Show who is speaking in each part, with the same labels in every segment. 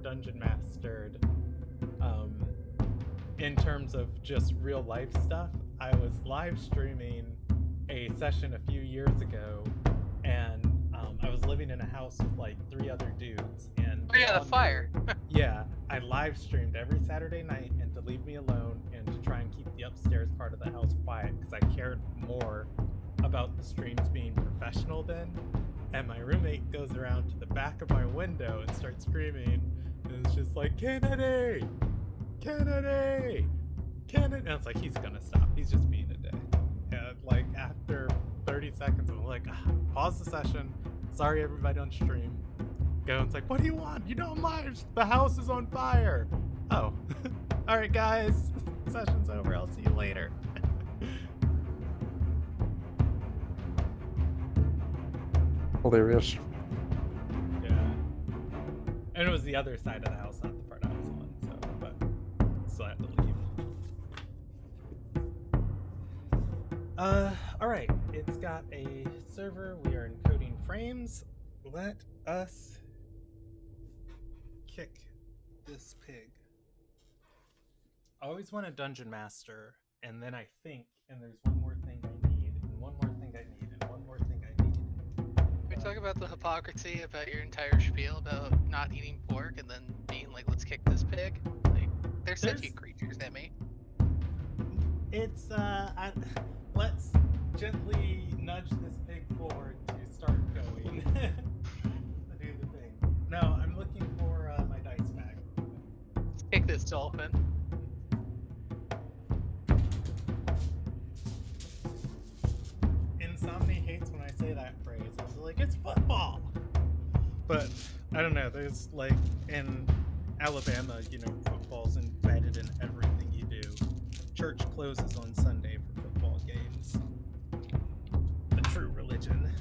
Speaker 1: dungeon mastered in terms of just real life stuff. I was live streaming a session a few years ago, and I was living in a house with like 3 other dudes, and
Speaker 2: Oh yeah, the fire.
Speaker 1: yeah, I live streamed every Saturday night, and to leave me alone and to try and keep the upstairs part of the house quiet because I cared more about the streams being professional then. And my roommate goes around to the back of my window and starts screaming, and it's just like, Kennedy! Kennedy! Kennedy! And it's like, he's gonna stop. He's just being a dick. And like after 30 seconds, I'm like, pause the session. Sorry, everybody on stream. Go, and it's like, what do you want? You know I'm live. The house is on fire. Oh, all right, guys. Session's over. I'll see you later.
Speaker 3: Hilarious.
Speaker 1: Yeah. And it was the other side of the house, not the part I was on. So, but still had to leave. All right. It's got a server. We are encoding frames. Let us kick this pig. I always want a dungeon master, and then I think, and there's one more thing I need, and one more thing I need, and one more thing I need.
Speaker 2: We talk about the hypocrisy about your entire spiel about not eating pork and then being like, let's kick this pig. Like, they're sentient creatures, that me.
Speaker 1: It's let's gently nudge this pig forward to start going. To do the thing. No, I'm looking for my dice bag.
Speaker 2: Let's kick this dolphin.
Speaker 1: Insomni hates when I say that phrase. I was like, it's football. But I don't know. There's like in Alabama, you know, football's embedded in everything you do. Church closes on Sunday for football games. The true religion.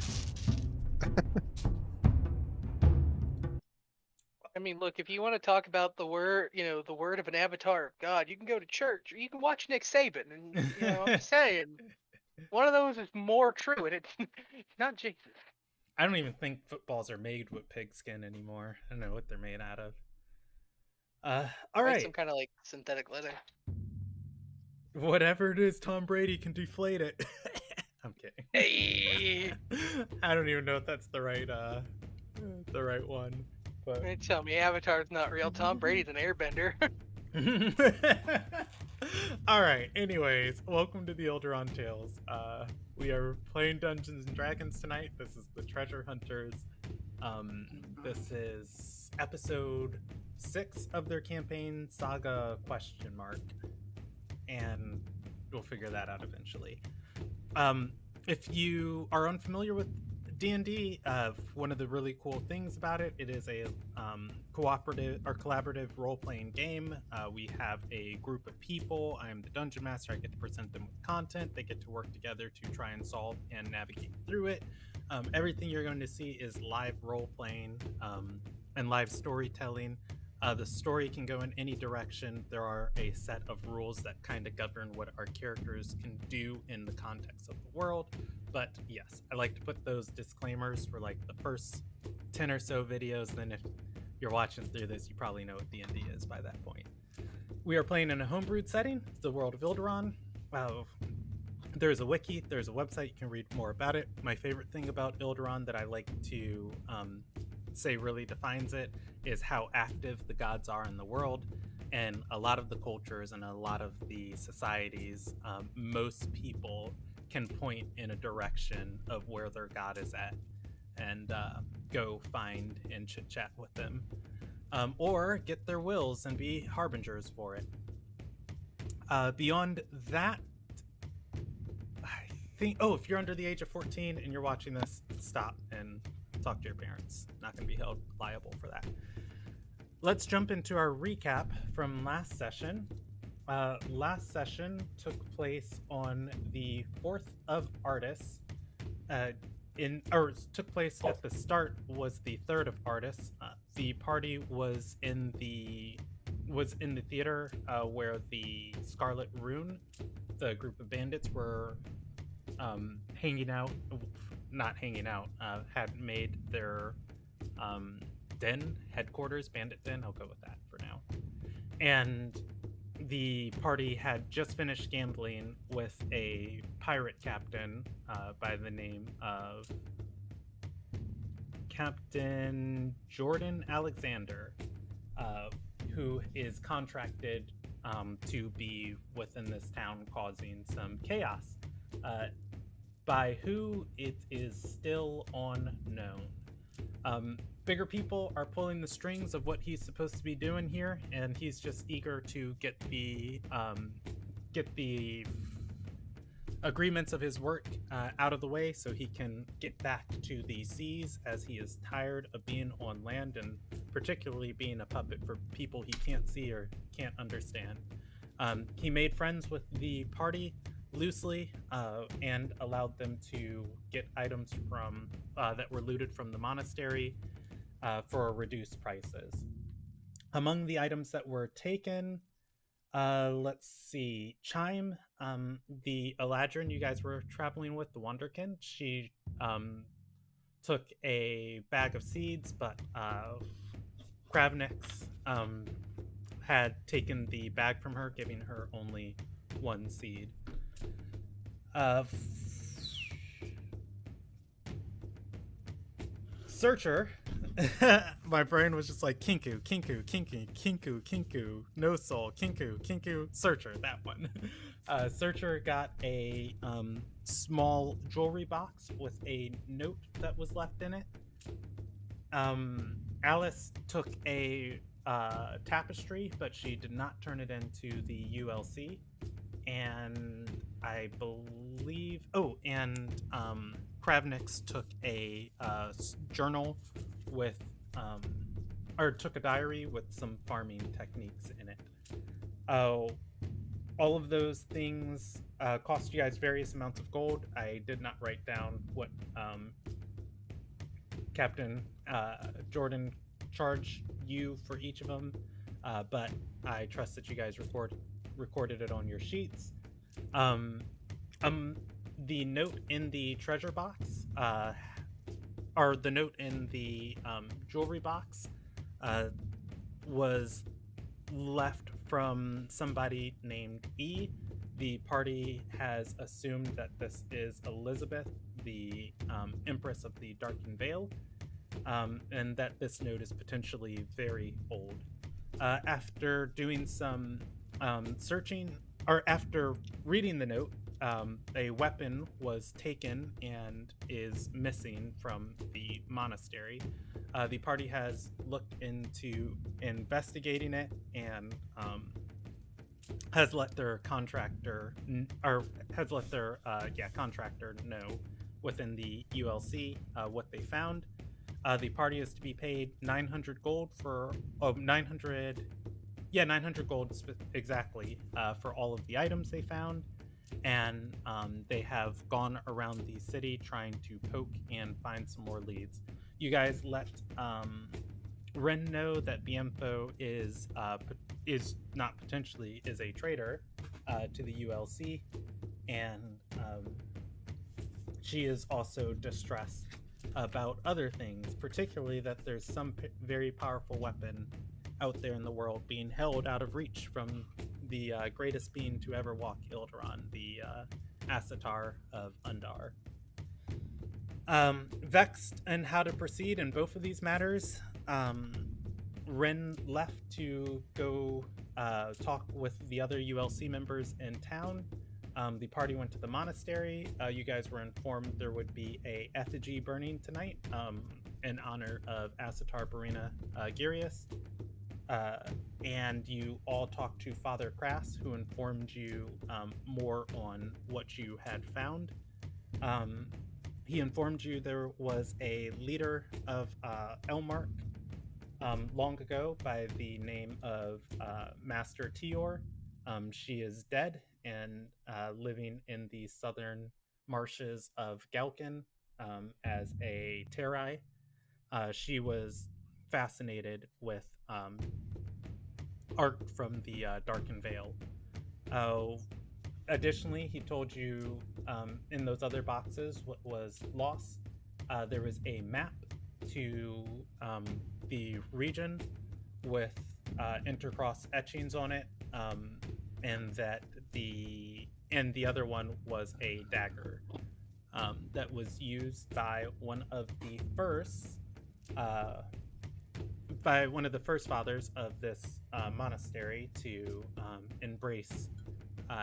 Speaker 2: I mean, look, if you want to talk about the word, the word of an avatar of God, you can go to church, or you can watch Nick Saban, and I'm just saying, one of those is more true, and it's not Jesus.
Speaker 1: I don't even think footballs are made with pigskin anymore. I don't know what they're made out of. All right.
Speaker 2: Some kind of like synthetic leather.
Speaker 1: Whatever it is, Tom Brady can deflate it. I'm kidding.
Speaker 2: Hey!
Speaker 1: I don't even know if that's the right one. But
Speaker 2: They tell me Avatar's not real. Tom Brady's an airbender.
Speaker 1: all right. Anyways, welcome to the Ilderon Tales. We are playing Dungeons and Dragons tonight. This is the Treasure Hunters. This is episode 6 of their campaign, Saga ? And we'll figure that out eventually. If you are unfamiliar with D&D, one of the really cool things about it is a cooperative or collaborative role-playing game. We have a group of people. I'm the dungeon master. I get to present them with content. They get to work together to try and solve and navigate through it. Everything you're going to see is live role-playing and live storytelling. The story can go in any direction. There are a set of rules that kind of govern what our characters can do in the context of the world. But yes, I like to put those disclaimers for like the first 10 or so videos. Then if you're watching through this, you probably know what D&D is by that point. We are playing in a homebrewed setting, the world of Ilderon. There's a wiki, there's a website, you can read more about it. My favorite thing about Ilderon that I like to say really defines it is how active the gods are in the world. And a lot of the cultures and a lot of the societies, most people can point in a direction of where their god is at and go find and chit chat with them, or get their wills and be harbingers for it. Beyond that, I think, if you're under the age of 14 and you're watching this, stop and talk to your parents. Not going to be held liable for that. Let's jump into our recap from last session. Last session took place on the 4th of Artis. Took place at the start was the 3rd of Artis. The party was in the theater where the Scarlet Rune, the group of bandits, were hanging out. Not hanging out. Had made their den, headquarters, bandit den. I'll go with that for now. And the party had just finished gambling with a pirate captain by the name of Captain Jordan Alexander, who is contracted to be within this town causing some chaos. By who, it is still unknown. Bigger people are pulling the strings of what he's supposed to be doing here, and he's just eager to get the agreements of his work out of the way so he can get back to the seas, as he is tired of being on land and particularly being a puppet for people he can't see or can't understand. He made friends with the party loosely and allowed them to get items from that were looted from the monastery for reduced prices. Among the items that were taken, let's see, Chime, the Eladrin you guys were traveling with, the Wonderkin, she took a bag of seeds, but Kravnix had taken the bag from her, giving her only one seed. Searcher, my brain was just like Kinku, Kinku, Kinku, Kinku, Kinku, No Soul, Kinku, Kinku, Searcher, that one. Searcher got a small jewelry box with a note that was left in it. Alice took a tapestry, but she did not turn it into the ULC. And I believe, Kravnix took a journal with, or took a diary with some farming techniques in it. All of those things cost you guys various amounts of gold. I did not write down what Captain Jordan charged you for each of them, but I trust that you guys recorded it on your sheets. The note in the treasure box, or the note in the jewelry box, was left from somebody named E. The party has assumed that this is Elizabeth, the Empress of the Darkened Vale, and that this note is potentially very old. After doing some searching, or after reading the note, a weapon was taken and is missing from the monastery. The party has looked into investigating it and has let their contractor know within the ULC what they found. The party is to be paid 900 gold for 900 gold exactly for all of the items they found, and they have gone around the city trying to poke and find some more leads. You guys let Ren know that Bienfo is not potentially is a traitor to the ULC, and she is also distressed about other things, particularly that there's some very powerful weapon out there in the world being held out of reach from the greatest being to ever walk Ilderon, the Asatar of Undar. Vexed in how to proceed in both of these matters, Ren left to go talk with the other ULC members in town. The party went to the monastery. You guys were informed there would be a effigy burning tonight in honor of Asatar Barina Girius. And you all talked to Father Crass, who informed you more on what you had found. He informed you there was a leader of Elmark long ago by the name of Master Tior. She is dead and living in the southern marshes of Galkin as a Terai. She was fascinated with art from the Darkened Vale. Additionally, he told you in those other boxes what was lost. There was a map to the region with intercross etchings on it, and the other one was a dagger that was used by one of the first fathers of this monastery to embrace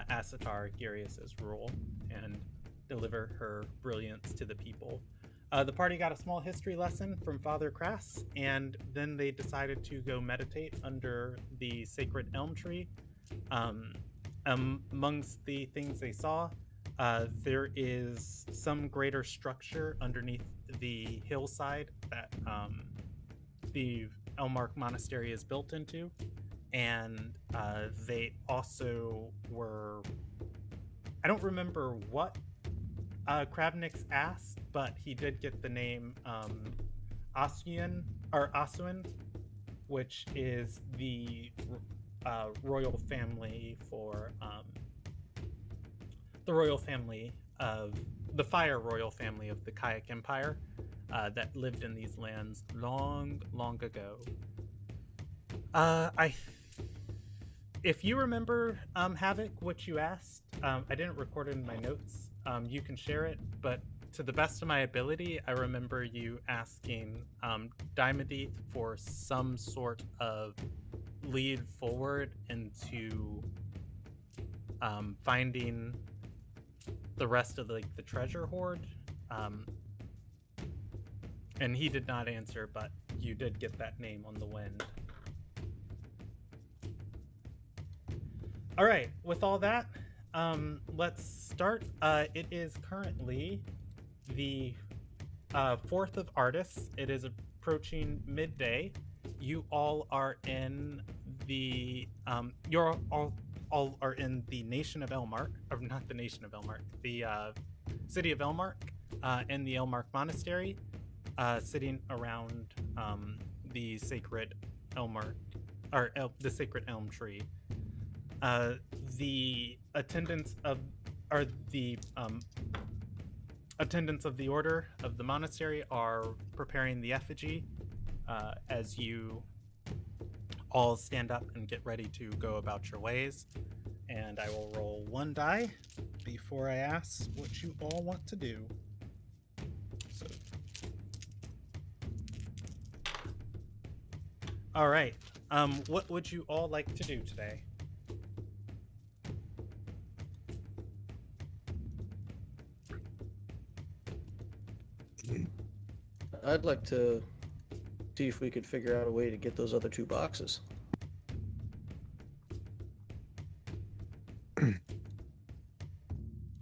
Speaker 1: Asatar Girius's rule and deliver her brilliance to the people. The party got a small history lesson from Father Crass, and then they decided to go meditate under the sacred elm tree. Amongst the things they saw, there is some greater structure underneath the hillside that the Elmark Monastery is built into, and they also were... I don't remember what Kravnix asked, but he did get the name Asuin, which is the royal family for the royal family of the fire royal family of the Kayak Empire that lived in these lands long ago. If you remember, Havoc, what you asked, I didn't record it in my notes. You can share it, but to the best of my ability, I remember you asking Diamondith for some sort of lead forward into finding the rest of the treasure hoard. And he did not answer, but you did get that name on the wind. All right, with all that, let's start. It is currently the 4th of Artis. It is approaching midday. You all are in the you're all are in the nation of Elmark, or not the nation of Elmark, the city of Elmark, in the Elmark Monastery, sitting around the sacred Elmark, or the sacred elm tree. The attendants of the order of the monastery are preparing the effigy as you all stand up and get ready to go about your ways. And I will roll 1 die before I ask what you all want to do. So, all right. What would you all like to do today?
Speaker 4: I'd like to see if we could figure out a way to get those other 2 boxes.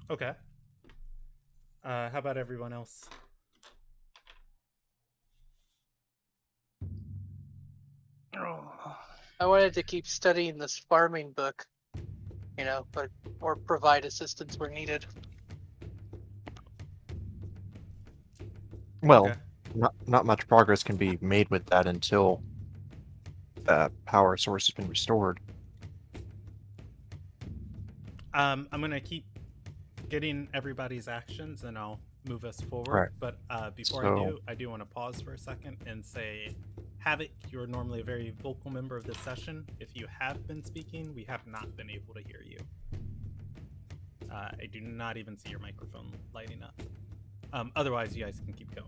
Speaker 1: Okay. How about everyone else?
Speaker 2: I wanted to keep studying this farming book, but or provide assistance where needed.
Speaker 3: Well,
Speaker 1: Okay.
Speaker 3: not much progress can be made with that until the power source has been restored.
Speaker 1: I'm gonna keep getting everybody's actions, and I'll move us forward.
Speaker 3: Right.
Speaker 1: But before I do want to pause for a second and say, Havoc, you're normally a very vocal member of this session. If you have been speaking, we have not been able to hear you. I do not even see your microphone lighting up. Otherwise, you guys can keep going.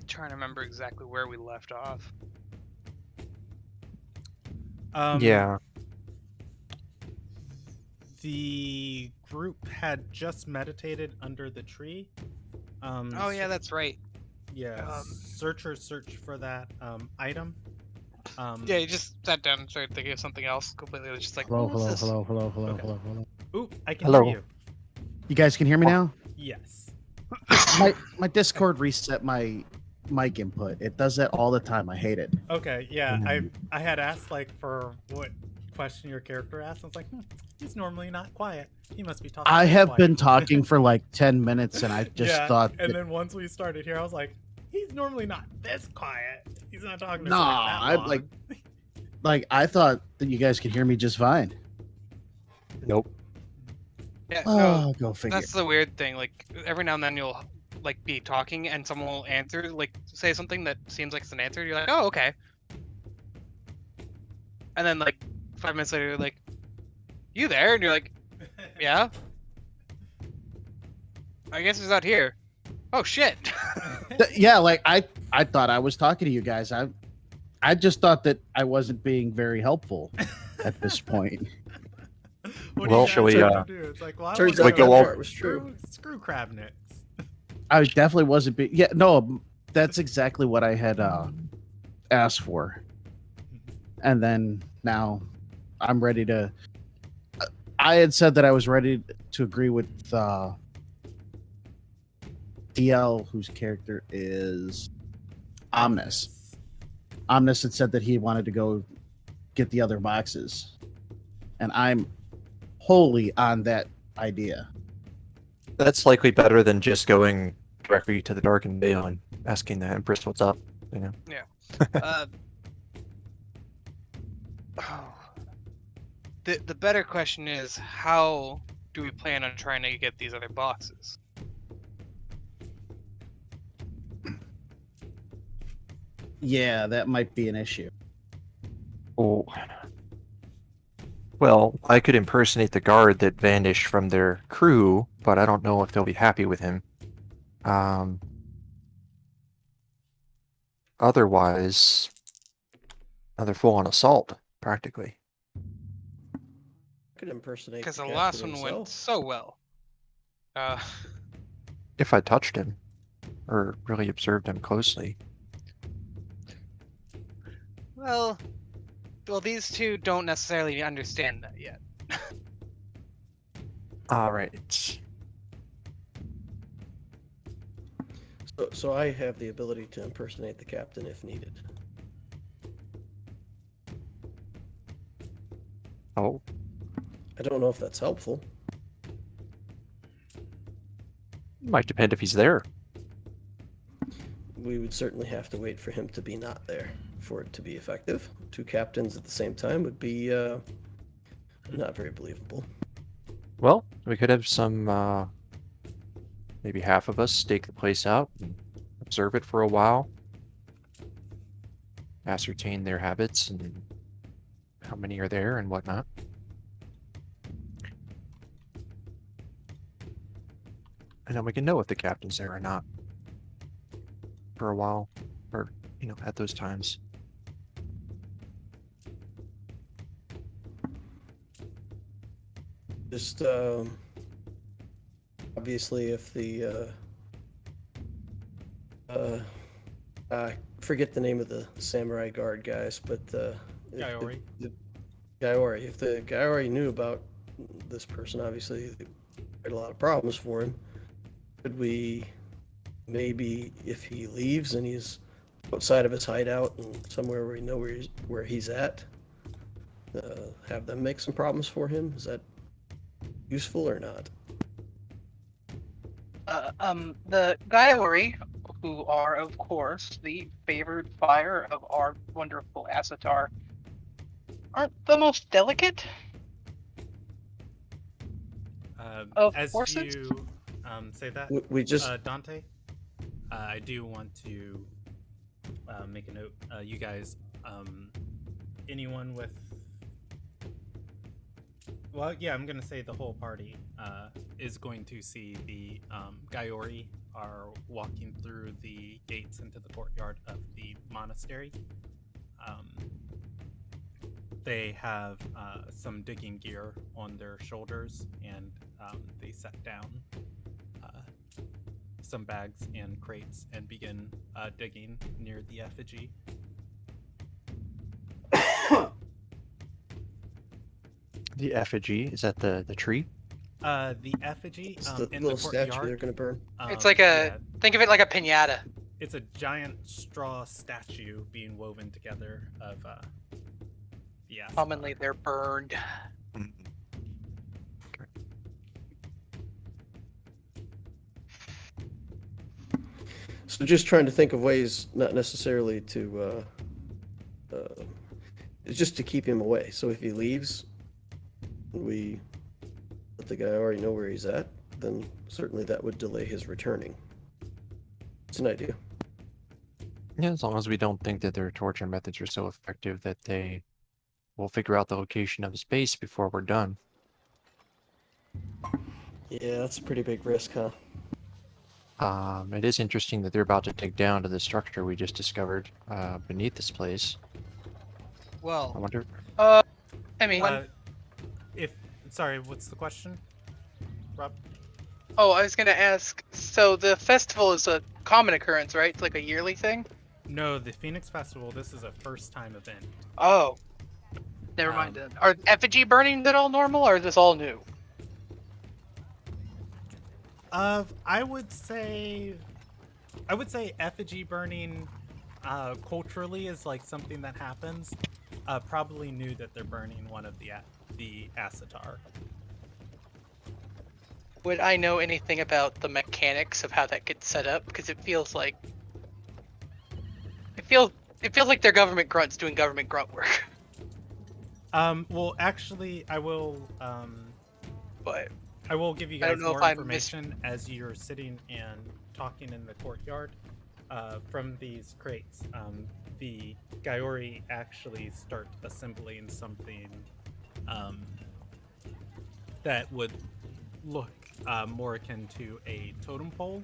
Speaker 5: Trying to remember exactly where we left off.
Speaker 3: Yeah.
Speaker 1: The group had just meditated under the tree.
Speaker 5: Oh yeah, that's right.
Speaker 1: Yeah. Search for that item.
Speaker 5: Yeah, you just sat down and started thinking of something else completely. It was just like,
Speaker 6: Hello,
Speaker 5: what was this?
Speaker 6: hello.
Speaker 1: Ooh, I can
Speaker 3: Hello.
Speaker 1: hear you.
Speaker 6: You guys can hear me now?
Speaker 1: Yes.
Speaker 6: My Discord reset my mic input. It does that all the time. I hate it.
Speaker 1: Okay. Yeah. I had asked for what question your character asked. I was like, he's normally not quiet. He must be talking.
Speaker 6: I have
Speaker 1: quiet.
Speaker 6: been talking for like 10 minutes, and I just thought.
Speaker 1: And then once we started here, I was like, He's normally not this quiet. He's not talking to
Speaker 6: Nah,
Speaker 1: that
Speaker 6: I'm
Speaker 1: long.
Speaker 6: like I thought that you guys could hear me just fine.
Speaker 3: Nope.
Speaker 5: Yeah,
Speaker 6: Oh,
Speaker 5: no,
Speaker 6: go figure.
Speaker 5: that's the weird thing. Like every now and then you'll like be talking and someone will answer, like say something that seems like it's an answer. You're like, oh, okay. And then like 5 minutes later, you're like, you there? And you're like, yeah. I guess he's out here. Oh shit.
Speaker 6: Yeah, like I thought I was talking to you guys. I just thought that I wasn't being very helpful at this point.
Speaker 1: What
Speaker 3: Well,
Speaker 1: do you
Speaker 3: shall
Speaker 1: guys
Speaker 3: we,
Speaker 1: want to do? It's like, well, I
Speaker 4: Turns
Speaker 1: wanna
Speaker 3: out that
Speaker 1: go
Speaker 3: part
Speaker 4: was true.
Speaker 1: Screw Crabnix.
Speaker 6: I definitely wasn't being. Yeah, no, that's exactly what I had asked for. And then now I'm ready to. I had said that I was ready to agree with DL, whose character is Omnis. Omnis had said that he wanted to go get the other boxes, and I'm wholly on that idea.
Speaker 3: That's likely better than just going directly to the Darkened Vale and asking the Empress what's up. You know.
Speaker 5: Uh, oh. The better question is, how do we plan on trying to get these other boxes?
Speaker 6: Yeah, that might be an issue.
Speaker 3: Oh. Well, I could impersonate the guard that vanished from their crew, but I don't know if they'll be happy with him. Otherwise, another full-on assault, practically.
Speaker 4: Could impersonate
Speaker 5: Because the
Speaker 4: captain
Speaker 5: last one
Speaker 4: himself.
Speaker 5: went so well.
Speaker 3: If I touched him, or really observed him closely.
Speaker 5: Well, these two don't necessarily understand that yet.
Speaker 3: Alright.
Speaker 4: So I have the ability to impersonate the captain if needed.
Speaker 3: Oh,
Speaker 4: I don't know if that's helpful.
Speaker 3: might depend if he's there.
Speaker 4: We would certainly have to wait for him to be not there for it to be effective. Two captains at the same time would be not very believable.
Speaker 3: Well, we could have some, maybe half of us stake the place out and observe it for a while. Ascertain their habits and how many are there and whatnot. And then we can know if the captain's there or not. For a while. Or, you know, at those times.
Speaker 4: Just obviously, if the I forget the name of the samurai guard guys, but
Speaker 1: Gaiori.
Speaker 4: Gaiori. If the Gaiori knew about this person, obviously they had a lot of problems for him. Could we maybe, if he leaves and he's outside of his hideout and somewhere where we know where he's at, have them make some problems for him? Is that useful or not?
Speaker 2: The Gaiori, who are, of course, the favored fire of our wonderful Asatar, aren't the most delicate of
Speaker 1: As
Speaker 2: horses.
Speaker 1: you say that,
Speaker 4: We just
Speaker 1: Dante, I do want to make a note. You guys, anyone with, well, yeah, I'm gonna say the whole party is going to see the Gaiori are walking through the gates into the courtyard of the monastery. They have some digging gear on their shoulders, and they set down some bags and crates and begin digging near the effigy.
Speaker 3: The effigy, is that the tree?
Speaker 1: The effigy
Speaker 4: it's the
Speaker 1: in
Speaker 4: little
Speaker 1: the
Speaker 4: statue
Speaker 1: courtyard.
Speaker 4: they're gonna burn.
Speaker 2: It's like a think of it like a pinata.
Speaker 1: It's a giant straw statue being woven together of the Asatar.
Speaker 2: Commonly, they're burned.
Speaker 4: So just trying to think of ways, not necessarily to, just to keep him away. So if he leaves, we let the guy already know where he's at, then certainly that would delay his returning. It's an idea.
Speaker 3: Yeah, as long as we don't think that their torture methods are so effective that they will figure out the location of his base before we're done.
Speaker 4: Yeah, that's a pretty big risk, huh?
Speaker 3: It is interesting that they're about to dig down to the structure we just discovered beneath this place. I
Speaker 5: Well,
Speaker 3: wonder.
Speaker 2: I mean,
Speaker 1: If sorry, what's the question, Rob?
Speaker 2: oh, I was gonna ask. So the festival is a common occurrence, right? It's like a yearly thing.
Speaker 1: No, the Phoenix Festival. This is a first-time event.
Speaker 2: Oh, never mind. Then. Are effigy burnings at all normal, or is this all new?
Speaker 1: I would say effigy burning, culturally is like something that happens. Probably knew that they're burning one of the Asatar.
Speaker 2: Would I know anything about the mechanics of how that gets set up? Because it feels like like they're government grunts doing government grunt work.
Speaker 1: Well, actually, I will
Speaker 2: But
Speaker 1: give you
Speaker 2: I
Speaker 1: guys
Speaker 2: don't know
Speaker 1: more
Speaker 2: if I'm
Speaker 1: information as you're sitting and talking in the courtyard. From these crates, the Gaiori actually start assembling something that would look more akin to a totem pole,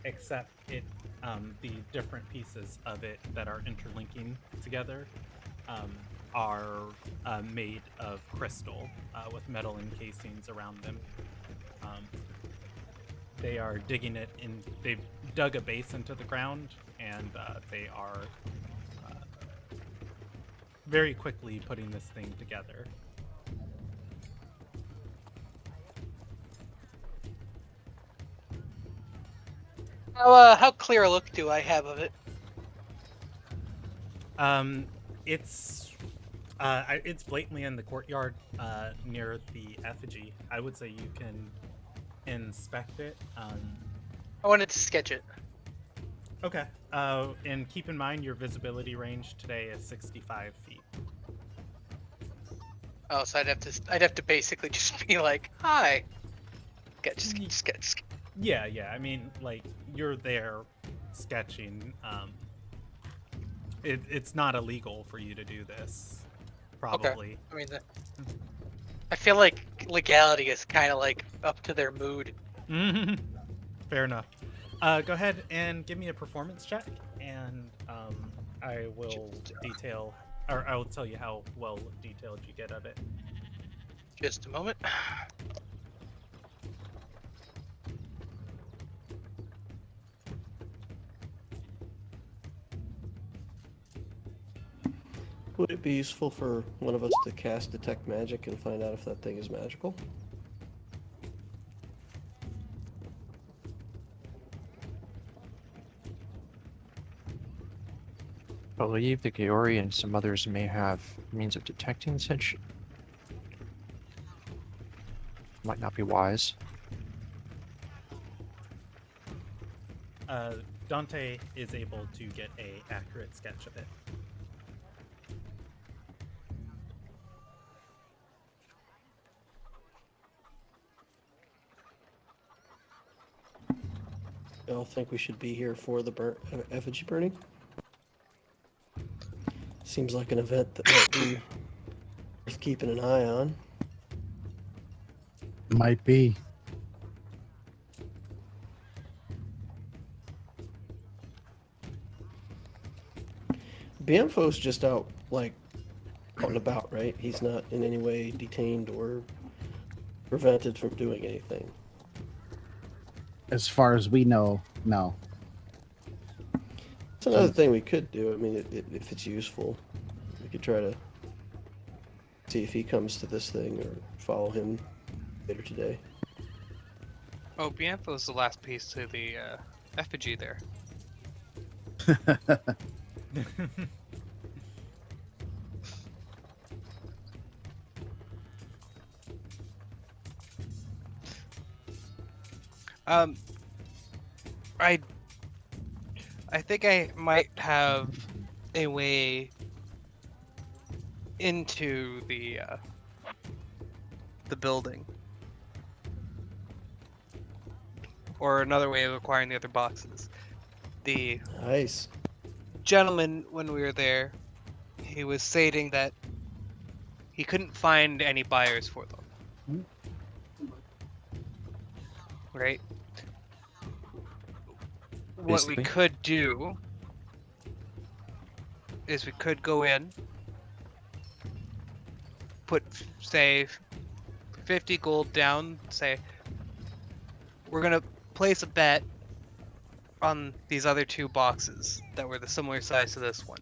Speaker 1: except the different pieces of it that are interlinking together are made of crystal with metal encasings around them. They are digging it in. They've dug a base into the ground, and they are very quickly putting this thing together.
Speaker 2: how clear a look do I have of it?
Speaker 1: It's blatantly in the courtyard near the effigy. I would say you can inspect it.
Speaker 2: I wanted to sketch it.
Speaker 1: Okay. And keep in mind your visibility range today is 65 feet.
Speaker 2: Oh, so I'd have to basically just be like, hi. Sketch.
Speaker 1: Yeah. I mean, like, you're there sketching. It's not illegal for you to do this, probably.
Speaker 2: I mean, I feel like legality is kind of like up to their mood.
Speaker 1: Fair enough. Go ahead and give me a performance check, and I will detail, or I will tell you how well detailed you get of it.
Speaker 2: Just a moment.
Speaker 4: Would it be useful for one of us to cast Detect Magic and find out if that thing is magical?
Speaker 3: I believe the Geori and some others may have means of detecting such. Might not be wise.
Speaker 1: Dante is able to get a accurate sketch of it.
Speaker 4: I don't think we should be here for the effigy burning. Seems like an event that might be worth keeping an eye on.
Speaker 6: Might be.
Speaker 4: Bienfo's just out and about, right? He's not in any way detained or prevented from doing anything.
Speaker 6: As far as we know, no.
Speaker 4: It's another thing we could do. I mean, if it's useful, we could try to see if he comes to this thing or follow him later today.
Speaker 5: oh, Bianfo's the last piece to the effigy there. I I think I might have a way into the building, or another way of acquiring the other boxes. The
Speaker 4: Nice.
Speaker 5: gentleman, when we were there, he was stating that he couldn't find any buyers for them. Right? What we
Speaker 3: Basically.
Speaker 5: could do is we could go in, put, say, 50 gold down, say, we're going to place a bet on these other 2 boxes that were the similar size to this one.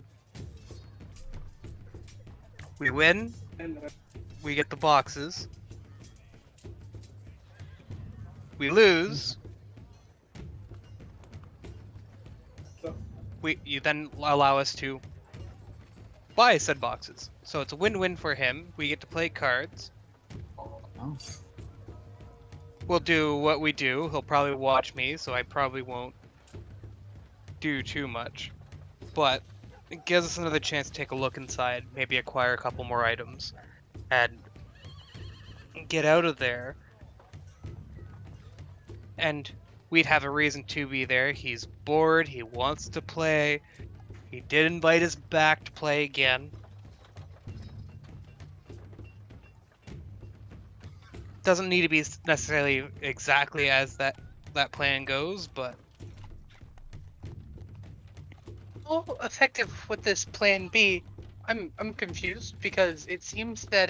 Speaker 5: We win, we get the boxes. We lose, you then allow us to buy said boxes. So it's a win-win for him. We get to play cards.
Speaker 6: Oh.
Speaker 5: We'll do what we do. He'll probably watch me, so I probably won't do too much. But it gives us another chance to take a look inside, maybe acquire a couple more items, and get out of there. And we'd have a reason to be there. He's bored, he wants to play. He did invite us back to play again. Doesn't need to be necessarily exactly as that plan goes, but
Speaker 2: How effective would this plan be? I'm confused because it seems that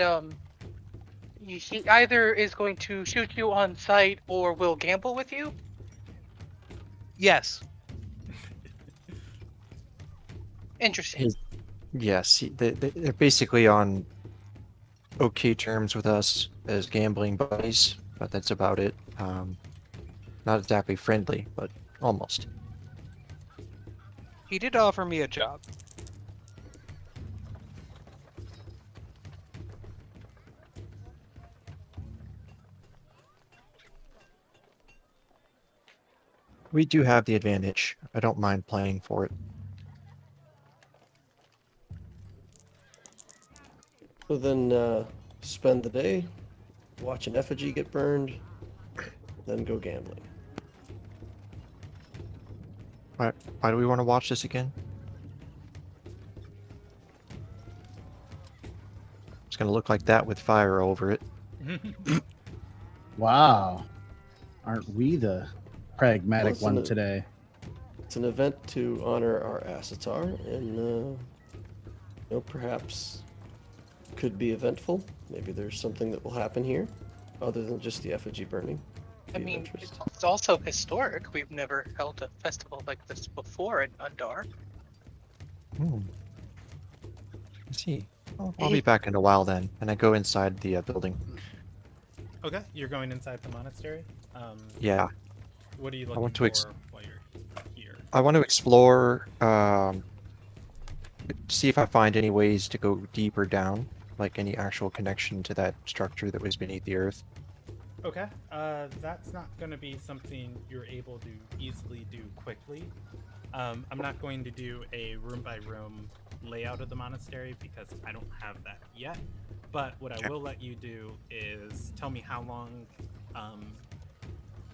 Speaker 2: he either is going to shoot you on sight or will gamble with you.
Speaker 5: yes.
Speaker 2: Interesting.
Speaker 3: Yes, they're basically on okay terms with us as gambling buddies, but that's about it. Not exactly friendly, but almost.
Speaker 5: He did offer me a job.
Speaker 3: We do have the advantage. I don't mind playing for it.
Speaker 4: So then spend the day, watch an effigy get burned, then go gambling.
Speaker 3: Why do we want to watch this again? It's gonna look like that with fire over it.
Speaker 6: Wow. Aren't we the pragmatic
Speaker 4: Listen
Speaker 6: one
Speaker 4: to-
Speaker 6: today?
Speaker 4: It's an event to honor our Assatar, and perhaps could be eventful. Maybe there's something that will happen here, other than just the effigy burning.
Speaker 2: I
Speaker 4: Be of
Speaker 2: mean,
Speaker 4: interest.
Speaker 2: it's also historic. We've never held a festival like this before in Undar.
Speaker 3: Let's see. I'll be back in a while then, and I go inside the building.
Speaker 1: Okay, you're going inside the monastery.
Speaker 3: Yeah,
Speaker 1: What are you
Speaker 3: want
Speaker 1: looking
Speaker 3: to
Speaker 1: for while you're here?
Speaker 3: I want to explore, see if I find any ways to go deeper down, like any actual connection to that structure that was beneath the earth.
Speaker 1: Okay, that's not going to be something you're able to easily do quickly. I'm not going to do a room-by-room layout of the monastery because I don't have that yet. But what I will let you do is tell me how long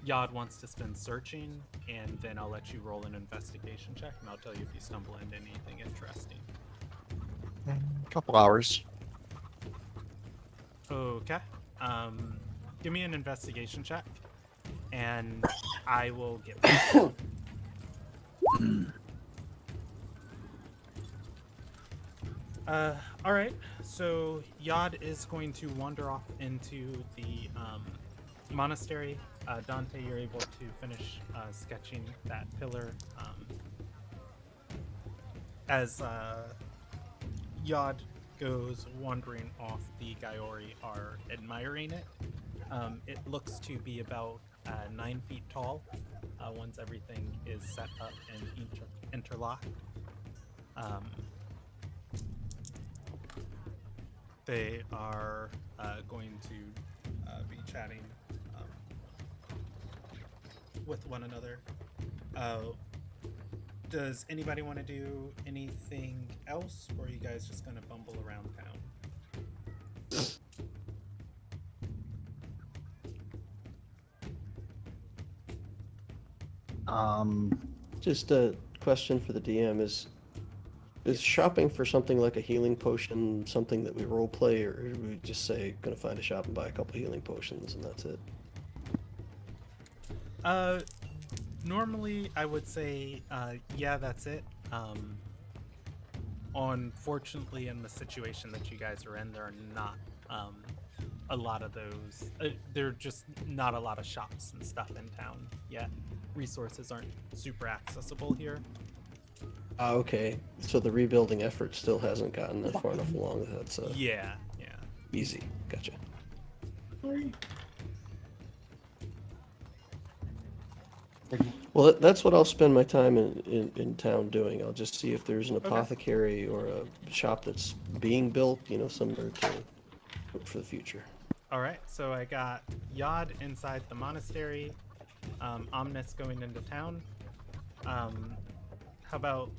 Speaker 1: Yod wants to spend searching, and then I'll let you roll an investigation check, and I'll tell you if you stumble into anything interesting.
Speaker 3: A couple hours.
Speaker 1: Okay. Give me an investigation check, and I will get back to you. All right. So Yod is going to wander off into the monastery. Dante, you're able to finish sketching that pillar. As Yod goes wandering off, the Gaiori are admiring it. It looks to be about 9 feet tall once everything is set up and interlocked. They are going to be chatting with one another. Does anybody want to do anything else, or are you guys just gonna bumble around town?
Speaker 4: Just a question for the DM is shopping for something like a healing potion something that we role play, or do we just say gonna find a shop and buy a couple healing potions and that's it?
Speaker 1: Normally I would say, yeah, that's it. Unfortunately, in the situation that you guys are in, there are not a lot of those. There are just not a lot of shops and stuff in town yet. Resources aren't super accessible here.
Speaker 4: Okay, so the rebuilding effort still hasn't gotten that far enough along. That's
Speaker 1: Yeah.
Speaker 4: easy. Gotcha. Well, that's what I'll spend my time in town doing. I'll just see if there's an apothecary or a shop that's being built, somewhere to look for the future.
Speaker 1: All right. So I got Yod inside the monastery. Omnis going into town. How about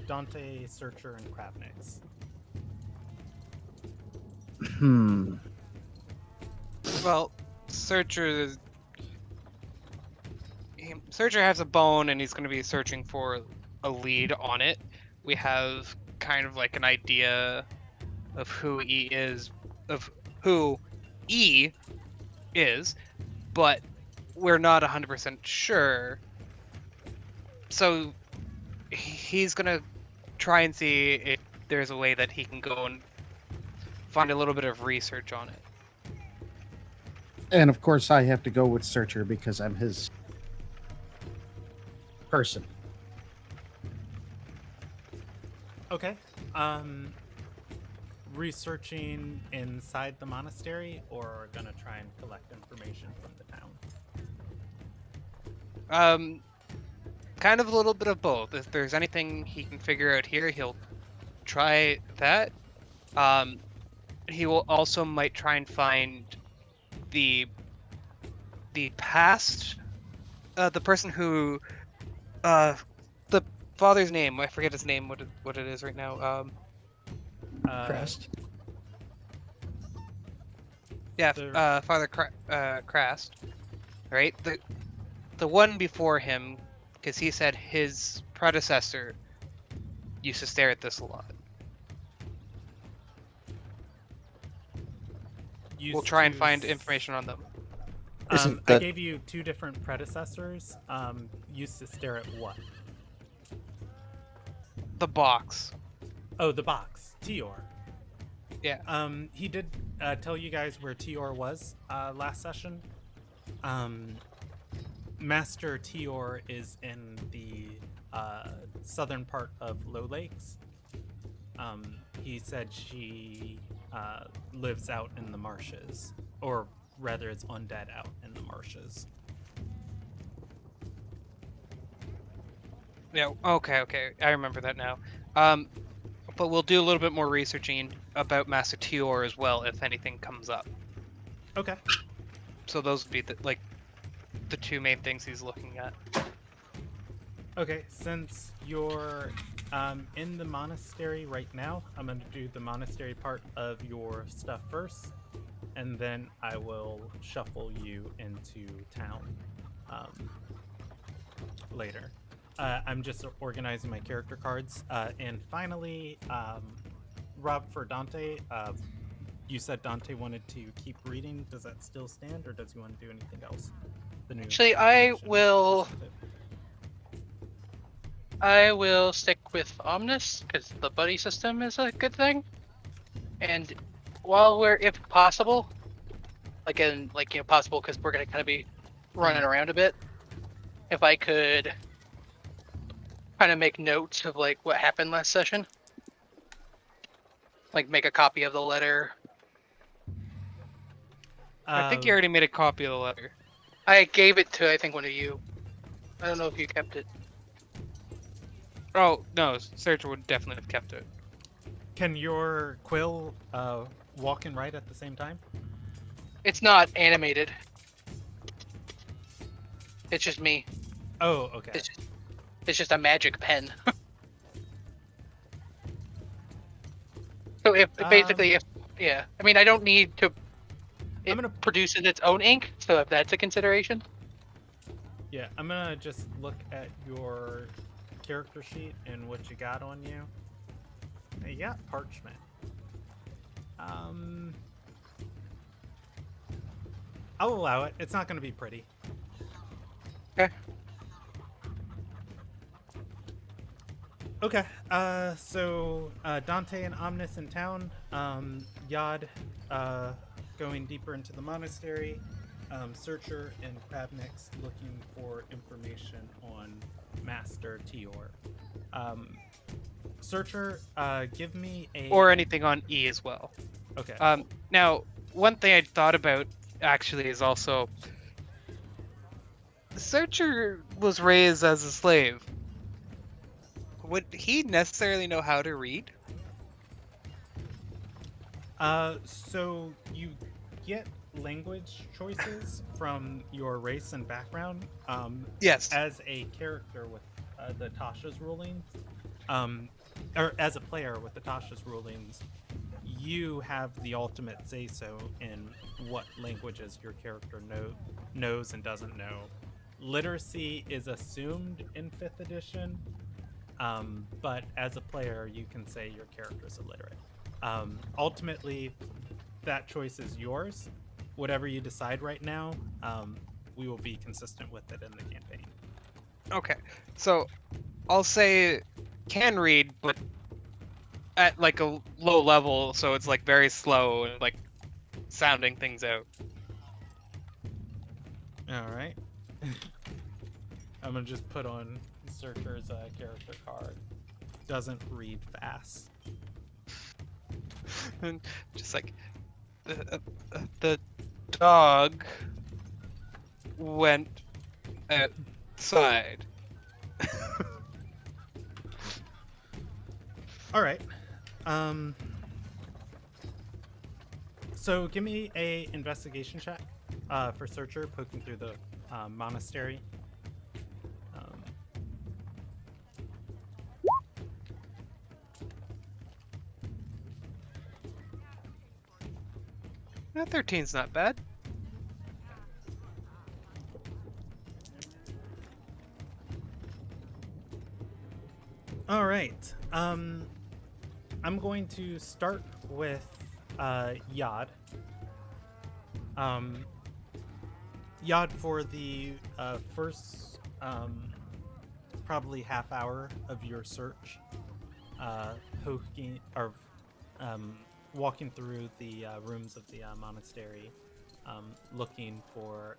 Speaker 1: Dante, Searcher, and Kravnix?
Speaker 5: Well, Searcher has a bone, and he's going to be searching for a lead on it. We have kind of like an idea of who E is, but we're not 100% sure. So he's going to try and see if there's a way that he can go and find a little bit of research on it.
Speaker 6: And of course, I have to go with Searcher because I'm his person.
Speaker 1: Okay. Researching inside the monastery, or gonna try and collect information from the town?
Speaker 5: Kind of a little bit of both. If there's anything he can figure out here, he'll try that. He will also might try and find the past, the person who, the father's name. I forget his name. What it is right now.
Speaker 4: Crest.
Speaker 5: Yeah, Father Crast. Right, the one before him, because he said his predecessor used to stare at this a lot. We'll try and find information on them.
Speaker 1: I gave you two different predecessors. Used to stare at what?
Speaker 5: The box.
Speaker 1: Oh, the box. Tior.
Speaker 5: Yeah.
Speaker 1: He did tell you guys where Tior was last session. Master Tior is in the southern part of Low Lakes. He said she lives out in the marshes, or rather is undead out in the marshes.
Speaker 5: Yeah, okay. I remember that now. But we'll do a little bit more researching about Master Tior as well, if anything comes up.
Speaker 1: Okay.
Speaker 5: So those would be the two main things he's looking at.
Speaker 1: Okay, since you're in the monastery right now, I'm going to do the monastery part of your stuff first, and then I will shuffle you into town later. I'm just organizing my character cards. And finally, Rob, for Dante, you said Dante wanted to keep reading. Does that still stand, or does he want to do anything else? The new
Speaker 2: Actually, I will stick with Omnis, because the buddy system is a good thing. And while we're, if possible, possible, because we're going to kind of be running around a bit, if I could kind of make notes of what happened last session, make a copy of the letter.
Speaker 5: I think you already made a copy of the letter.
Speaker 2: I gave it to, I think, one of you. I don't know if you kept it.
Speaker 5: Oh no, Searcher would definitely have kept it.
Speaker 1: Can your quill walk and write at the same time?
Speaker 2: It's not animated. It's just me.
Speaker 1: Oh, okay.
Speaker 2: It's just, It's just a magic pen. So if basically if yeah, I mean I don't need to. It
Speaker 1: gonna-
Speaker 2: produces its own ink, so if that's a consideration.
Speaker 1: Yeah, I'm gonna just look at your character sheet and what you got on you. You got parchment. I'll allow it. It's not gonna be pretty.
Speaker 2: Okay.
Speaker 1: Okay. So Dante and Omnis in town. Yod, going deeper into the monastery. Searcher and Crabnix looking for information on Master Tior. Searcher, give me a
Speaker 5: Or anything on E as well.
Speaker 1: Okay.
Speaker 5: Now, one thing I thought about actually is also the Searcher was raised as a slave. Would he necessarily know how to read?
Speaker 1: So you get language choices from your race and background.
Speaker 5: Yes.
Speaker 1: As a character with the Tasha's rulings, or as a player with the Tasha's rulings, you have the ultimate say-so in what languages your character knows and doesn't know. Literacy is assumed in 5th edition, but as a player, you can say your character is illiterate. Ultimately, that choice is yours. Whatever you decide right now, we will be consistent with it in the campaign.
Speaker 5: Okay, so I'll say can read, but at like a low level, so it's like very slow and like sounding things out.
Speaker 1: All right. I'm gonna just put on Searcher's character card. Doesn't read fast.
Speaker 5: And just like the dog went outside.
Speaker 1: All right. So give me a investigation check for Searcher poking through the monastery.
Speaker 5: That 13's not bad.
Speaker 1: All right. I'm going to start with Yod. Yod, for the first probably half hour of your search, walking through the rooms of the monastery, looking for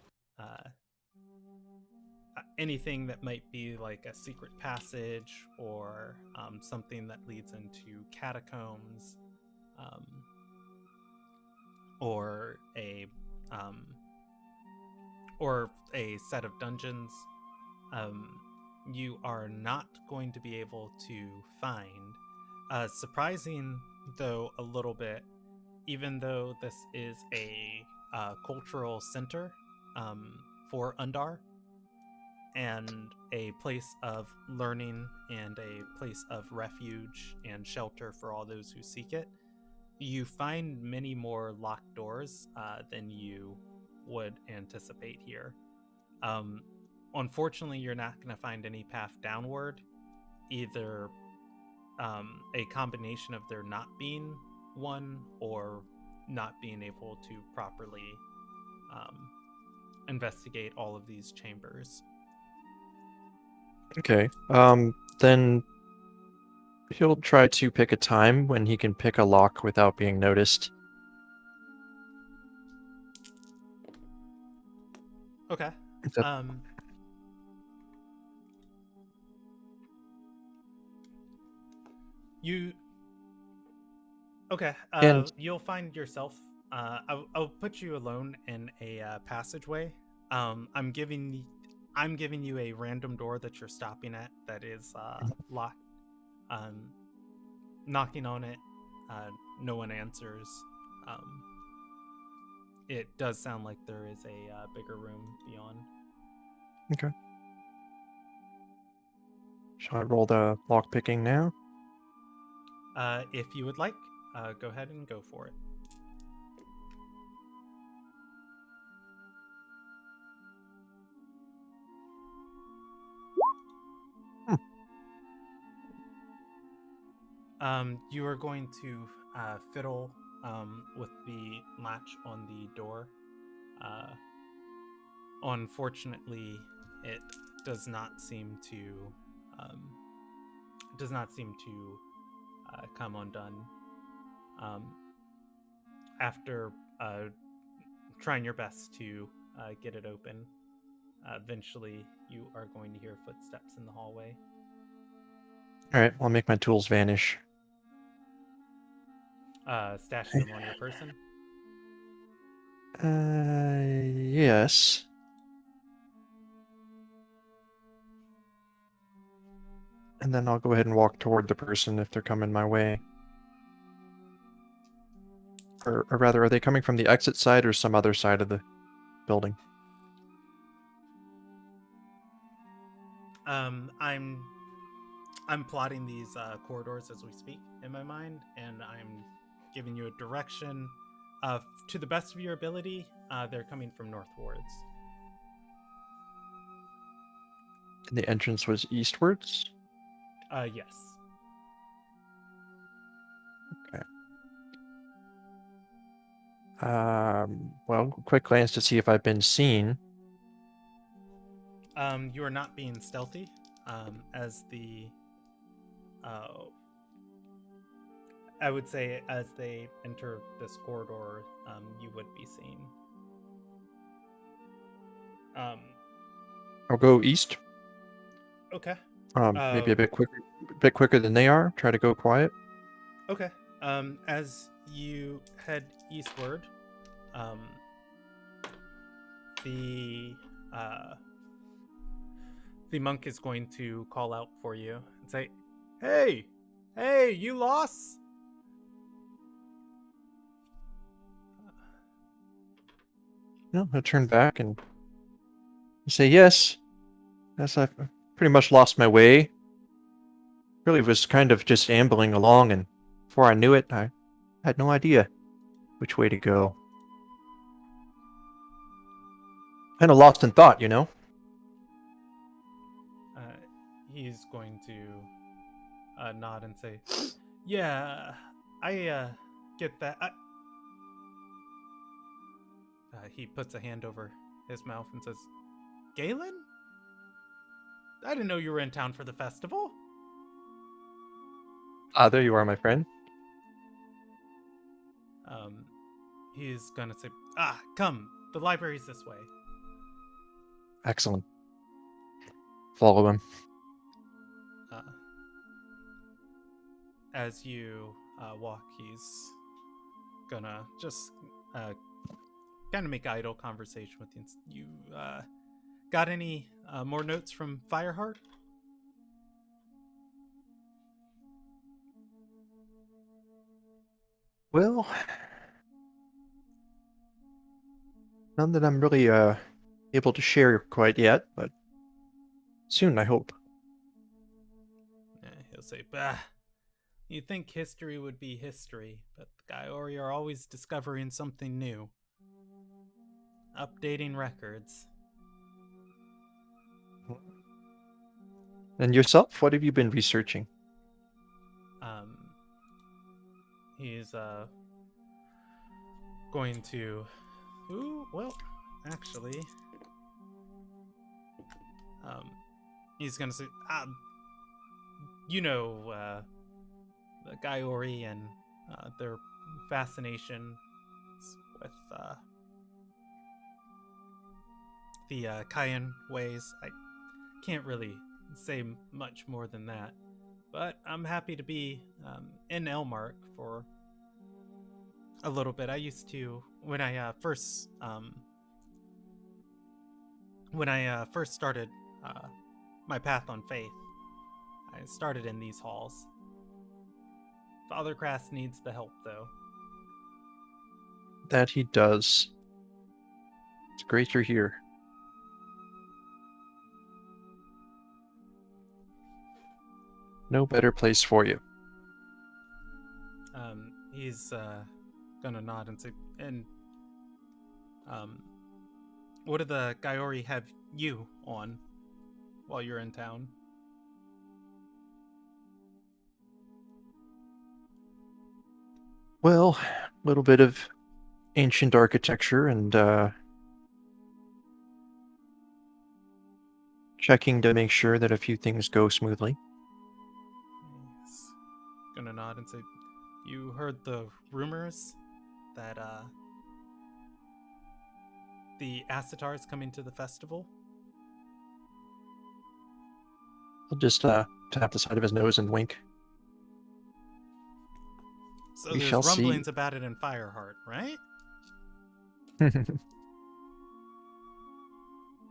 Speaker 1: anything that might be like a secret passage or something that leads into catacombs, or a set of dungeons. You are not going to be able to find. Surprising though a little bit, even though this is a cultural center for Undar, and a place of learning and a place of refuge and shelter for all those who seek it, you find many more locked doors than you would anticipate here. Unfortunately, you're not going to find any path downward, either a combination of there not being one or not being able to properly investigate all of these chambers.
Speaker 3: Okay. Then he'll try to pick a time when he can pick a lock without being noticed.
Speaker 1: Okay.
Speaker 3: Is that-
Speaker 1: You. Okay.
Speaker 3: And-
Speaker 1: You'll find yourself. I'll put you alone in a passageway. I'm giving you a random door that you're stopping at that is locked. Knocking on it, no one answers. It does sound like there is a bigger room beyond.
Speaker 3: Okay. Shall I roll the lock picking now?
Speaker 1: If you would like, go ahead and go for it. You are going to fiddle with the latch on the door. Unfortunately, it does not seem to come undone. After trying your best to get it open, eventually you are going to hear footsteps in the hallway.
Speaker 3: All right, I'll make my tools vanish.
Speaker 1: Stashing them on your person.
Speaker 3: Yes. And then I'll go ahead and walk toward the person if they're coming my way. Or rather, are they coming from the exit side or some other side of the building?
Speaker 1: I'm plotting these corridors as we speak in my mind, and I'm giving you a direction. To the best of your ability, they're coming from northwards.
Speaker 3: And the entrance was eastwards?
Speaker 1: Yes.
Speaker 3: Okay. Well, quick glance to see if I've been seen.
Speaker 1: You are not being stealthy. As the, I would say, as they enter this corridor, you would be seen.
Speaker 3: I'll go east.
Speaker 1: Okay.
Speaker 3: Maybe a bit quicker than they are. Try to go quiet.
Speaker 1: Okay. As you head eastward, the monk is going to call out for you and say, "Hey, you lost."
Speaker 3: No, I turn back and say, yes, I've pretty much lost my way. Really was kind of just ambling along, and before I knew it, I had no idea which way to go. Kind of lost in thought, you know?
Speaker 1: He's going to nod and say, "Yeah, I get that." He puts a hand over his mouth and says, "Galen? I didn't know you were in town for the festival."
Speaker 3: Ah, there you are, my friend.
Speaker 1: He's gonna say, come, the library's this way."
Speaker 3: Excellent. Follow him.
Speaker 1: As you walk, he's gonna just kind of make idle conversation with you. You got any more notes from Fireheart?
Speaker 3: Well, none that I'm really able to share quite yet, but soon, I hope.
Speaker 1: He'll say, "Bah, you'd think history would be history, but the Gaiori are always discovering something new. Updating records."
Speaker 3: And yourself? What have you been researching?
Speaker 1: He's going to... well, actually... he's gonna say, you know, the Gaiori and their fascination with the Kayan ways. I can't really say much more than that, but I'm happy to be in Elmark for a little bit. I used to, when I first started my path on faith, I started in these halls. Father Crass needs the help, though.
Speaker 3: That he does. It's great you're here. no better place for you.
Speaker 1: He's gonna nod and say, and what do the Gaiori have you on while you're in town?
Speaker 3: Well, a little bit of ancient architecture and checking to make sure that a few things go smoothly.
Speaker 1: He's gonna nod and say, you heard the rumors that the Acitar is coming to the festival?
Speaker 3: He'll just tap the side of his nose and wink.
Speaker 1: So
Speaker 3: We
Speaker 1: there's
Speaker 3: shall see.
Speaker 1: rumblings about it in Fireheart, right?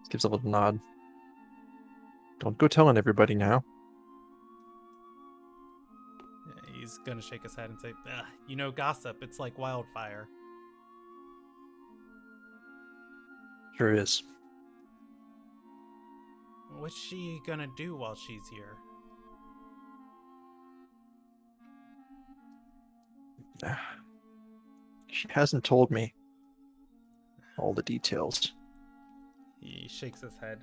Speaker 3: Gives a little nod. Don't go telling everybody now.
Speaker 1: Yeah, he's gonna shake his head and say, you know, gossip, it's like wildfire.
Speaker 3: Sure is.
Speaker 1: What's she gonna do while she's here?
Speaker 3: She hasn't told me all the details.
Speaker 1: He shakes his head,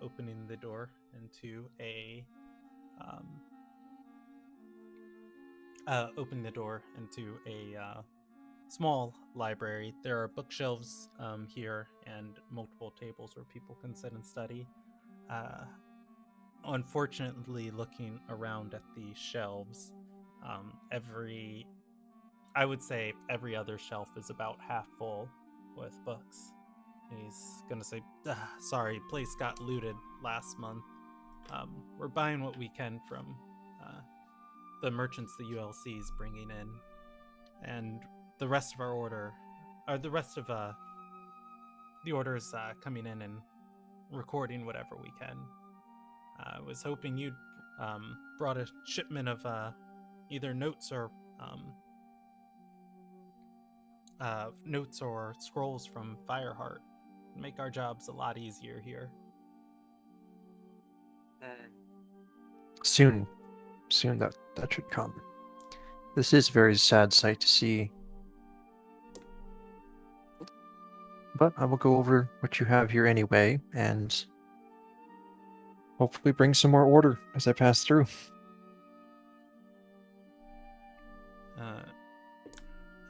Speaker 1: opening the door into a small library. There are bookshelves here and multiple tables where people can sit and study. Unfortunately, looking around at the shelves, I would say every other shelf is about half full with books. He's gonna say, sorry, place got looted last month. We're buying what we can from the merchants the ULC is bringing in, and the rest of our order, or the rest of the orders coming in and recording whatever we can. I was hoping you'd brought a shipment of either notes or scrolls from Fireheart. Make our jobs a lot easier here.
Speaker 3: Soon that should come. This is a very sad sight to see. But I will go over what you have here anyway, and hopefully bring some more order as I pass through.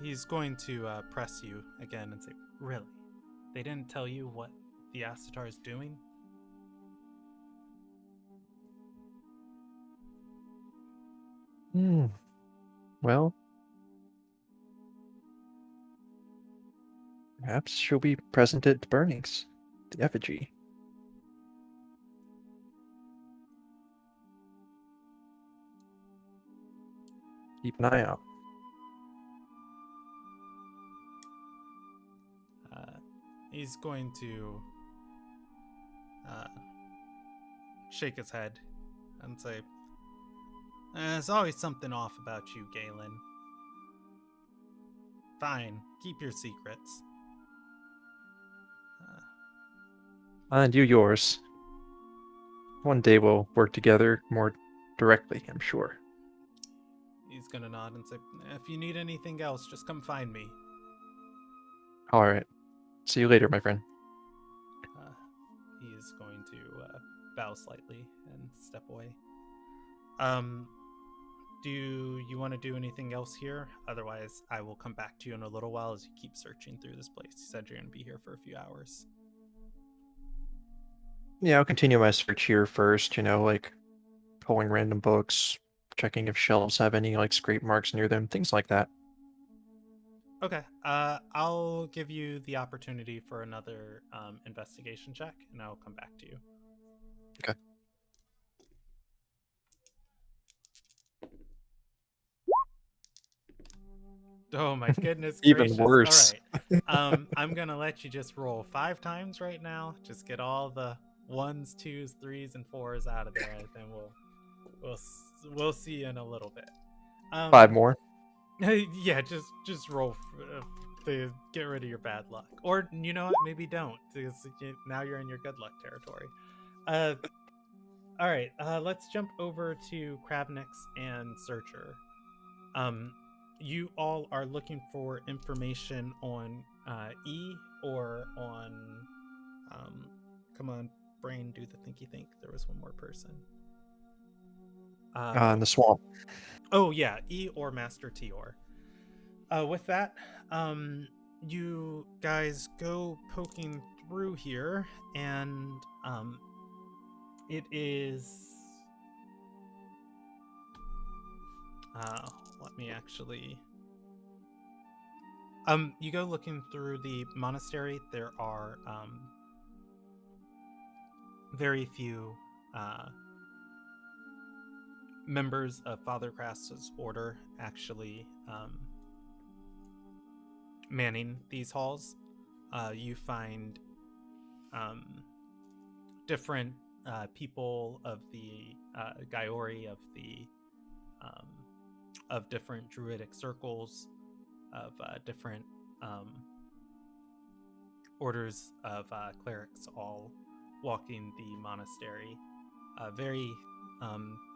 Speaker 1: He's going to press you again and say, really? They didn't tell you what the Acitar is doing?
Speaker 3: Well, perhaps she'll be present at the burnings, the effigy. Keep an eye out.
Speaker 1: He's going to shake his head and say, there's always something off about you, Galen. Fine, keep your secrets.
Speaker 3: And you yours. One day we'll work together more directly, I'm sure.
Speaker 1: He's gonna nod and say, if you need anything else, just come find me.
Speaker 3: Alright. See you later, my friend.
Speaker 1: He is going to bow slightly and step away. Do you want to do anything else here? Otherwise, I will come back to you in a little while as you keep searching through this place. You said you're going to be here for a few hours.
Speaker 3: Yeah, I'll continue my search here first, like pulling random books, checking if shelves have any scrape marks near them, things like that.
Speaker 1: Okay, I'll give you the opportunity for another investigation check, and I'll come back to you.
Speaker 3: Okay.
Speaker 1: Oh my goodness
Speaker 3: Even
Speaker 1: gracious.
Speaker 3: worse.
Speaker 1: All right. I'm going to let you just roll 5 times right now. Just get all the 1s, 2s, 3s, and 4s out of there, and then we'll see you in a little bit.
Speaker 3: 5 more.
Speaker 1: Yeah, just roll to get rid of your bad luck. Or, you know what, maybe don't, because now you're in your good luck territory. All right, let's jump over to Kravnix and Searcher. You all are looking for information on E or on. Come on, brain, do the thinky think. There was one more person.
Speaker 3: In the swamp.
Speaker 1: Oh yeah, E or Master Tior. With that, you guys go poking through here, and it is. Let me actually. You go looking through the monastery. There are very few members of Father Crast's order actually manning these halls. You find different people of the Gaiori of different druidic circles, of different orders of clerics, all walking the monastery. Very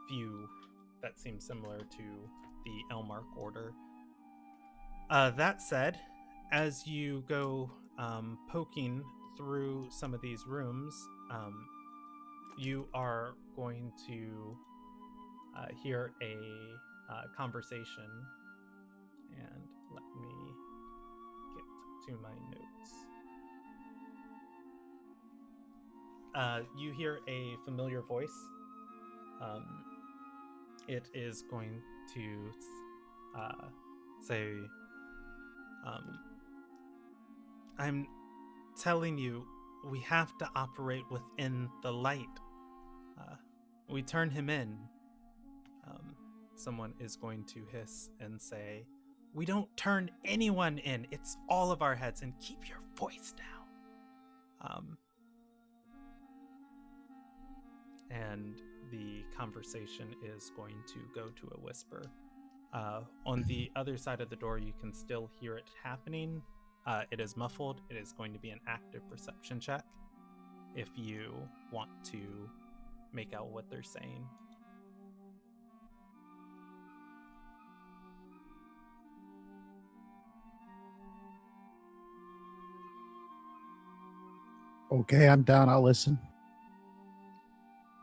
Speaker 1: few that seem similar to the Elmark order. That said, as you go poking through some of these rooms, you are going to hear a conversation. And let me get to my notes. You hear a familiar voice. It is going to say, I'm telling you, we have to operate within the light. We turn him in. Someone is going to hiss and say, we don't turn anyone in. It's all of our heads, and keep your voice down. And the conversation is going to go to a whisper. On the other side of the door, you can still hear it happening. It is muffled. It is going to be an active perception check if you want to make out what they're saying.
Speaker 6: Okay, I'm down. I'll listen.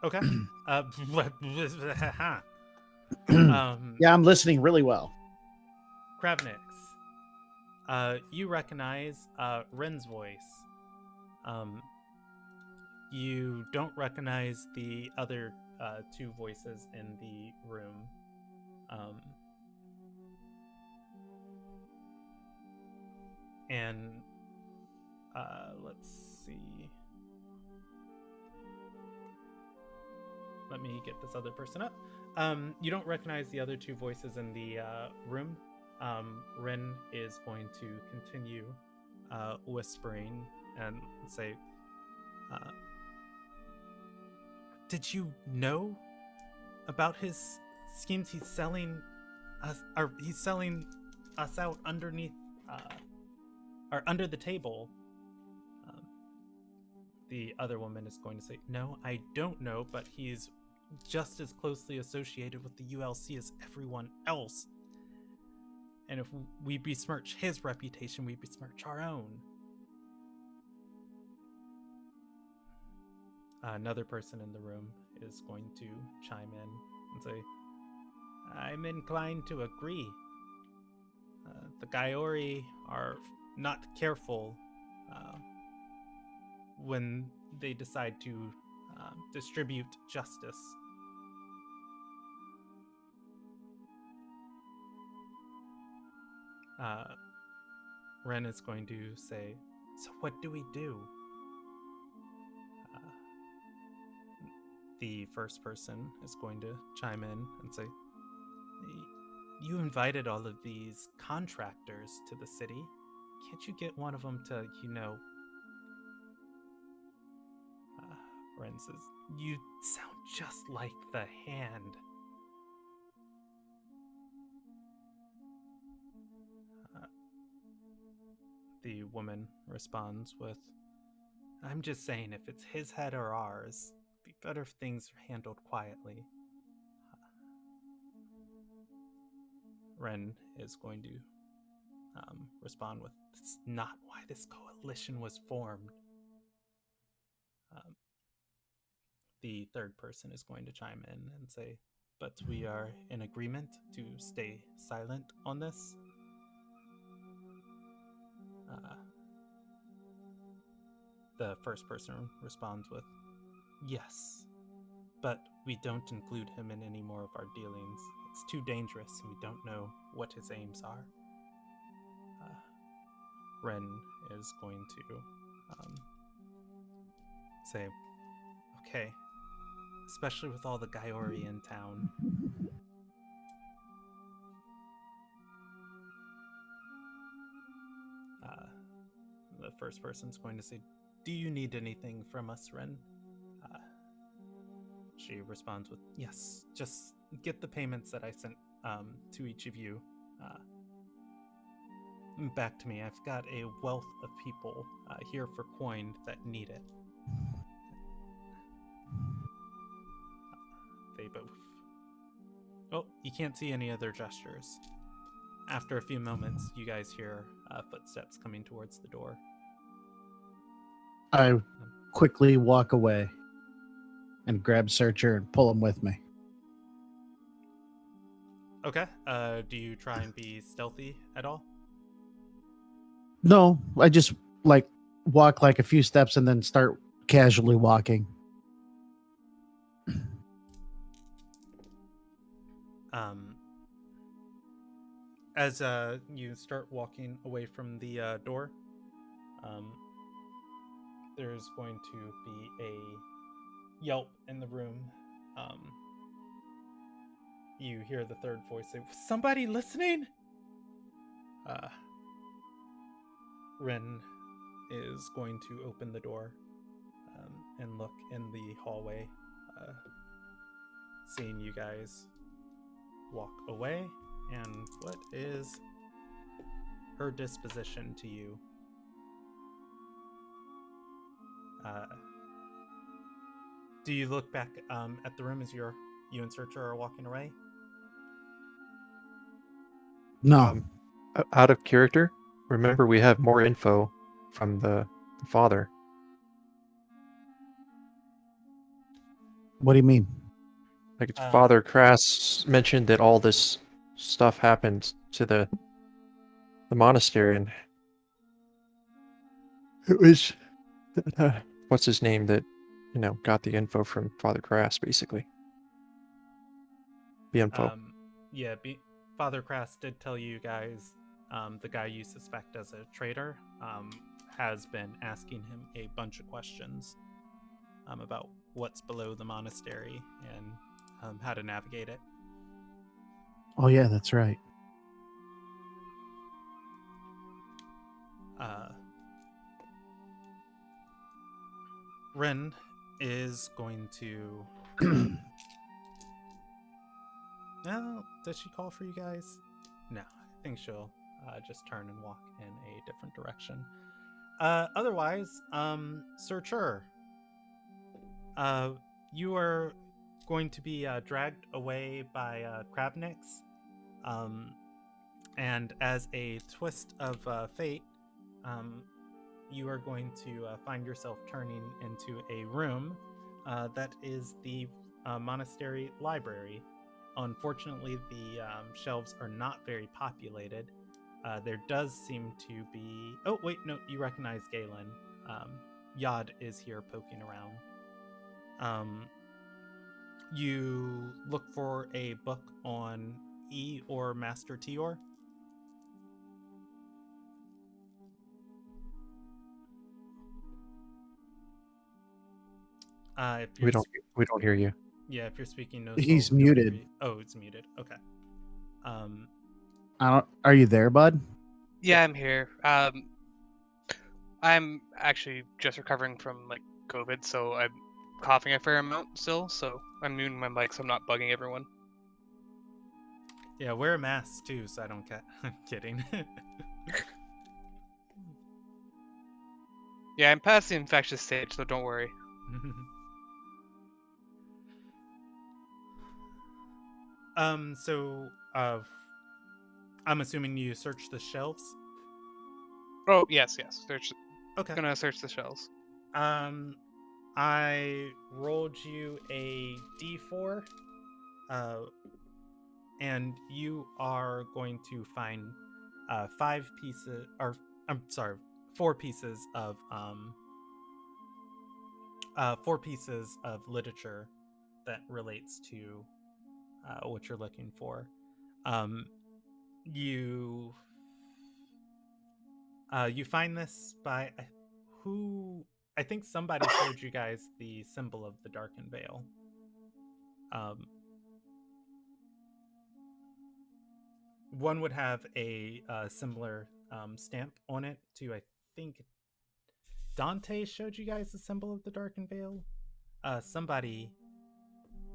Speaker 1: Okay.
Speaker 6: Yeah, I'm listening really well.
Speaker 1: Kravnix, you recognize Ren's voice. You don't recognize the other two voices in the room. And let's see. Let me get this other person up. You don't recognize the other two voices in the room. Ren is going to continue whispering and say, did you know about his schemes? He's selling us, or he's selling us out underneath, or under the table. The other woman is going to say, no, I don't know, but he's just as closely associated with the ULC as everyone else. And if we besmirch his reputation, we besmirch our own. Another person in the room is going to chime in and say, I'm inclined to agree. The Gaiori are not careful when they decide to distribute justice. Ren is going to say, so what do we do? The first person is going to chime in and say, you invited all of these contractors to the city. Can't you get one of them to, Ren says, you sound just like the Hand. The woman responds with, I'm just saying, if it's his head or ours, be better if things are handled quietly. Ren is going to respond with, "That's not why this coalition was formed." The third person is going to chime in and say, "But we are in agreement to stay silent on this." The first person responds with, "Yes, but we don't include him in any more of our dealings. It's too dangerous and we don't know what his aims are." Ren is going to say, "Okay, especially with all the Gaiori in town." The first person's going to say, "Do you need anything from us, Ren?" She responds with, "Yes, just get the payments that I sent to each of you back to me. I've got a wealth of people here for coin that need it." They both. Oh, you can't see any other gestures. After a few moments, you guys hear footsteps coming towards the door.
Speaker 6: I quickly walk away and grab Searcher and pull him with me.
Speaker 1: Okay. Do you try and be stealthy at all?
Speaker 6: No, I just like walk like a few steps and then start casually walking.
Speaker 1: As you start walking away from the door, there's going to be a yelp in the room. You hear the third voice say, "Somebody listening?" Ren is going to open the door and look in the hallway, seeing you guys walk away. And what is her disposition to you? Do you look back at the room as you and Searcher are walking away?
Speaker 6: No.
Speaker 3: Out of character, remember we have more info from the father.
Speaker 6: What do you mean?
Speaker 3: Like Father Crass mentioned that all this stuff happened to the monastery, and it was what's his name that got the info from Father Crass, basically. The info.
Speaker 1: Father Crass did tell you guys the guy you suspect as a traitor has been asking him a bunch of questions about what's below the monastery and how to navigate it.
Speaker 6: Oh yeah, that's right.
Speaker 1: Ren is going to... Does she call for you guys? No, I think she'll just turn and walk in a different direction. Otherwise, Searcher, you are going to be dragged away by Crabnix. And as a twist of fate, you are going to find yourself turning into a room that is the monastery library. Unfortunately, the shelves are not very populated. There does seem to be... Oh, wait, no, you recognize Galen. Yod is here poking around. You look for a book on E or Master Tior.
Speaker 3: We don't hear you.
Speaker 1: Yeah, if you're speaking, no.
Speaker 6: He's
Speaker 1: soul,
Speaker 6: muted.
Speaker 1: Oh, it's muted. Okay.
Speaker 6: Are you there, bud?
Speaker 5: Yeah, I'm here. I'm actually just recovering from COVID, so I'm coughing a fair amount still. So I'm muting my mic, so I'm not bugging everyone.
Speaker 1: Yeah, wear a mask too, so I don't get. I'm kidding.
Speaker 5: Yeah, I'm past the infectious stage, so don't worry.
Speaker 1: So, I'm assuming you searched the shelves.
Speaker 5: Oh yes, yes.
Speaker 1: Okay.
Speaker 5: Gonna search the shelves.
Speaker 1: I rolled you a d4, uh, and you are going to find 4 pieces of 4 pieces of literature that relates to what you're looking for. Um, you you find this by who I think somebody showed you guys the symbol of the darkened veil. Um, one would have a similar stamp on it to, I think, Dante showed you guys the symbol of the darkened veil. Somebody,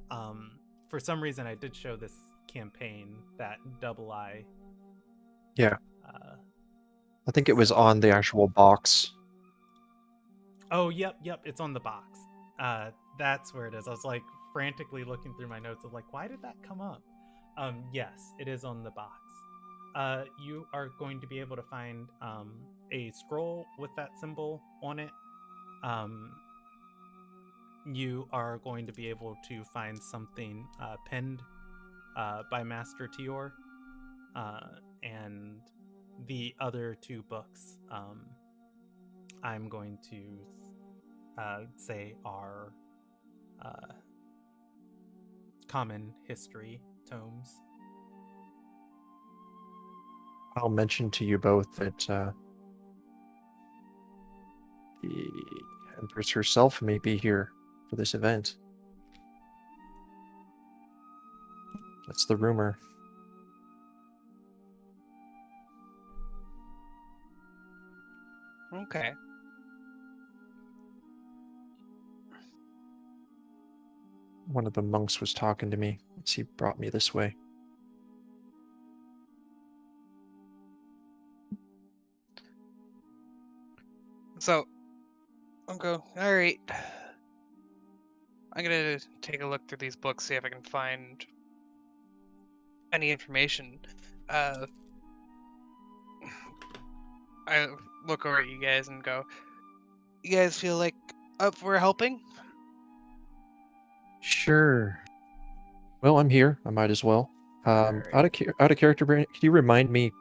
Speaker 1: for some reason, I did show this campaign that double eye.
Speaker 3: Yeah. I think it was
Speaker 1: symbol.
Speaker 3: on the actual box.
Speaker 1: Oh, yep, it's on the box. That's where it is. I was like frantically looking through my notes of like, why did that come up? Yes, it is on the box. You are going to be able to find a scroll with that symbol on it. You are going to be able to find something penned by Master Tior, and the other 2 books I'm going to say are common history tomes.
Speaker 3: I'll mention to you both that the Empress herself may be here for this event. That's the rumor.
Speaker 5: Okay.
Speaker 3: One of the monks was talking to me as he brought me this way.
Speaker 5: So I'll go. All right. I'm gonna take a look through these books, see if I can find any information. I look over at you guys and go, "You guys feel like up for helping?"
Speaker 6: Sure.
Speaker 3: Well, I'm here. I might as well.
Speaker 6: Alright.
Speaker 3: Out of character, Brandon, could you remind me,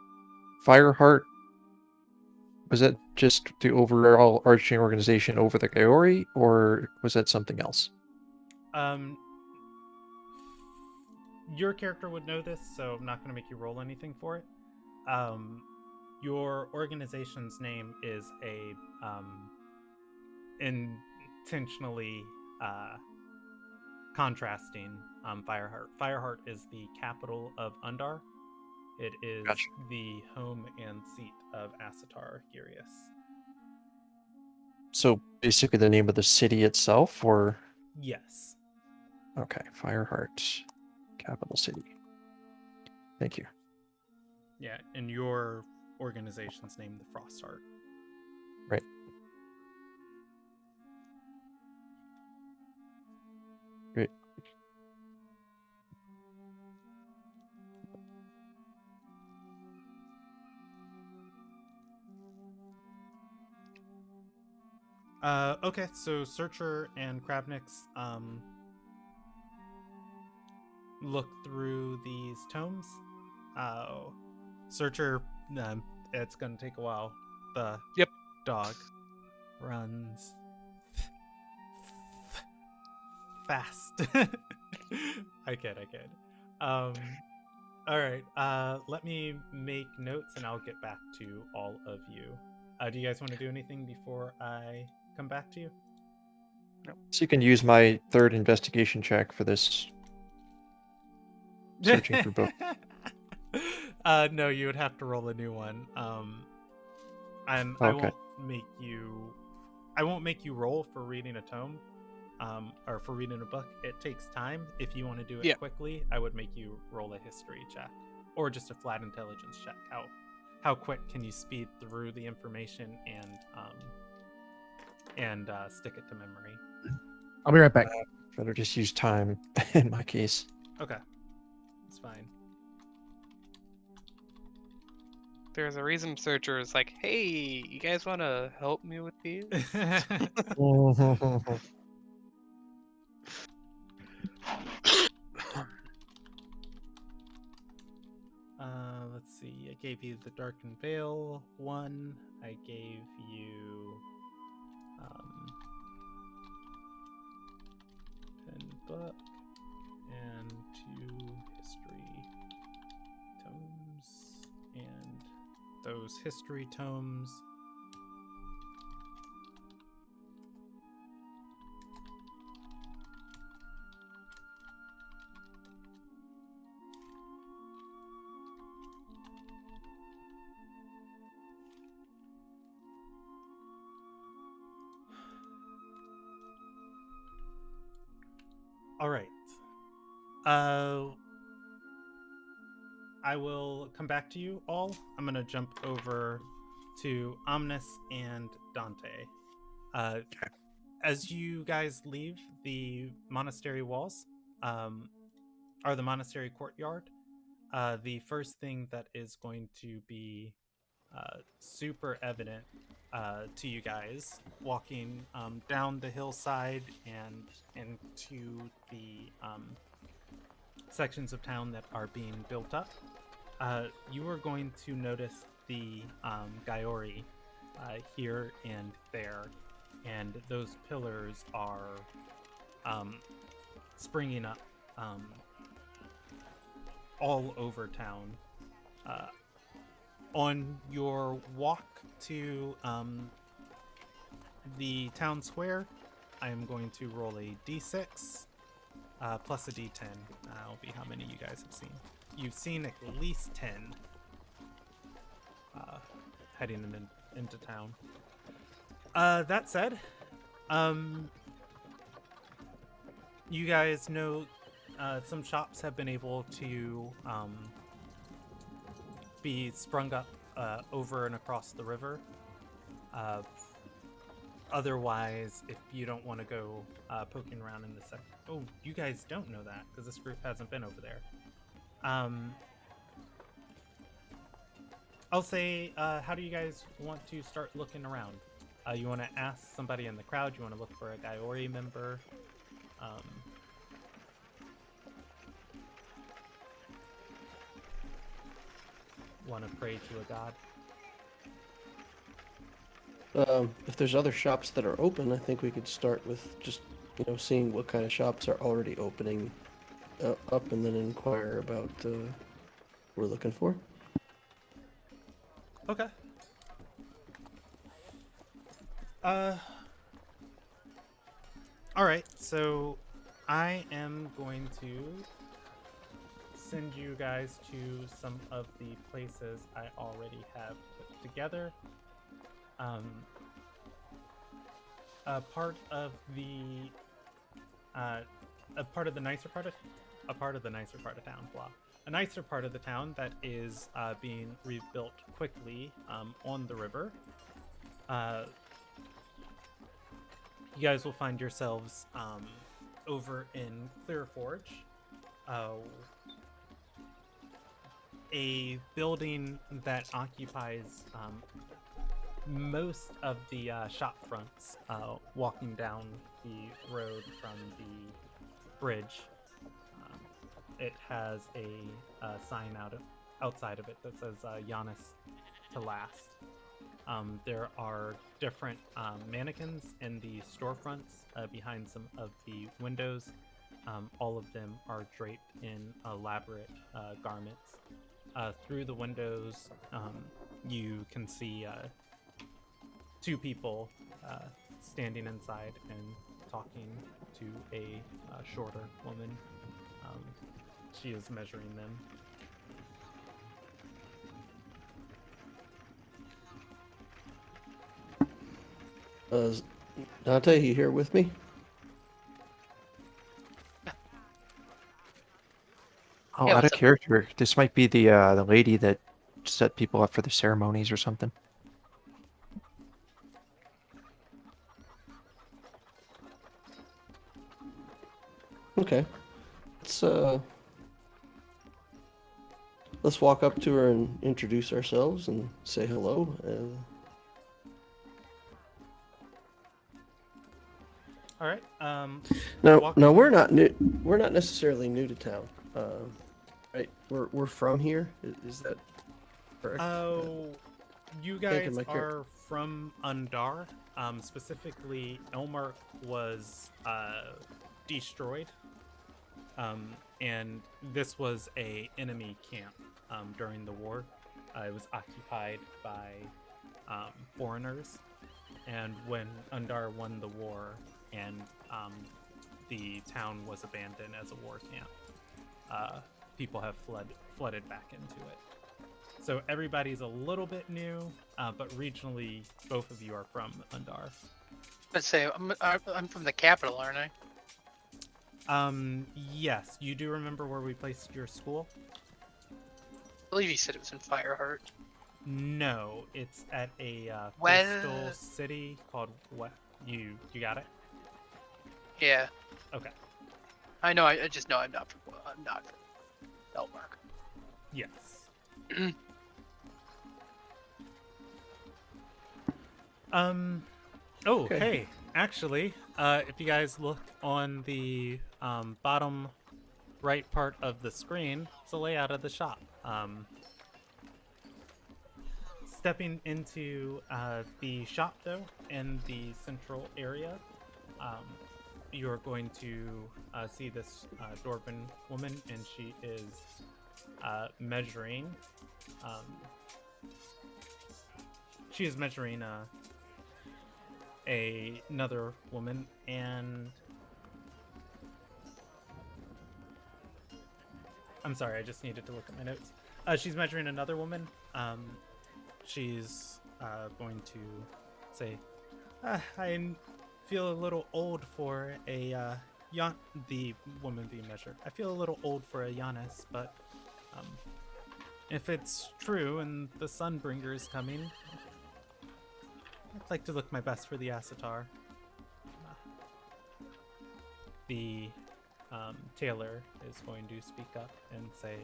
Speaker 3: Fireheart, was that just the overall arching organization over the Gaori, or was that something else?
Speaker 1: Your character would know this, so I'm not going to make you roll anything for it. Your organization's name is a intentionally contrasting Fireheart. Fireheart is the capital of Undar. It is
Speaker 3: Gotcha.
Speaker 1: the home and seat of Asatar Girius.
Speaker 3: So basically the name of the city itself, or?
Speaker 1: Yes.
Speaker 3: Okay, Fireheart, capital city. Thank you.
Speaker 1: Yeah, and your organization's name, the Frostheart.
Speaker 3: Right. Great.
Speaker 1: Okay, so Searcher and Kravnix look through these tomes. Searcher, it's gonna take a while. The
Speaker 5: Yep.
Speaker 1: dog runs fast. I kid. All right. Let me make notes and I'll get back to all of you. Do you guys want to do anything before I come back to you?
Speaker 3: So you can use my 3rd investigation check for this. Searching for book.
Speaker 1: No, you would have to roll a new one. And
Speaker 3: Okay.
Speaker 1: I won't make you roll for reading a tome, or for reading a book. It takes time. If you want to do it quickly, I would make you roll a history check, or just a flat intelligence check. How quick can you speed through the information and stick it to memory?
Speaker 6: I'll be right back.
Speaker 3: Better just use time in my case.
Speaker 1: Okay. It's fine.
Speaker 5: There's a reason Searcher is like, hey, you guys want to help me with these?
Speaker 1: Let's see. I gave you the Darkened Veil one. I gave you pen book and 2 history tomes, and those history tomes. All right. I will come back to you all. I'm gonna jump over to Omnis and Dante. As you guys leave the monastery walls, or the monastery courtyard, the first thing that is going to be super evident to you guys walking down the hillside and into the sections of town that are being built up, you are going to notice the Gaiori here and there, and those pillars are springing up all over town. On your walk to the town square, I am going to roll a d6 plus a d10. That'll be how many you guys have seen. You've seen at least 10 heading into town. That said, you guys know some shops have been able to be sprung up over and across the river. Otherwise, if you don't want to go poking around in the sector. Oh, you guys don't know that because this group hasn't been over there. I'll say, how do you guys want to start looking around? You want to ask somebody in the crowd? You want to look for a Gaiori member? Want to pray to a god?
Speaker 4: If there's other shops that are open, I think we could start with just, seeing what kind of shops are already opening up, and then inquire about what we're looking for.
Speaker 1: Okay. All right. So I am going to send you guys to some of the places I already have put together. A part of the nicer part of town. Blah. A nicer part of the town that is being rebuilt quickly on the river. You guys will find yourselves over in Clear Forge, a building that occupies most of the shop fronts, walking down the road from the bridge. It has a sign outside of it that says Giannis to last. There are different mannequins in the storefronts behind some of the windows. All of them are draped in elaborate garments. Through the windows, you can see 2 people standing inside and talking to a shorter woman. She is measuring them.
Speaker 4: Dante, you here with me?
Speaker 3: Oh,
Speaker 2: Yeah,
Speaker 3: out of
Speaker 2: what's up?
Speaker 3: character. This might be the lady that set people up for the ceremonies or something.
Speaker 4: Okay. Let's let's walk up to her and introduce ourselves and say hello.
Speaker 1: All right.
Speaker 4: Now we're not new. We're not necessarily new to town, right? We're from here. Is that correct?
Speaker 1: Oh, you
Speaker 4: Thinking
Speaker 1: guys
Speaker 4: my character.
Speaker 1: are from Undar. Specifically, Elmark was destroyed, and this was a enemy camp during the war. It was occupied by foreigners, and when Undar won the war and the town was abandoned as a war camp, people have flooded back into it. So everybody's a little bit new, but regionally, both of you are from Undar.
Speaker 2: Let's say I'm from the capital, aren't I?
Speaker 1: Yes, you do remember where we placed your school?
Speaker 2: I believe you said it was in Fireheart.
Speaker 1: No, it's at a
Speaker 2: Well-
Speaker 1: coastal city called what? You got it?
Speaker 2: Yeah,
Speaker 1: Okay.
Speaker 2: I know. I just know I'm not from Elmark.
Speaker 1: Yes. Oh,
Speaker 4: Okay.
Speaker 1: hey. Actually, if you guys look on the bottom right part of the screen, it's a layout of the shop. Stepping into the shop, though, in the central area, you're going to see this dwarven woman, and she is measuring. She is measuring another woman, and I'm sorry, I just needed to look at my notes. She's measuring another woman. She's going to say, I feel a little old for a the woman being measured. I feel a little old for a Giannis, but if it's true and the Sunbringer is coming, I'd like to look my best for the Asatar. The tailor is going to speak up and say,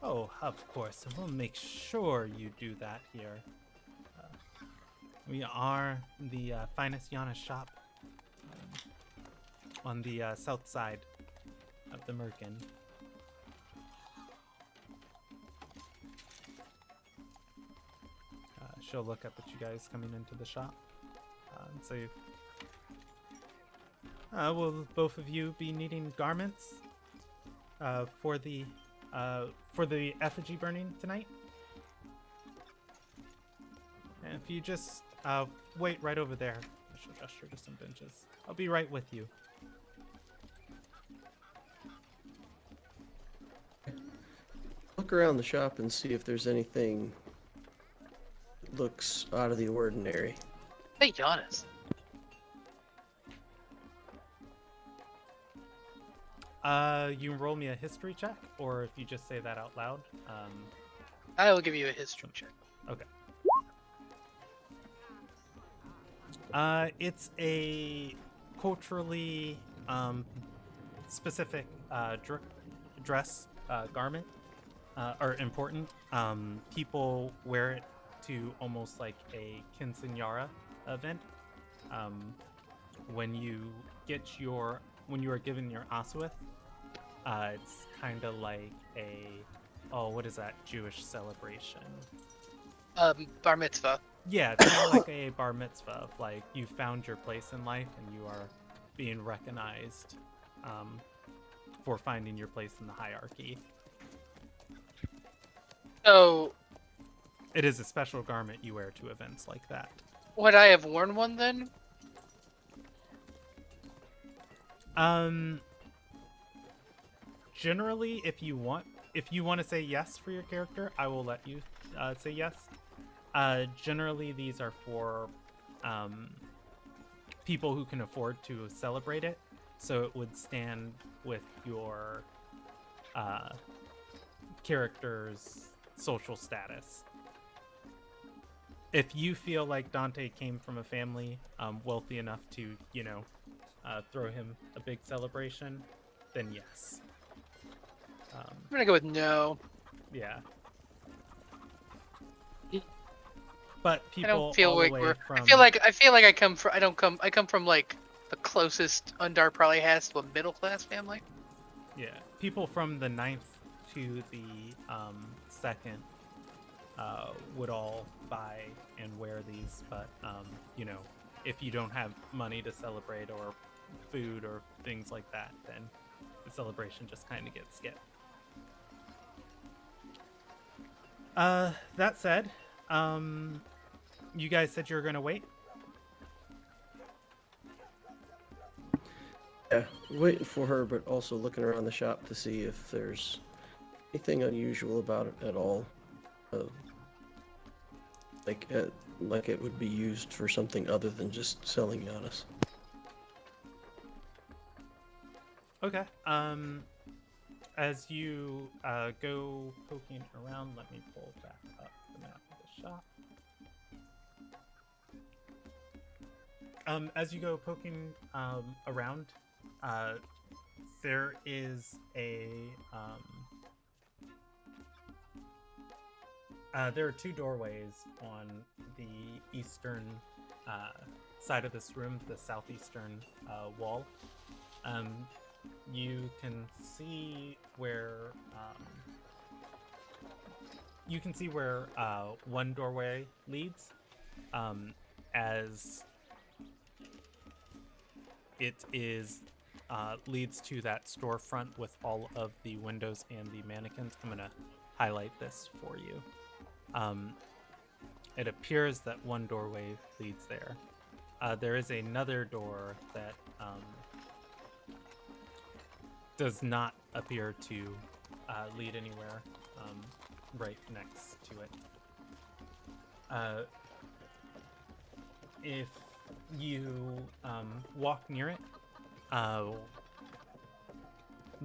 Speaker 1: "Oh, of course, we'll make sure you do that here. We are the finest Yana shop on the south side of the Merkin." She'll look up at you guys coming into the shop and say, will both of you be needing garments for the effigy burning tonight? And if you just wait right over there, I shall gesture to some benches. I'll be right with you.
Speaker 4: Look around the shop and see if there's anything that looks out of the ordinary.
Speaker 2: Hey, Giannis.
Speaker 1: You can roll me a history check, or if you just say that out loud.
Speaker 2: I will give you a history check.
Speaker 1: Okay. It's a culturally specific dress garment, or important. People wear it to almost like a quinceañera event. When you are given your Asuith, it's kind of like what is that Jewish celebration?
Speaker 2: Bar mitzvah.
Speaker 1: Yeah, it's kind of like a bar mitzvah. Like you found your place in life and you are being recognized for finding your place in the hierarchy.
Speaker 2: So,
Speaker 1: It is a special garment you wear to events like that.
Speaker 2: would I have worn one then?
Speaker 1: Generally, if you want to say yes for your character, I will let you say yes. Generally, these are for people who can afford to celebrate it, so it would stand with your character's social status. If you feel like Dante came from a family wealthy enough to, throw him a big celebration, then yes.
Speaker 2: I'm gonna go with no.
Speaker 1: Yeah. but
Speaker 2: I
Speaker 1: people
Speaker 2: don't feel
Speaker 1: all
Speaker 2: like
Speaker 1: the way
Speaker 2: we're.
Speaker 1: from
Speaker 2: I feel like I come from. I come from like the closest Undar probably has to a middle class family.
Speaker 1: yeah, people from the 9th to the 2nd would all buy and wear these, but you know, if you don't have money to celebrate or food or things like that, then the celebration just kind of gets skipped. That said, you guys said you were gonna wait.
Speaker 4: Yeah, waiting for her, but also looking around the shop to see if there's anything unusual about it at all. Uh, like it would be used for something other than just selling Giannis.
Speaker 1: Okay. As you go poking around, let me pull back up the map of the shop. As you go poking around, there is there are 2 doorways on the eastern side of this room, the southeastern wall. You can see where one doorway leads, as it is leads to that storefront with all of the windows and the mannequins. I'm gonna highlight this for you. It appears that one doorway leads there. There is another door that does not appear to lead anywhere right next to it. If you walk near it,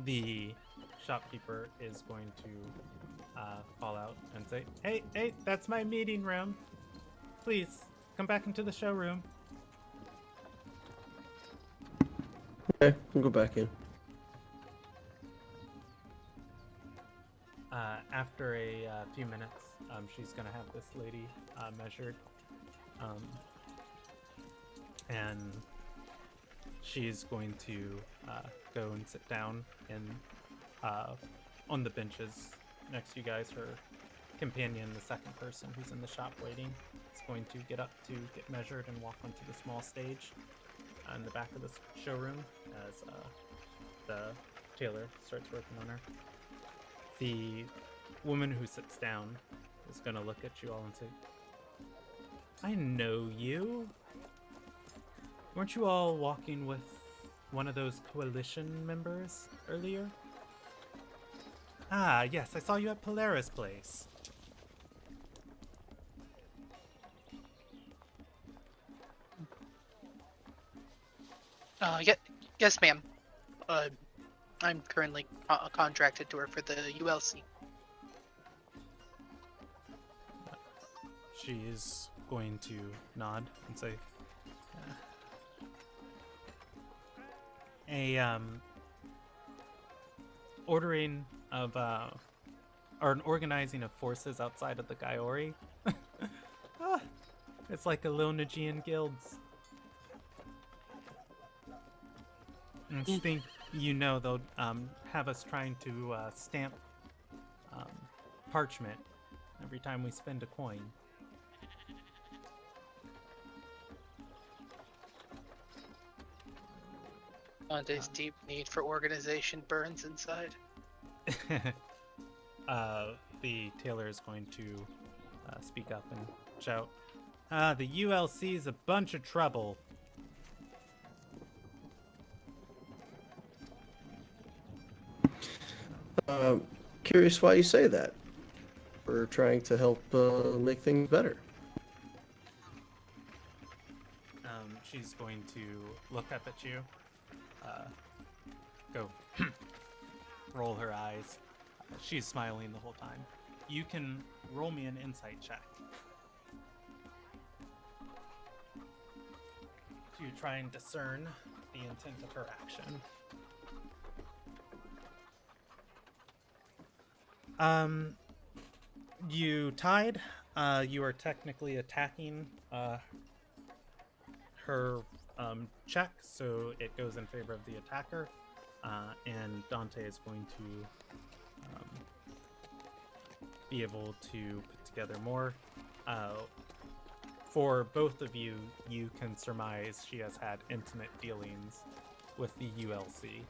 Speaker 1: the shopkeeper is going to call out and say, hey, that's my meeting room. Please, come back into the showroom.
Speaker 4: Okay, we'll go back in.
Speaker 1: After a few minutes, she's going to have this lady measured. And she's going to go and sit down on the benches next to you guys. Her companion, the second person who's in the shop waiting, is going to get up to get measured and walk onto the small stage in the back of the showroom as the tailor starts working on her. The woman who sits down is going to look at you all and say, I know you. Weren't you all walking with one of those coalition members earlier? Ah, yes, I saw you at Polaris Place.
Speaker 2: Yes, ma'am. I'm currently contracted to her for the ULC.
Speaker 1: She's going to nod and say, ordering of or an organizing of forces outside of the Gaiori. It's like a Lonagian guilds. I think you know they'll have us trying to stamp parchment every time we spend a coin.
Speaker 2: Dante's deep need for organization burns inside.
Speaker 1: The tailor is going to speak up and shout, the ULC is a bunch of trouble.
Speaker 4: Curious why you say that. We're trying to help make things better.
Speaker 1: She's going to look up at you, go roll her eyes. She's smiling the whole time. You can roll me an insight check to try and discern the intent of her action. You tied. You are technically attacking her check, so it goes in favor of the attacker. And Dante is going to be able to put together more. For both of you, you can surmise she has had intimate dealings with the ULC.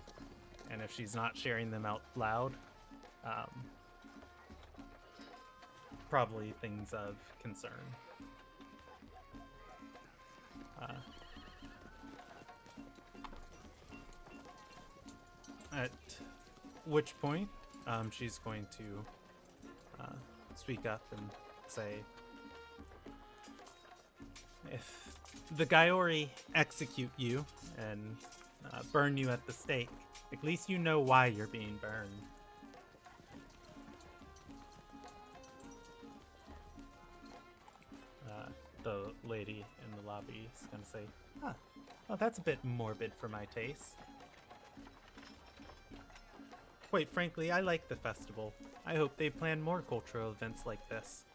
Speaker 1: And if she's not sharing them out loud, probably things of concern. At which point, she's going to speak up and say, if the Gaiori execute you and burn you at the stake, at least you know why you're being burned. The lady in the lobby is going to say, well, that's a bit morbid for my taste. Quite frankly, I like the festival. I hope they plan more cultural events like this.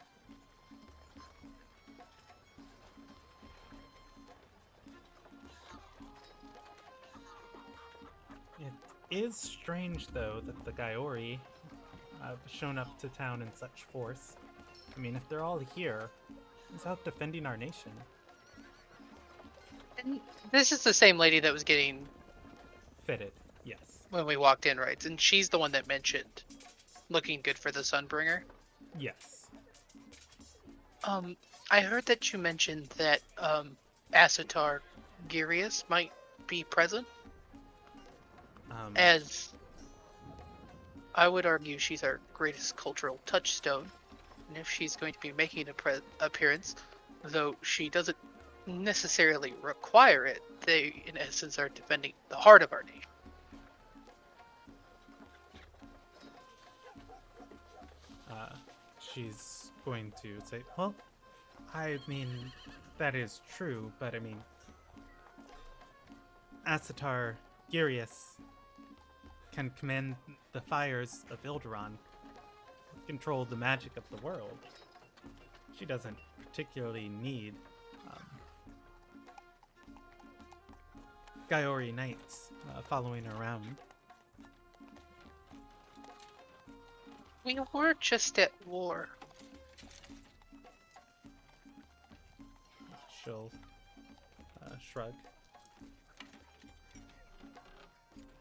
Speaker 1: It is strange, though, that the Gaiori have shown up to town in such force. I mean, if they're all here, who's out defending our nation?
Speaker 2: And this is the same lady that was getting
Speaker 1: Fitted, yes.
Speaker 2: when we walked in, right? And she's the one that mentioned looking good for the Sunbringer.
Speaker 1: Yes.
Speaker 2: I heard that you mentioned that Asatar Girius might be present. As I would argue, she's our greatest cultural touchstone, and if she's going to be making an appearance, though she doesn't necessarily require it, they, in essence, are defending the heart of our nation.
Speaker 1: She's going to say, well, I mean, that is true, but I mean, Asatar Girius can command the fires of Ilderon, control the magic of the world. She doesn't particularly need Gaiori knights following her around.
Speaker 2: We were just at war.
Speaker 1: She'll shrug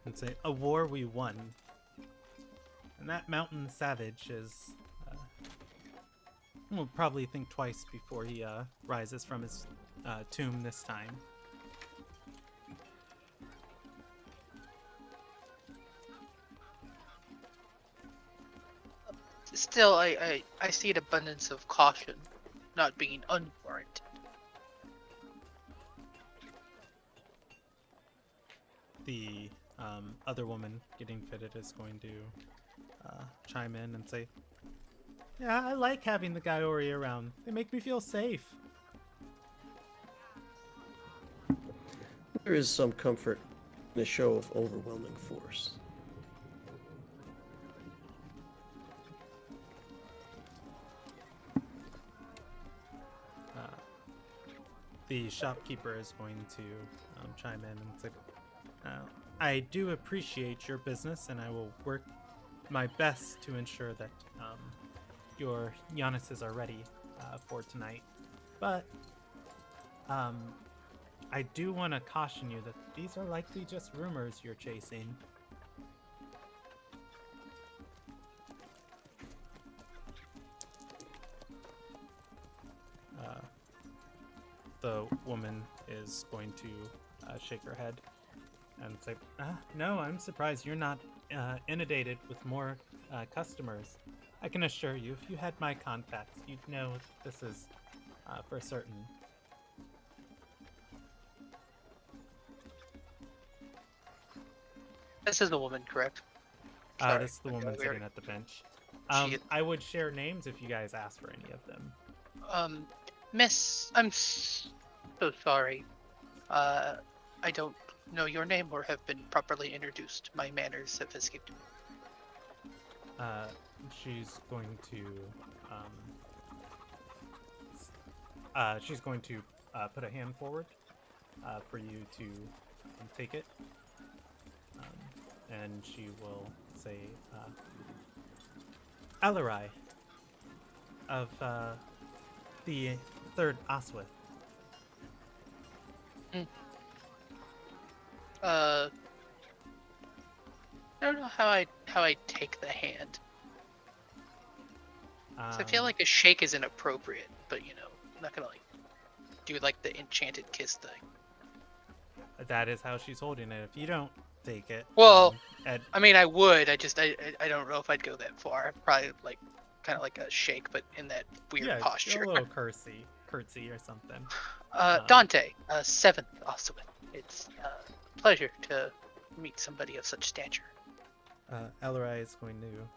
Speaker 1: and say, a war we won. And that mountain savage will probably think twice before he rises from his tomb this time.
Speaker 2: Still, I see an abundance of caution not being unwarranted.
Speaker 1: The other woman getting fitted is going to chime in and say, yeah, I like having the Gaiori around. They make me feel safe.
Speaker 4: There is some comfort in a show of overwhelming force.
Speaker 1: The shopkeeper is going to chime in and say, I do appreciate your business, and I will work my best to ensure that your Giannis's are ready for tonight. But I do want to caution you that these are likely just rumors you're chasing. The woman is going to shake her head and say, no, I'm surprised you're not inundated with more customers. I can assure you, if you had my contacts, you'd know this is for certain.
Speaker 2: This is the woman, correct?
Speaker 1: This is the woman sitting at the bench. I would share names if you guys ask for any of them.
Speaker 2: Miss, I'm so sorry. I don't know your name or have been properly introduced. My manners have escaped me.
Speaker 1: She's going to she's going to put a hand forward for you to take it. And she will say, Alarai of the third Oswith.
Speaker 2: I don't know how I take the hand. 'Cause I feel like a shake is inappropriate, but you know, I'm not gonna like do like the enchanted kiss thing.
Speaker 1: That is how she's holding it. If you don't take it,
Speaker 2: Well,
Speaker 1: Ed,
Speaker 2: I mean, I would. I don't know if I'd go that far. Probably like kind of like a shake, but in that weird
Speaker 1: yeah,
Speaker 2: posture.
Speaker 1: a little curtsy or something.
Speaker 2: Dante, 7th Oswith. It's a pleasure to meet somebody of such stature.
Speaker 1: Alarai is going to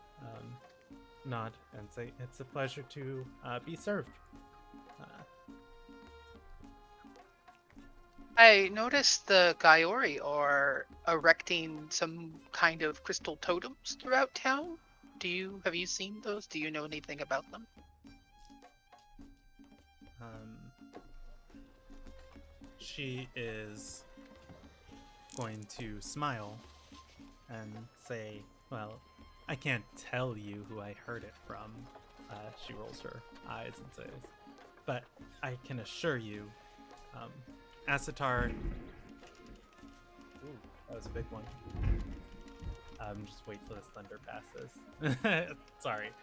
Speaker 1: nod and say, "It's a pleasure to be served."
Speaker 2: I noticed the Gaiori are erecting some kind of crystal totems throughout town. Have you seen those? Do you know anything about them?
Speaker 1: She is going to smile and say, "Well, I can't tell you who I heard it from." She rolls her eyes and says, "But I can assure you, Asatar." Ooh, that was a big one. Just wait till this thunder passes. Sorry.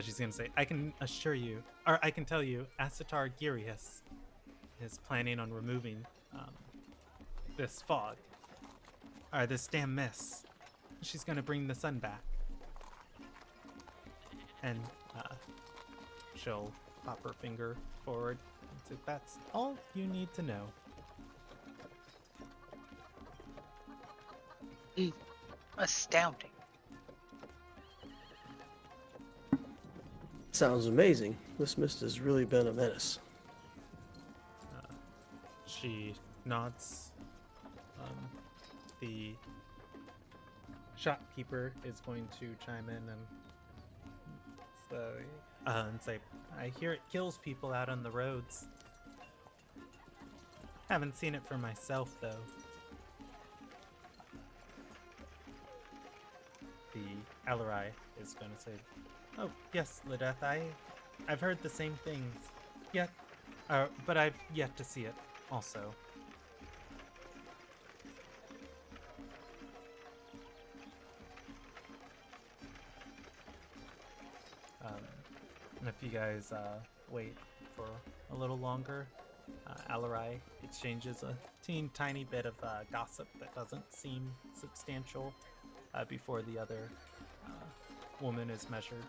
Speaker 1: She's gonna say, "I can assure you, or I can tell you, Asatar Girius is planning on removing this fog, or this damn mist. She's gonna bring the sun back." And she'll pop her finger forward and say, "That's all you need to know."
Speaker 2: Astounding.
Speaker 4: Sounds amazing. This mist has really been a menace.
Speaker 1: She nods. The shopkeeper is going to chime in and say, "I hear it kills people out on the roads. Haven't seen it for myself, though." The Alarai is going to say, "Oh, yes, Lideth, I've heard the same things. But I've yet to see it also." And if you guys wait for a little longer, Alarai exchanges a tiny bit of gossip that doesn't seem substantial before the other woman is measured.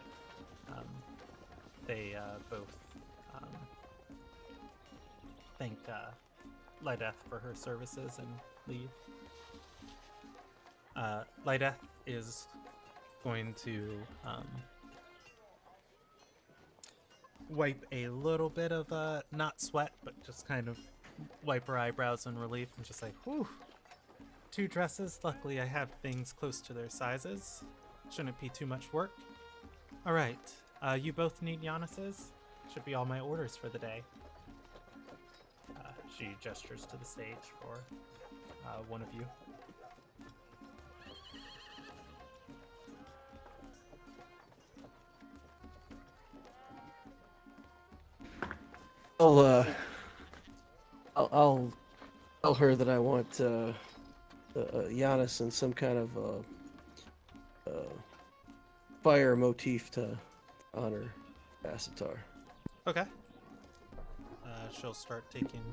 Speaker 1: They both thank Lydeth for her services and leave. Lydeth is going to wipe a little bit of not sweat, but just kind of wipe her eyebrows in relief and just like, "Whew, 2 dresses. Luckily I have things close to their sizes. Shouldn't be too much work. All right, you both need Giannis's? Should be all my orders for the day." She gestures to the stage for one of you.
Speaker 4: I'll tell her that I want Giannis and some kind of fire motif to honor Asatar.
Speaker 1: Okay. She'll start taking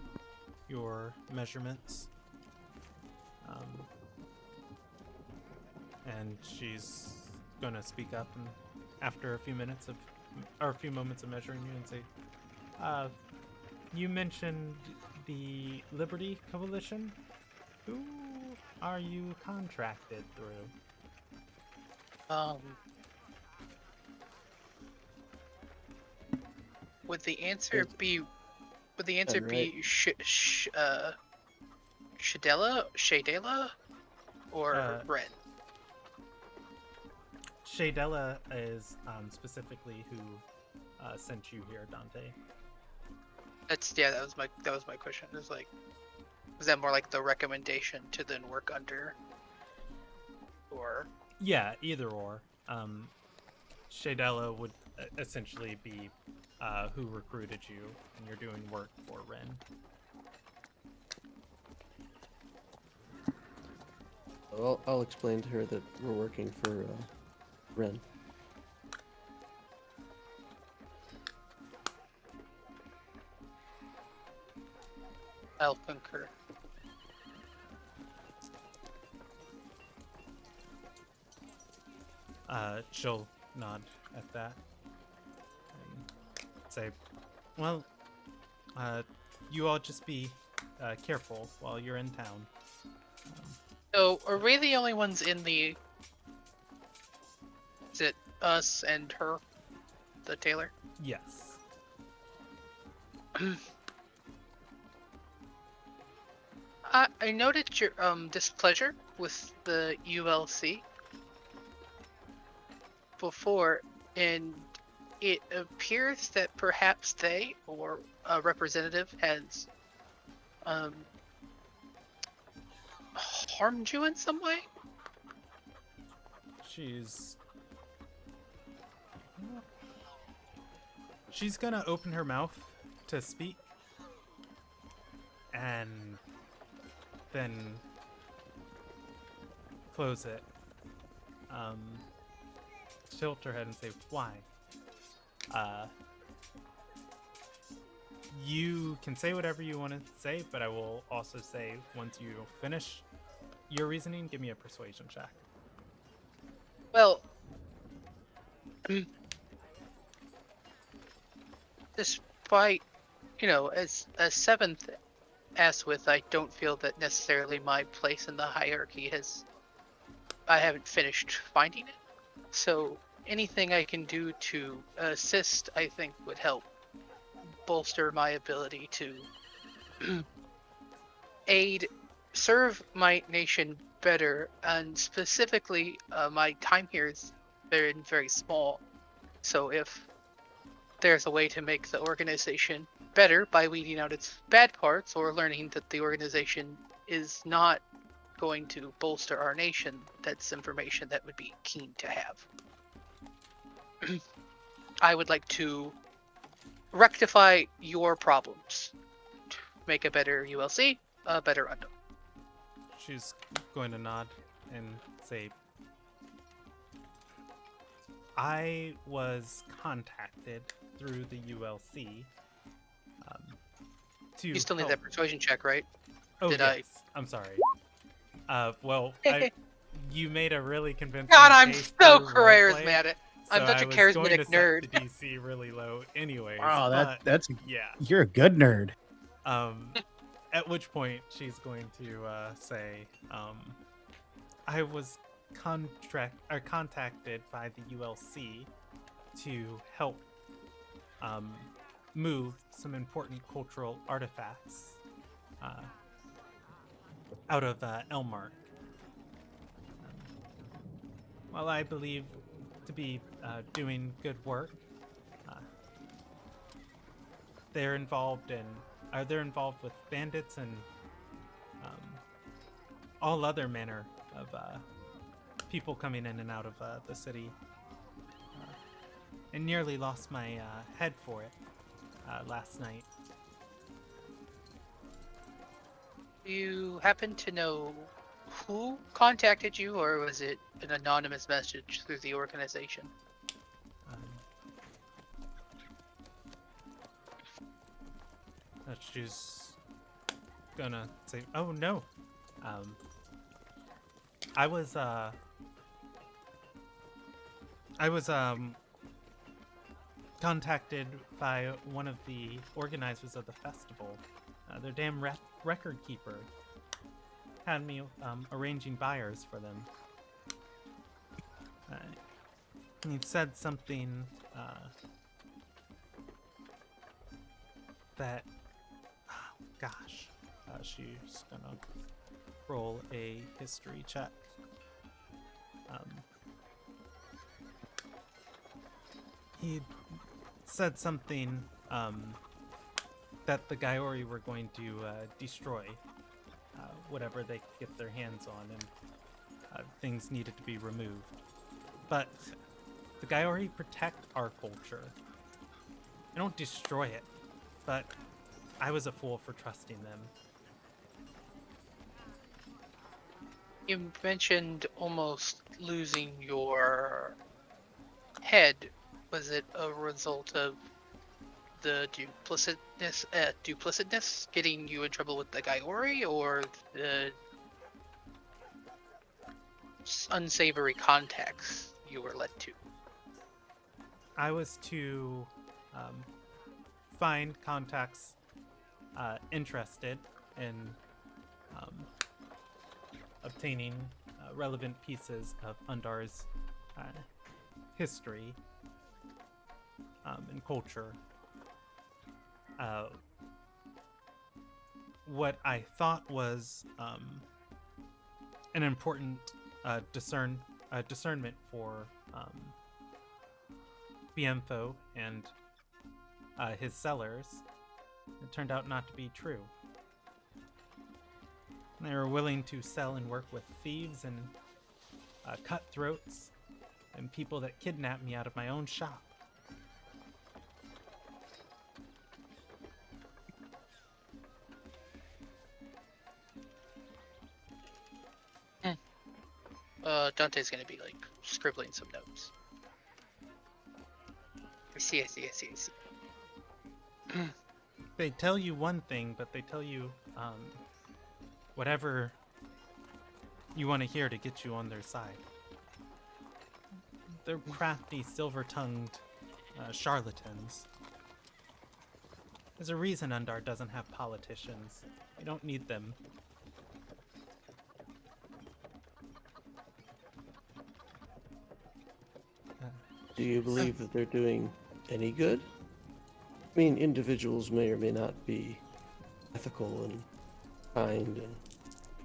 Speaker 1: your measurements. And she's gonna speak up and after a few moments of measuring you and say, "You mentioned the Liberty Coalition? Who are you contracted through?"
Speaker 2: Would the answer be Shadela, or Red?
Speaker 1: Shadela is specifically who sent you here, Dante.
Speaker 2: That was my question. It was like, was that more like the recommendation to then work under, or
Speaker 1: Yeah, either or. Shadella would essentially be who recruited you, and you're doing work for Ren.
Speaker 4: I'll explain to her that we're working for Ren.
Speaker 2: I'll concur.
Speaker 1: She'll nod at that and say, well, you all just be careful while you're in town.
Speaker 2: So, are we the only ones in the? Is it us and her, the tailor?
Speaker 1: Yes.
Speaker 2: I noted your displeasure with the ULC before, and it appears that perhaps they or a representative has harmed you in some way.
Speaker 1: She's gonna open her mouth to speak, and then close it. Tilt her head and say, why? You can say whatever you want to say, but I will also say, once you finish your reasoning, give me a persuasion check.
Speaker 2: Well, despite, as a seventh Aswith, I don't feel that necessarily my place in the hierarchy I haven't finished finding it. So anything I can do to assist, I think, would help bolster my ability to serve my nation better, and specifically, my time here is very small. So if there's a way to make the organization better by weeding out its bad parts, or learning that the organization is not going to bolster our nation, that's information that would be keen to have. I would like to rectify your problems, make a better ULC, a better Undo.
Speaker 1: She's going to nod and say, I was contacted through the ULC to
Speaker 2: You still need
Speaker 1: help.
Speaker 2: that persuasion check, right?
Speaker 1: Oh,
Speaker 2: Did
Speaker 1: yes. I'm sorry. Well, you made a really convincing
Speaker 2: God, I'm
Speaker 1: case
Speaker 2: so
Speaker 1: through roleplay,
Speaker 2: charismatic. I'm
Speaker 1: so
Speaker 2: such
Speaker 1: I
Speaker 2: a
Speaker 1: was going
Speaker 2: charismatic
Speaker 1: to set
Speaker 2: nerd.
Speaker 1: the DC really low anyways.
Speaker 6: Wow,
Speaker 1: but,
Speaker 6: that's
Speaker 1: yeah.
Speaker 6: you're a good nerd.
Speaker 1: At which point she's going to say, I was contacted by the ULC to help move some important cultural artifacts out of Elmark. While I believe to be doing good work, they're involved with bandits and all other manner of people coming in and out of the city, and nearly lost my head for it last night.
Speaker 2: Do you happen to know who contacted you, or was it an anonymous message through the organization?
Speaker 1: She's gonna say, oh no, I was contacted by one of the organizers of the festival. Their damn record keeper had me arranging buyers for them. He said something that, oh, gosh, she's gonna roll a history check. He said something that the Gaiori were going to destroy whatever they could get their hands on, and things needed to be removed. But the Gaiori protect our culture. They don't destroy it, but I was a fool for trusting them.
Speaker 2: You mentioned almost losing your head. Was it a result of the duplicitness getting you in trouble with the Gaiori, or the unsavory contacts you were led to?
Speaker 1: I was to find contacts interested in obtaining relevant pieces of Undar's history and culture. What I thought was an important discernment for Bienfo and his sellers, it turned out not to be true. They were willing to sell and work with thieves and cutthroats and people that kidnapped me out of my own shop.
Speaker 2: Dante's gonna be like scribbling some notes. I see.
Speaker 1: They tell you one thing, but they tell you whatever you want to hear to get you on their side. They're crafty, silver-tongued charlatans. There's a reason Undar doesn't have politicians. We don't need them.
Speaker 4: Do you believe that they're doing any good? I mean, individuals may or may not be ethical and kind, and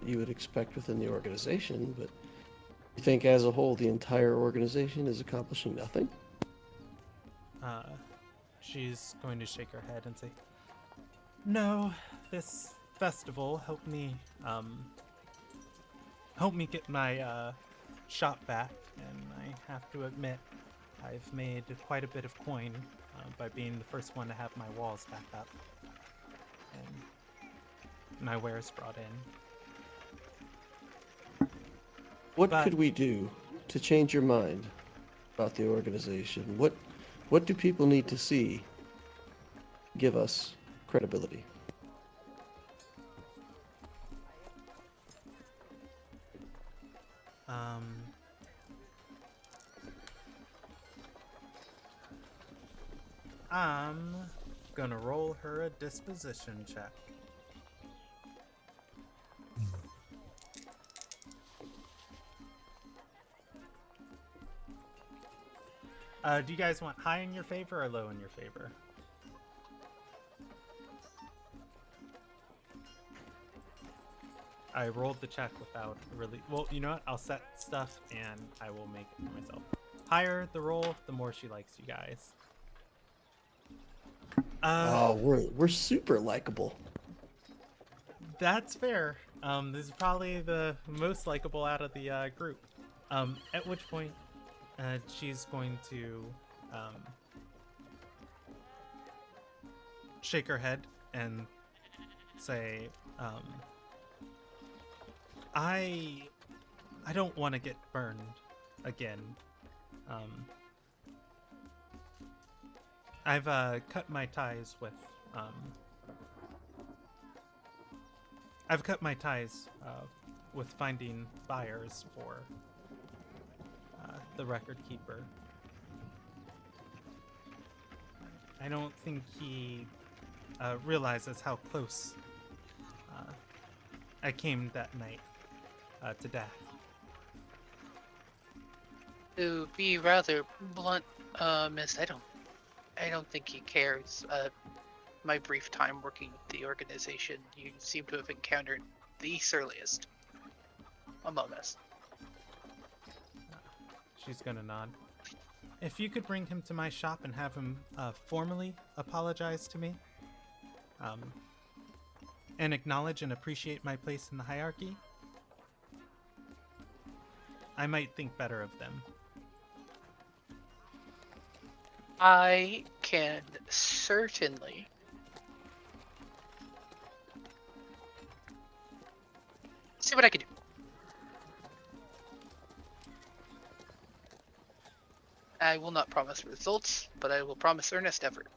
Speaker 4: you would expect within the organization, but you think as a whole the entire organization is accomplishing nothing?
Speaker 1: She's going to shake her head and say, "No, this festival helped me get my shop back, and I have to admit, I've made quite a bit of coin by being the first one to have my walls back up and my wares brought in."
Speaker 4: What
Speaker 1: But-
Speaker 4: could we do to change your mind about the organization? What do people need to see to give us credibility?
Speaker 1: I'm gonna roll her a disposition check. Do you guys want high in your favor or low in your favor? I rolled the check without really. Well, you know what? I'll set stuff and I will make it for myself. Higher the roll, the more she likes you guys.
Speaker 4: Oh, we're super likable.
Speaker 1: That's fair. This is probably the most likable out of the group. At which point, she's going to shake her head and say, I don't want to get burned again. I've cut my ties with finding buyers for the record keeper. I don't think he realizes how close I came that night to death.
Speaker 2: To be rather blunt, Miss, I don't think he cares. My brief time working with the organization, you seem to have encountered the surliest among us.
Speaker 1: She's gonna nod. If you could bring him to my shop and have him formally apologize to me, and acknowledge and appreciate my place in the hierarchy, I might think better of them.
Speaker 2: I can certainly see what I can do. I will not promise results, but I will promise earnest effort.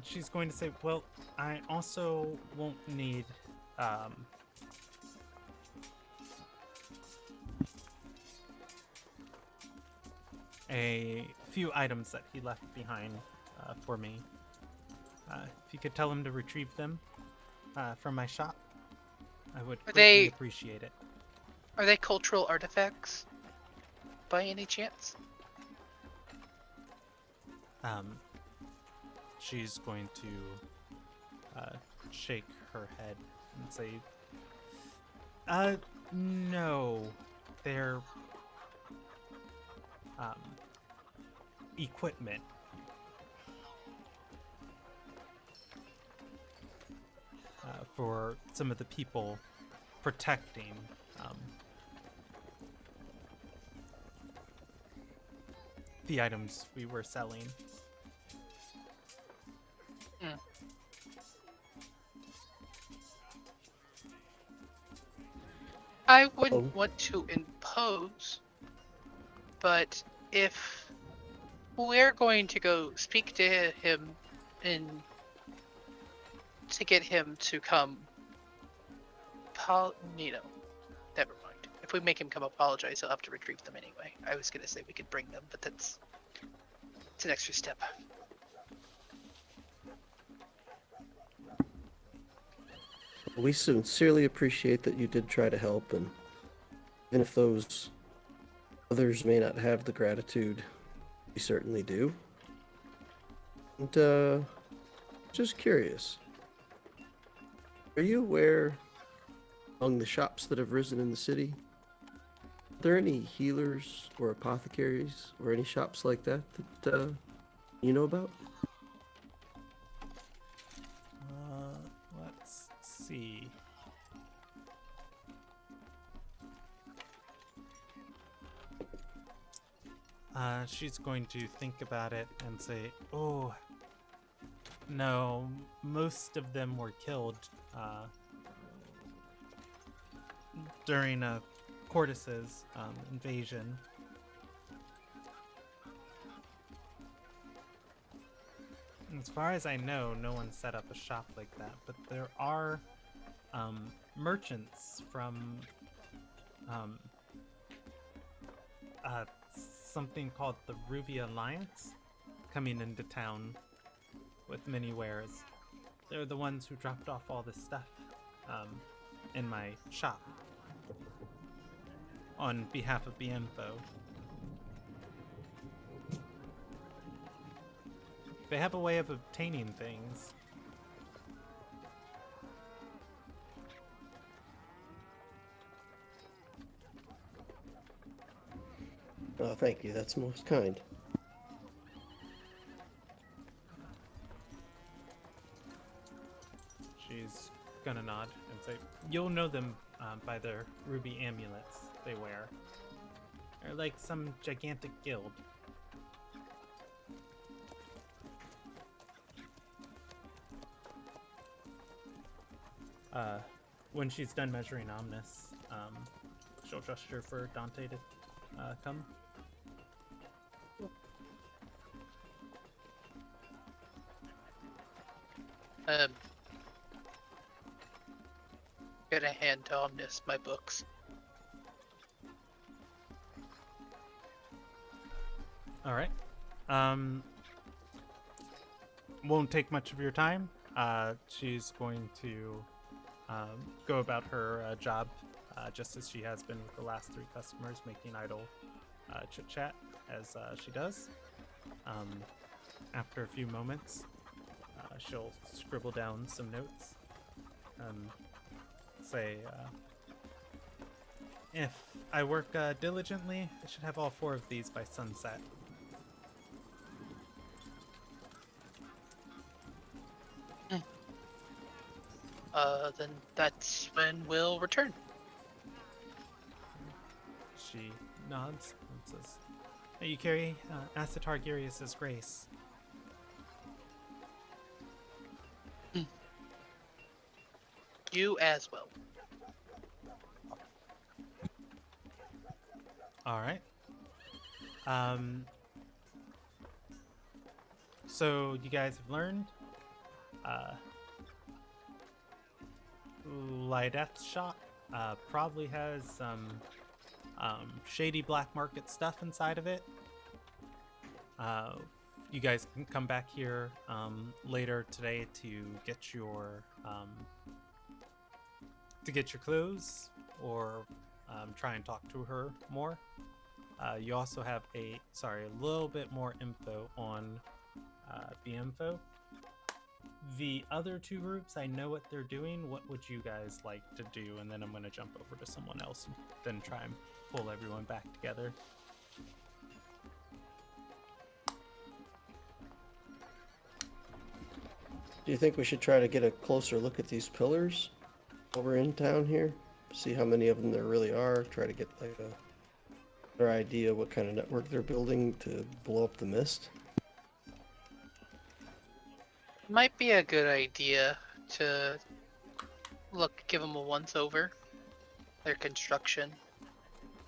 Speaker 1: She's going to say, well, I also won't need a few items that he left behind for me. If you could tell him to retrieve them from my shop, I would greatly appreciate it.
Speaker 2: Are they cultural artifacts by any chance?
Speaker 1: She's going to shake her head and say, no, they're equipment. For some of the people protecting the items we were selling.
Speaker 2: I wouldn't want to impose, but if we're going to go speak to him and to get him to come, never mind. If we make him come apologize, he'll have to retrieve them anyway. I was gonna say we could bring them, but it's an extra step.
Speaker 4: We sincerely appreciate that you did try to help, and even if those others may not have the gratitude, we certainly do. And just curious, are you aware, among the shops that have risen in the city, are there any healers or apothecaries or any shops like that that you know about?
Speaker 1: Let's see. She's going to think about it and say, oh, no, most of them were killed during a Cortis's invasion. As far as I know, no one set up a shop like that, but there are merchants from something called the Ruby Alliance coming into town with many wares. They're the ones who dropped off all this stuff in my shop on behalf of BMFO. They have a way of obtaining things.
Speaker 4: Oh, thank you. That's most kind.
Speaker 1: She's gonna nod and say, you'll know them by their ruby amulets they wear. They're like some gigantic guild. When she's done measuring Omnis, she'll gesture for Dante to come.
Speaker 2: Gonna hand to Omnis my books.
Speaker 1: All right. Won't take much of your time. She's going to go about her job just as she has been with the last 3 customers, making idle chit-chat as she does. After a few moments, she'll scribble down some notes. Say, if I work diligently, I should have all 4 of these by sunset.
Speaker 2: Then that's when we'll return.
Speaker 1: She nods and says, "Hey, you carry Asatar Girius's grace."
Speaker 2: You as well.
Speaker 1: All right. So you guys have learned Lydeth's shop probably has some shady black market stuff inside of it. You guys can come back here later today to get your clothes, or try and talk to her more. You also have a little bit more info on the info. The other 2 groups, I know what they're doing. What would you guys like to do? And then I'm going to jump over to someone else and then try and pull everyone back together.
Speaker 4: Do you think we should try to get a closer look at these pillars while we're in town here? See how many of them there really are. Try to get like a better idea what kind of network they're building to blow up the mist.
Speaker 2: Might be a good idea to give them a once over. Their construction,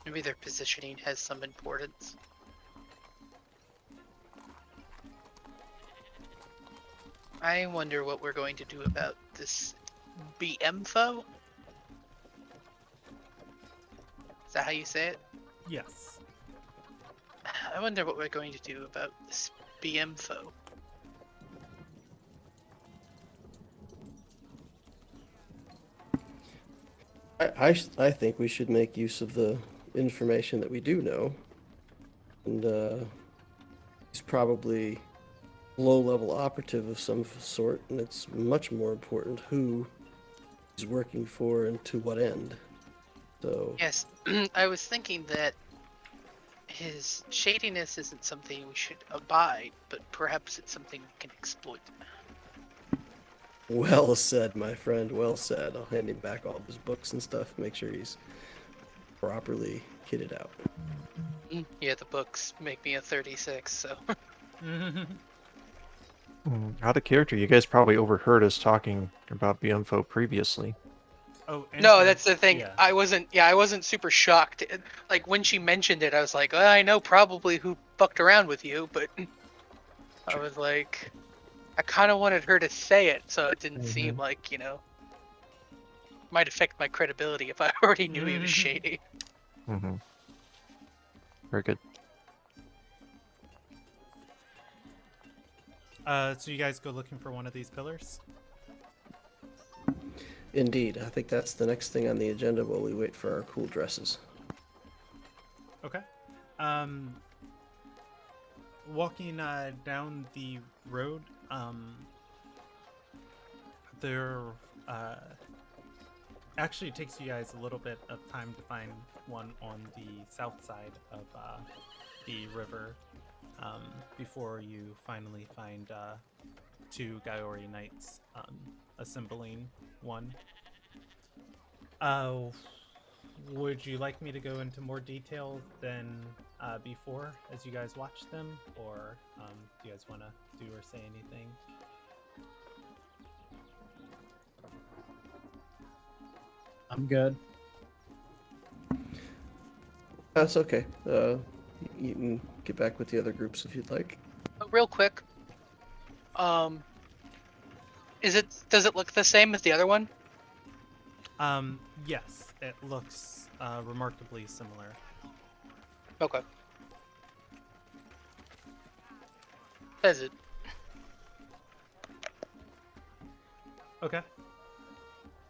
Speaker 2: maybe their positioning has some importance. I wonder what we're going to do about this BMFO. Is that how you say it?
Speaker 1: Yes.
Speaker 2: I wonder what we're going to do about this BMFO.
Speaker 4: I think we should make use of the information that we do know. And he's probably low-level operative of some sort, and it's much more important who he's working for and to what end. So
Speaker 2: Yes, I was thinking that his shadiness isn't something we should abide, but perhaps it's something we can exploit.
Speaker 4: well said, my friend. Well said. I'll hand him back all of his books and stuff. Make sure he's properly kitted out.
Speaker 2: Yeah, the books make me a 36, so.
Speaker 3: Out of character, you guys probably overheard us talking about BMFO previously.
Speaker 1: Oh,
Speaker 2: No, that's the thing.
Speaker 1: Yeah.
Speaker 2: I wasn't super shocked. Like when she mentioned it, I was like, I know probably who fucked around with you, but I was like, I kind of wanted her to say it, so it didn't seem like, might affect my credibility if I already knew he was shady.
Speaker 3: Mm-hmm. Very good.
Speaker 1: So you guys go looking for one of these pillars?
Speaker 4: Indeed, I think that's the next thing on the agenda while we wait for our cool dresses.
Speaker 1: Okay. Walking down the road, there actually takes you guys a little bit of time to find one on the south side of the river before you finally find 2 Gaiori knights assembling one. Would you like me to go into more detail than before as you guys watch them, or do you guys want to do or say anything?
Speaker 6: I'm good.
Speaker 4: That's okay. You can get back with the other groups if you'd like.
Speaker 2: Real quick, does it look the same as the other one?
Speaker 1: Yes, it looks remarkably similar.
Speaker 2: Okay. Does it?
Speaker 1: Okay.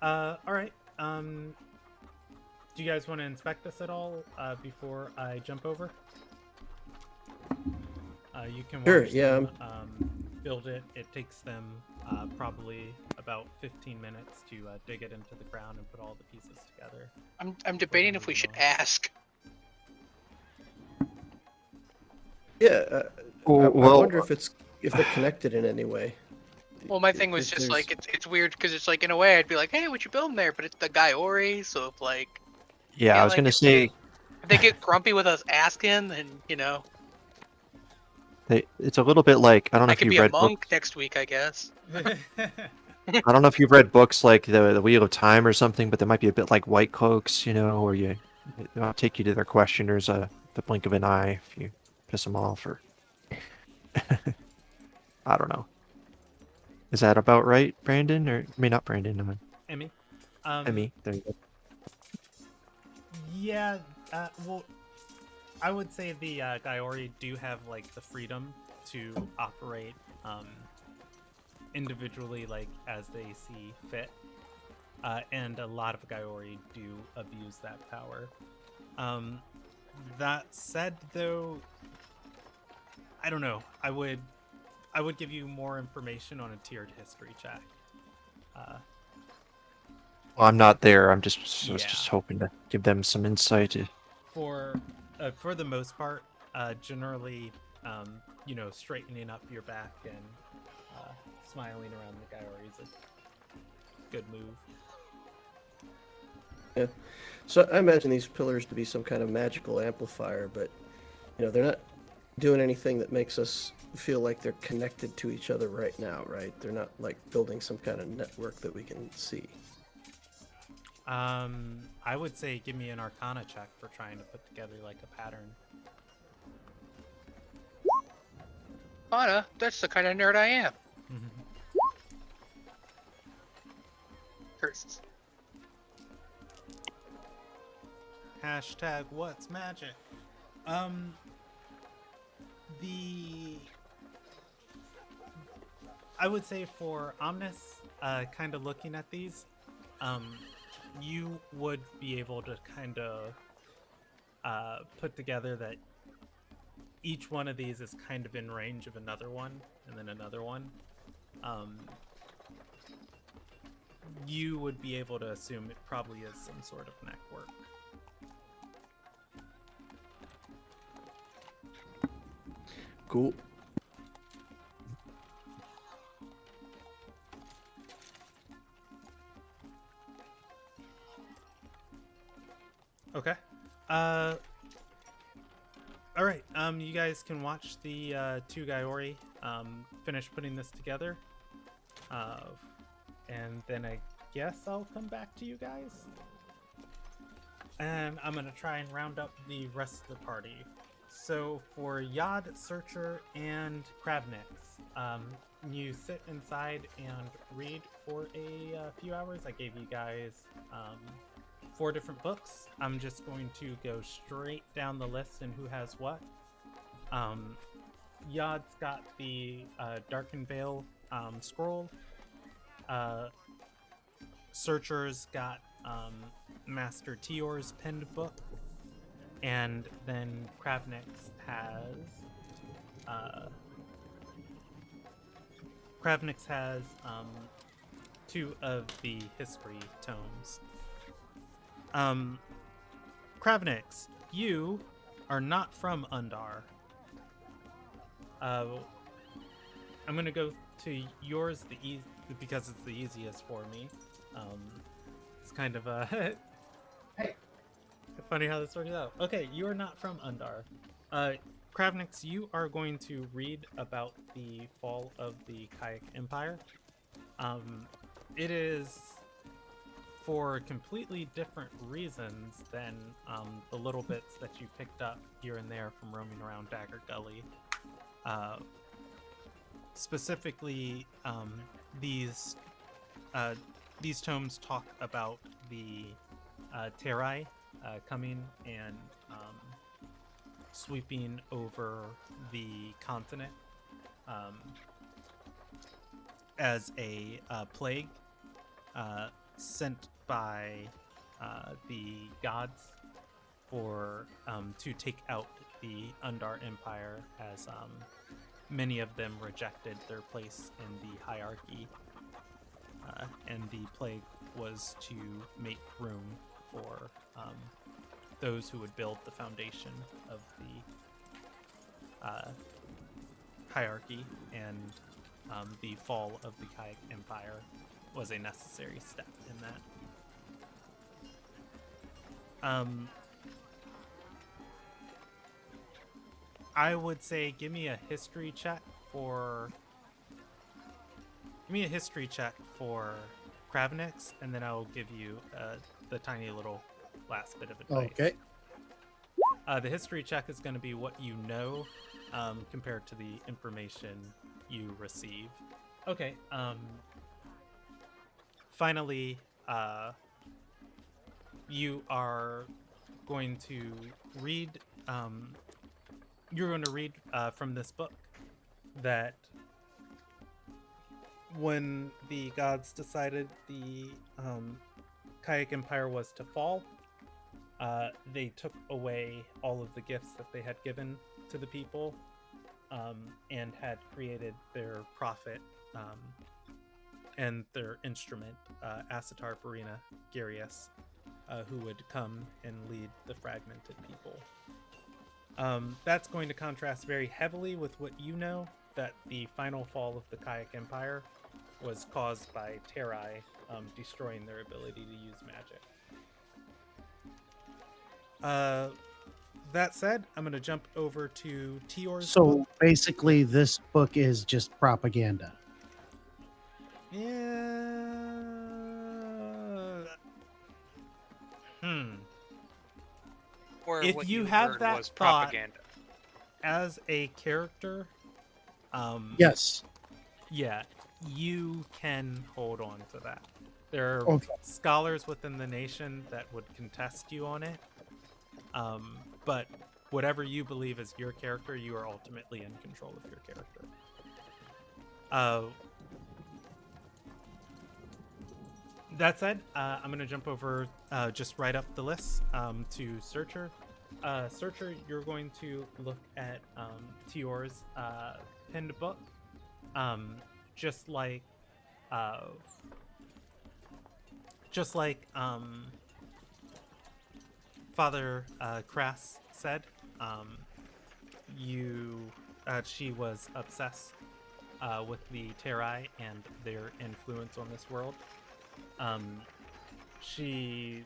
Speaker 1: All right. Do you guys want to inspect this at all before I jump over? You can watch
Speaker 4: Sure, yeah.
Speaker 1: them build it. It takes them probably about 15 minutes to dig it into the ground and put all the pieces together.
Speaker 2: I'm debating if we should
Speaker 1: moving
Speaker 2: ask.
Speaker 4: Yeah, I
Speaker 3: Well,
Speaker 4: wonder if they're connected in any way.
Speaker 2: Well, my thing was
Speaker 4: If
Speaker 2: just
Speaker 4: there's-
Speaker 2: like it's weird because it's like in a way I'd be like, hey, what you building there? But it's the Gaiori, so if like
Speaker 3: yeah,
Speaker 2: feel
Speaker 3: I was
Speaker 2: like
Speaker 3: gonna
Speaker 2: if
Speaker 3: say
Speaker 2: they get grumpy with us asking, then
Speaker 3: it's a little bit like I don't know
Speaker 2: I
Speaker 3: if
Speaker 2: could
Speaker 3: you
Speaker 2: be a
Speaker 3: read
Speaker 2: monk
Speaker 3: books.
Speaker 2: next week, I guess.
Speaker 3: I don't know if you've read books like the Wheel of Time or something, but they might be a bit like White Cloaks, you know, where they might take you to their questioners the blink of an eye if you piss them off, or I don't know. Is that about right, Brandon? Or I mean, not Brandon.
Speaker 1: Emmy.
Speaker 3: Emmy. There you go.
Speaker 1: Yeah. Well, I would say the Gaiori do have like the freedom to operate individually, like as they see fit, and a lot of Gaiori do abuse that power. That said, though, I don't know. I would give you more information on a tiered history check.
Speaker 3: Well, I'm not there. I was
Speaker 1: Yeah.
Speaker 3: just hoping to give them some insight.
Speaker 1: For the most part, generally, straightening up your back and smiling around the Gaiori is a good move.
Speaker 4: Yeah. So I imagine these pillars to be some kind of magical amplifier, but they're not doing anything that makes us feel like they're connected to each other right now, right? They're not like building some kind of network that we can see.
Speaker 1: I would say give me an Arcana check for trying to put together like a pattern.
Speaker 2: Anna, that's the kind of nerd I am. Curses.
Speaker 1: Hashtag what's magic? I would say for Omnis, kind of looking at these, you would be able to kind of put together that each one of these is kind of in range of another one, and then another one. You would be able to assume it probably is some sort of network.
Speaker 4: Cool.
Speaker 1: Okay. All right. You guys can watch the two Gaiori finish putting this together. And then I guess I'll come back to you guys. And I'm gonna try and round up the rest of the party. So for Yod, Searcher, and Kravnix, you sit inside and read for a few hours. I gave you guys 4 different books. I'm just going to go straight down the list and who has what. Yod's got the Darkened Veil scroll. Searcher's got Master Tior's penned book. And then Kravnix has two of the history tomes. Kravnix, you are not from Undar. I'm gonna go to yours because it's the easiest for me. It's kind of a funny how this works out. Okay, you are not from Undar. Kravnix, you are going to read about the fall of the Kayak Empire. It is for completely different reasons than the little bits that you picked up here and there from roaming around Dagger Gully. Specifically, these tomes talk about the Terai coming and sweeping over the continent as a plague sent by the gods for to take out the Undar Empire as many of them rejected their place in the hierarchy, and the plague was to make room for those who would build the foundation of the hierarchy, and the fall of the Kayak Empire was a necessary step in that. I would say give me a history check for Kravnix, and then I'll give you the tiny little last bit of advice.
Speaker 6: Okay.
Speaker 1: The history check is going to be what you know compared to the information you receive. Okay. Finally, you are going to read. You're going to read from this book that when the gods decided the Kayak Empire was to fall, they took away all of the gifts that they had given to the people, and had created their prophet and their instrument, Asatar Farina Garius, who would come and lead the fragmented people. That's going to contrast very heavily with what you know, that the final fall of the Kayak Empire was caused by Terai destroying their ability to use magic. That said, I'm going to jump over to Tior's
Speaker 6: So
Speaker 1: book.
Speaker 6: basically, this book is just propaganda.
Speaker 1: Yeah.
Speaker 5: Or
Speaker 1: If
Speaker 5: what
Speaker 1: you
Speaker 5: you
Speaker 1: have
Speaker 5: heard
Speaker 1: that
Speaker 5: was
Speaker 1: thought-
Speaker 5: propaganda.
Speaker 1: As a character,
Speaker 6: Yes.
Speaker 1: yeah, you can hold on to that. There are
Speaker 6: Okay.
Speaker 1: scholars within the nation that would contest you on it. But whatever you believe is your character, you are ultimately in control of your character. That said, I'm going to jump over, just right up the list to Searcher. Searcher, you're going to look at Tior's pinned book. Just like Father Crass said, she was obsessed with the Terai and their influence on this world. She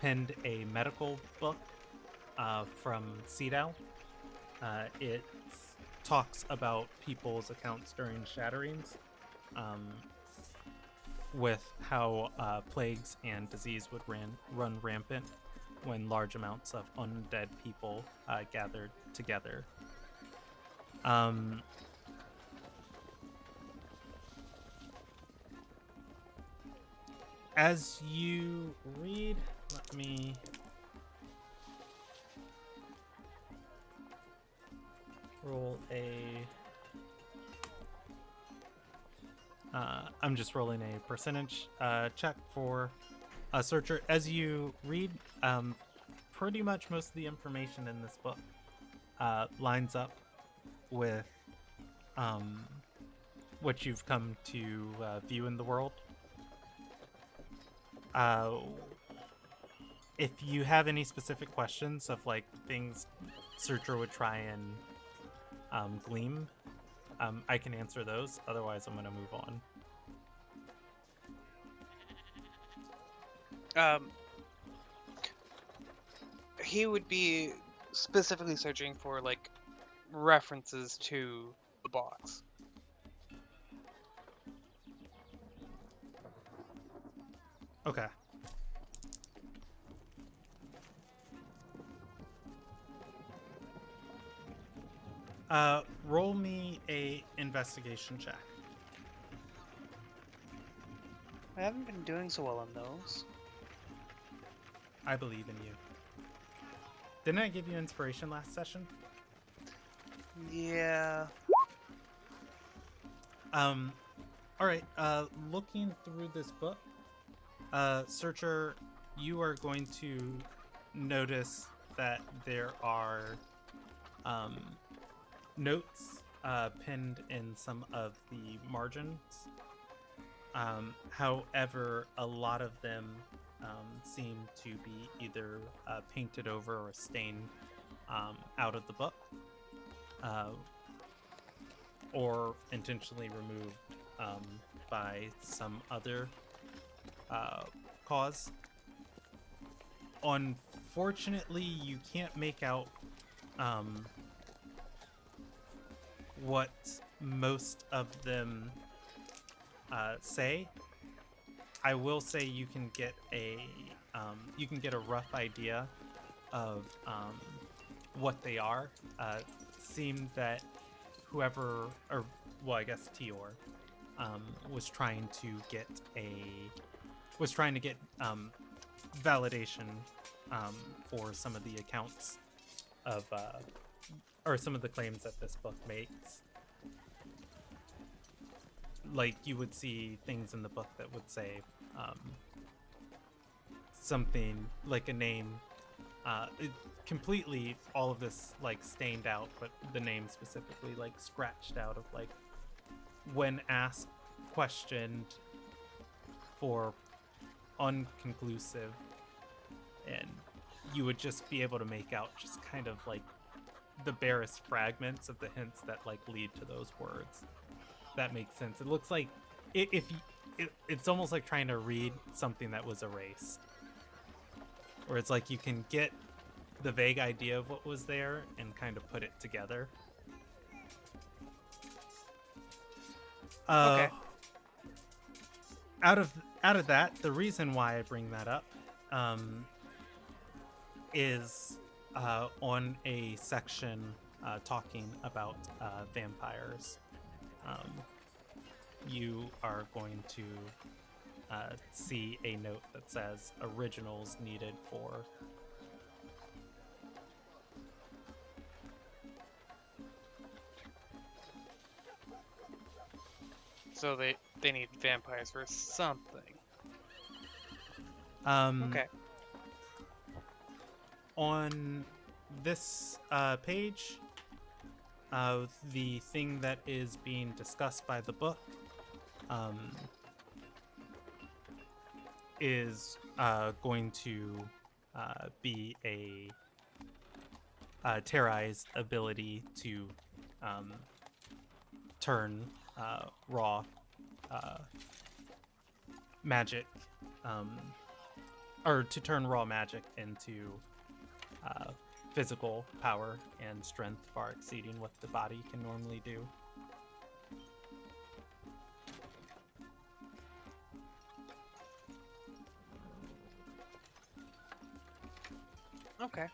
Speaker 1: penned a medical book from Cedal. It talks about people's accounts during Shatterings, with how plagues and disease would run rampant when large amounts of undead people gathered together. As you read, let me roll I'm just rolling a percentage check for a Searcher. As you read, pretty much most of the information in this book lines up with what you've come to view in the world. If you have any specific questions of like things Searcher would try and glean, I can answer those. Otherwise, I'm going to move on.
Speaker 5: He would be specifically searching for like references to the box.
Speaker 1: Okay. Roll me a investigation check.
Speaker 5: I haven't been doing so well on those.
Speaker 1: I believe in you. Didn't I give you inspiration last session?
Speaker 5: Yeah.
Speaker 1: All right. Looking through this book, Searcher, you are going to notice that there are notes pinned in some of the margins. However, a lot of them seem to be either painted over or stained out of the book, or intentionally removed by some other cause. Unfortunately, you can't make out what most of them say. I will say you can get a rough idea of what they are. Seemed that whoever, or well, I guess Tior, was trying to get validation for some of the accounts of or some of the claims that this book makes. Like, you would see things in the book that would say something like a name, completely all of this like stained out, but the name specifically like scratched out of, like, when asked, questioned for unconclusive, and you would just be able to make out just kind of like the barest fragments of the hints that like lead to those words. That makes sense. It looks like it's almost like trying to read something that was erased, where it's like you can get the vague idea of what was there and kind of put it together.
Speaker 5: Okay.
Speaker 1: Out of that, the reason why I bring that up is on a section talking about vampires. You are going to see a note that says originals needed for
Speaker 5: So they need vampires for something.
Speaker 1: okay.
Speaker 5: Okay.
Speaker 1: On this page, the thing that is being discussed by the book is going to be a Terrai's ability to turn raw magic, or to turn raw magic into physical power and strength far exceeding what the body can normally do.
Speaker 5: Okay.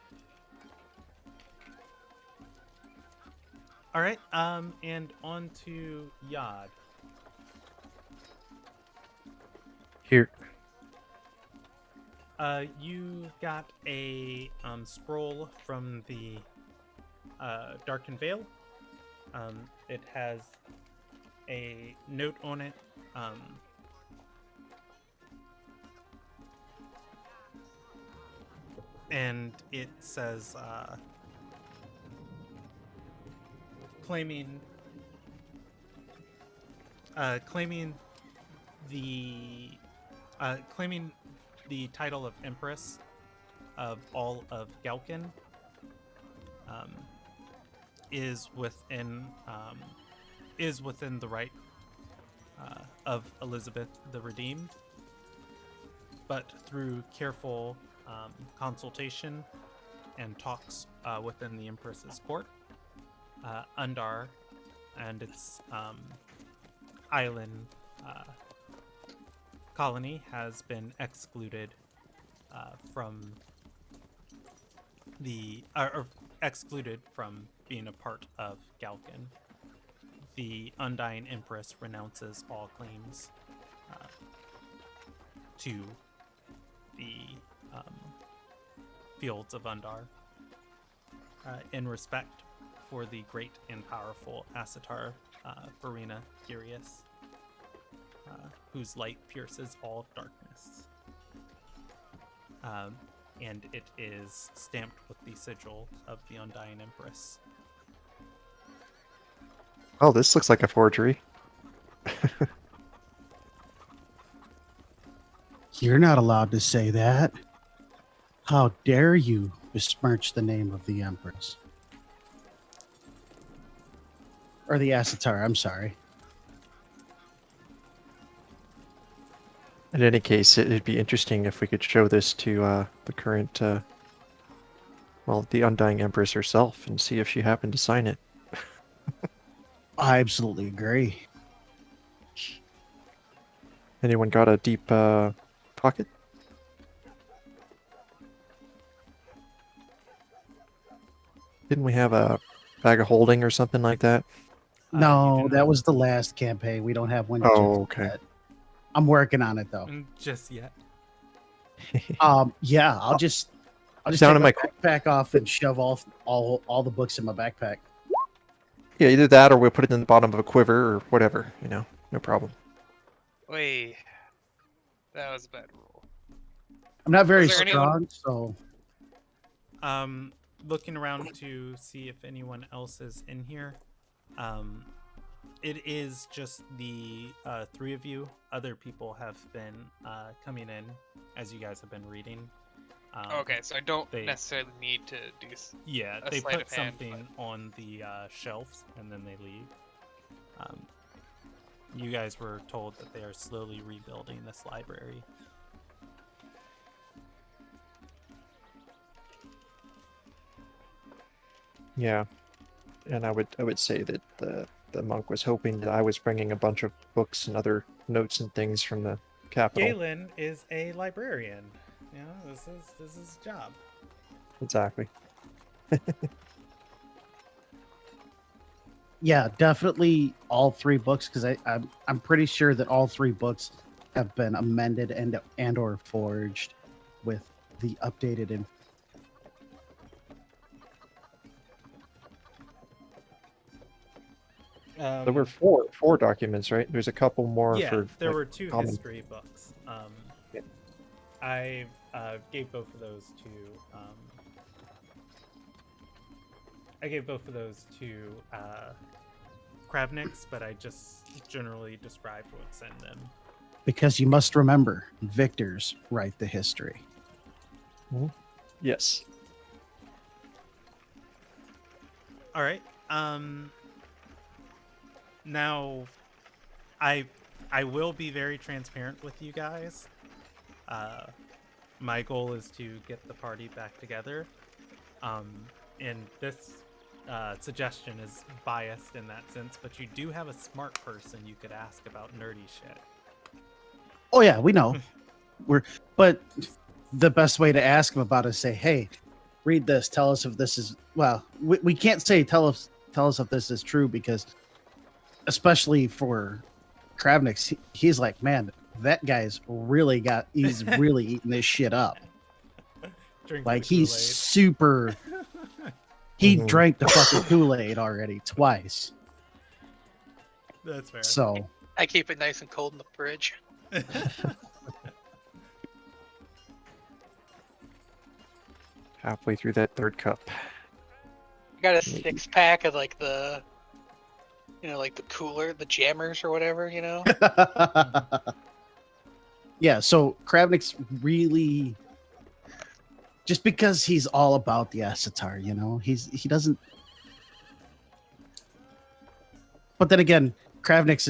Speaker 1: All right, and on to Yad.
Speaker 3: Here.
Speaker 1: You got a scroll from the Darkened Veil. It has a note on it. And it says, claiming the title of Empress of all of Galkin, is within the right of Elizabeth the Redeemed, but through careful consultation and talks within the Empress's court, Undar and its island colony has been excluded from excluded from being a part of Galkin. The Undying Empress renounces all claims to the fields of Undar in respect for the great and powerful Asatar Farina Curious, whose light pierces all darkness. And it is stamped with the sigil of the Undying Empress.
Speaker 3: Oh, this looks like a forgery.
Speaker 6: You're not allowed to say that. How dare you besmirch the name of the Empress? Or the Ascitar, I'm sorry.
Speaker 3: In any case, it'd be interesting if we could show this to the current, well, the Undying Empress herself and see if she happened to sign it.
Speaker 6: I absolutely agree.
Speaker 3: Anyone got a deep pocket? Didn't we have a bag of holding or something like that?
Speaker 1: You
Speaker 6: No,
Speaker 1: do
Speaker 6: that
Speaker 1: not-
Speaker 6: was the last campaign. We don't have one
Speaker 3: Oh,
Speaker 6: just
Speaker 3: okay.
Speaker 6: yet. I'm working on it though.
Speaker 1: just yet.
Speaker 6: Yeah, I'll just
Speaker 3: Down
Speaker 6: take
Speaker 3: in
Speaker 6: my
Speaker 3: my
Speaker 6: backpack off and shove all the books in my backpack.
Speaker 3: Yeah, either that or we'll put it in the bottom of a quiver or whatever, you know, no problem.
Speaker 5: Wait, that was a bad rule.
Speaker 6: I'm not very
Speaker 5: there anyone-
Speaker 6: strong, so
Speaker 1: Looking around to see if anyone else is in here. It is just the three of you. Other people have been coming in as you guys have been reading.
Speaker 5: Okay, so I don't
Speaker 1: they-
Speaker 5: necessarily need to do.
Speaker 1: Yeah,
Speaker 5: a
Speaker 1: they
Speaker 5: sleight
Speaker 1: put
Speaker 5: of hand,
Speaker 1: something on the shelves and then they leave. You guys were told that they are slowly rebuilding this library.
Speaker 3: Yeah, and I would say that the monk was hoping that I was bringing a bunch of books and other notes and things from the capital.
Speaker 1: Galen is a librarian. You know, this is his job.
Speaker 3: Exactly.
Speaker 6: yeah, definitely all three books because I'm pretty sure that all three books have been amended and or forged with the updated info.
Speaker 3: There were four documents, right? There's a couple more
Speaker 1: yeah,
Speaker 3: for
Speaker 1: there
Speaker 3: like,
Speaker 1: were two
Speaker 3: common-
Speaker 1: history books.
Speaker 3: Yeah.
Speaker 1: I gave both of those to Kravniks, but I just generally described what's in them.
Speaker 6: Because you must remember, victors write the history.
Speaker 3: Yes.
Speaker 1: All right. Now, I will be very transparent with you guys. My goal is to get the party back together. And this suggestion is biased in that sense, but you do have a smart person you could ask about nerdy shit.
Speaker 6: Oh yeah, we know. But the best way to ask them about it is say, "Hey, read this. Tell us if this is we can't say tell us if this is true because especially for Kravniks, he's like, man, that guy's he's really eating this shit up.
Speaker 1: Drinking
Speaker 6: Like
Speaker 1: the
Speaker 6: he's
Speaker 1: Kool-Aid.
Speaker 6: super. He
Speaker 3: Mhm.
Speaker 6: drank the fucking Kool-Aid already twice.
Speaker 1: That's fair.
Speaker 6: So
Speaker 2: I keep it nice and cold in the fridge.
Speaker 3: Halfway through that third cup.
Speaker 2: I got a 6-pack of like the, like the cooler, the jammers or whatever,
Speaker 6: yeah, so Kravnik's really just because he's all about the Ascitar, he doesn't. But then again, Kravniks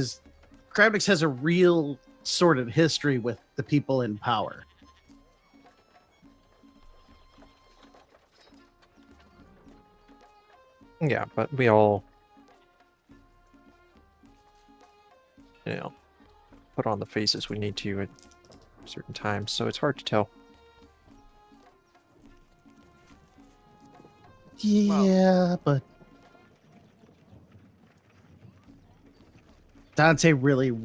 Speaker 6: has a real sordid history with the people in power.
Speaker 3: Yeah, but we all, put on the faces we need to at certain times, so it's hard to tell.
Speaker 6: Yeah, but Dante really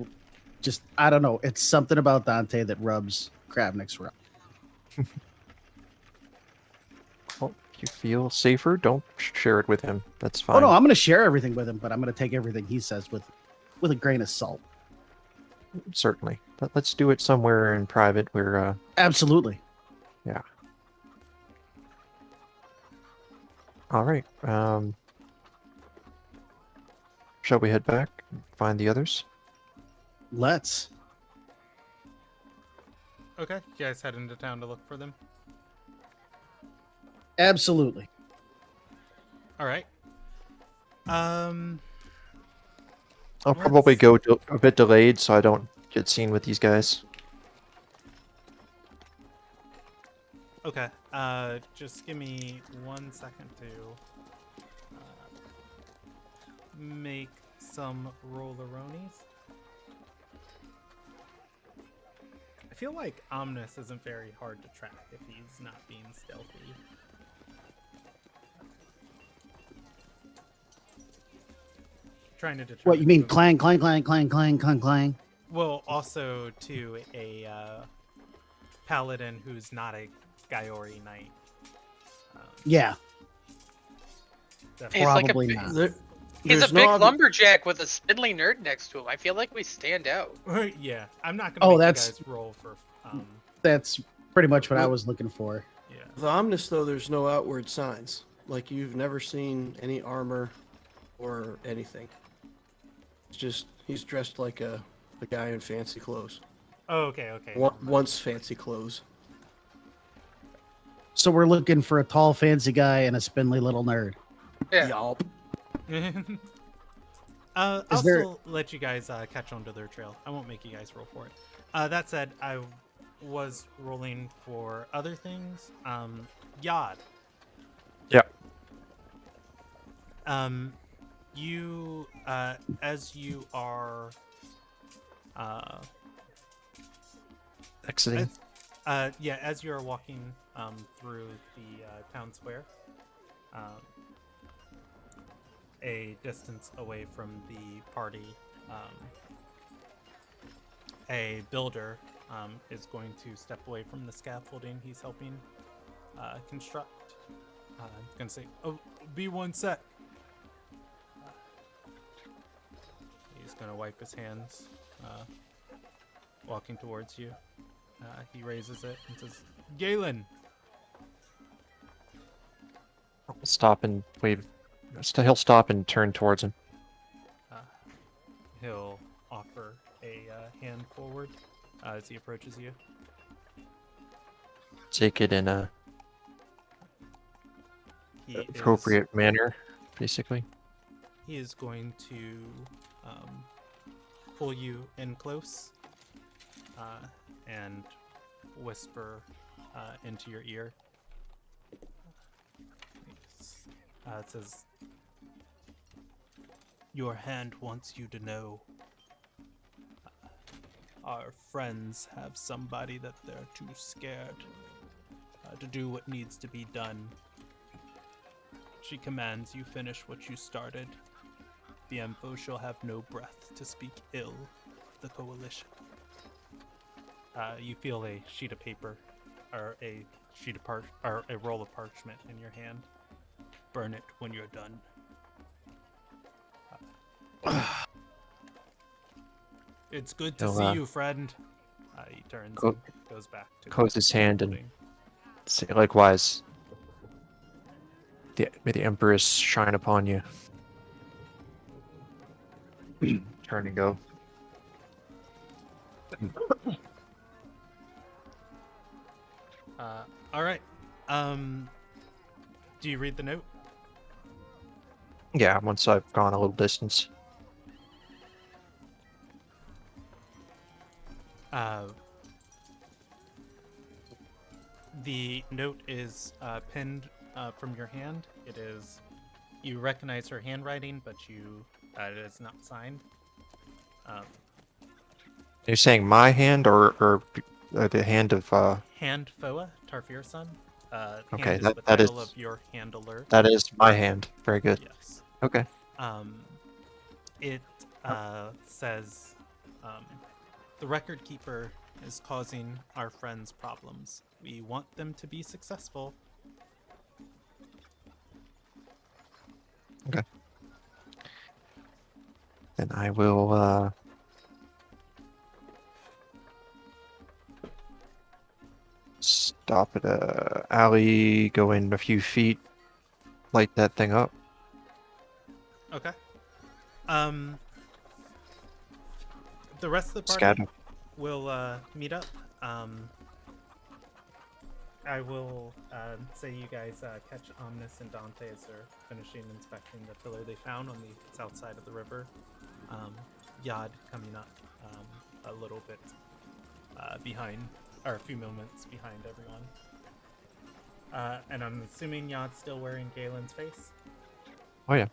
Speaker 6: just, I don't know. It's something about Dante that rubs Kravniks wrong.
Speaker 3: Well, if you feel safer, don't share it with him. That's fine.
Speaker 6: Oh no, I'm going to share everything with him, but I'm going to take everything he says with a grain of salt.
Speaker 3: Certainly. But let's do it somewhere in private where,
Speaker 6: Absolutely.
Speaker 3: yeah. All right. shall we head back and find the others?
Speaker 6: Let's.
Speaker 1: Okay, you guys head into town to look for them.
Speaker 6: Absolutely.
Speaker 1: All right.
Speaker 3: I'll probably
Speaker 1: Let's-
Speaker 3: go a bit delayed so I don't get seen with these guys.
Speaker 1: Okay. Just give me 1 second to make some rolleronies. I feel like Omnis isn't very hard to track if he's not being stealthy. Trying to determine.
Speaker 6: What you mean?
Speaker 1: who-
Speaker 6: Clang, clang, clang, clang, clang, clang, clang.
Speaker 1: Well, also to a paladin who's not a Gaiori knight.
Speaker 6: Yeah,
Speaker 2: He's like a
Speaker 6: probably
Speaker 2: big-
Speaker 6: not.
Speaker 4: There,
Speaker 2: He's
Speaker 4: there's
Speaker 2: a big
Speaker 4: no obvi-
Speaker 2: lumberjack with a spindly nerd next to him. I feel like we stand out.
Speaker 1: Yeah, I'm not
Speaker 6: Oh,
Speaker 1: gonna make
Speaker 6: that's-
Speaker 1: you guys roll for.
Speaker 6: That's pretty much what I
Speaker 4: Well-
Speaker 6: was looking for.
Speaker 1: Yeah.
Speaker 4: With Omnis, though, there's no outward signs. Like, you've never seen any armor or anything. It's just, he's dressed like a guy in fancy clothes.
Speaker 1: Oh, okay.
Speaker 4: Once fancy clothes.
Speaker 6: So we're looking for a tall, fancy guy and a spindly little nerd.
Speaker 2: Yeah.
Speaker 4: Yup.
Speaker 1: I'll
Speaker 6: Is there-
Speaker 1: still let you guys catch on to their trail. I won't make you guys roll for it. That said, I was rolling for other things. Yod.
Speaker 3: Yeah.
Speaker 1: You, as you are,
Speaker 3: Exiting.
Speaker 1: as you are walking through the town square, a distance away from the party, a builder is going to step away from the scaffolding he's helping construct. He's going to say, "Oh, be one sec." He's going to wipe his hands, walking towards you. He raises it and says, "Galen."
Speaker 3: Stop and wave. He'll stop and turn towards him.
Speaker 1: He'll offer a hand forward as he approaches you.
Speaker 3: Take it in a
Speaker 1: He
Speaker 3: appropriate manner, basically.
Speaker 1: He is going to pull you in close and whisper into your ear. It says, "Your hand wants you to know. Our friends have somebody that they're too scared to do what needs to be done. She commands you finish what you started. The Empho shall have no breath to speak ill of the Coalition." You feel a sheet of paper, or a sheet of or a roll of parchment in your hand. "Burn it when you're done." "It's good to
Speaker 3: He'll,
Speaker 1: see you, friend." He turns
Speaker 3: co-
Speaker 1: and goes back to
Speaker 3: close his hand and say likewise. May the Empress shine upon you. Turn and go.
Speaker 1: All right. Do you read the note?
Speaker 3: Yeah, once I've gone a little distance.
Speaker 1: The note is pinned from your hand. It is. You recognize her handwriting, but it is not signed.
Speaker 3: You're saying my hand or the hand of
Speaker 1: Hand Foa, Tarfir's son.
Speaker 3: Okay,
Speaker 1: hand is
Speaker 3: that-
Speaker 1: the
Speaker 3: that
Speaker 1: title
Speaker 3: is-
Speaker 1: of your handler.
Speaker 3: that is my hand. Very good.
Speaker 1: Yes.
Speaker 3: Okay.
Speaker 1: It says, "The record keeper is causing our friends problems. We want them to be successful."
Speaker 3: Okay. Then I will stop at a alley, go in a few feet, light that thing up.
Speaker 1: Okay. Um, the rest of the party
Speaker 3: Scatter.
Speaker 1: will meet up. I will say you guys catch Omnis and Dante as they're finishing inspecting the pillar they found on the south side of the river. Yad coming up a little bit behind, or a few moments behind everyone. And I'm assuming Yad's still wearing Galen's face?
Speaker 3: Oh yeah.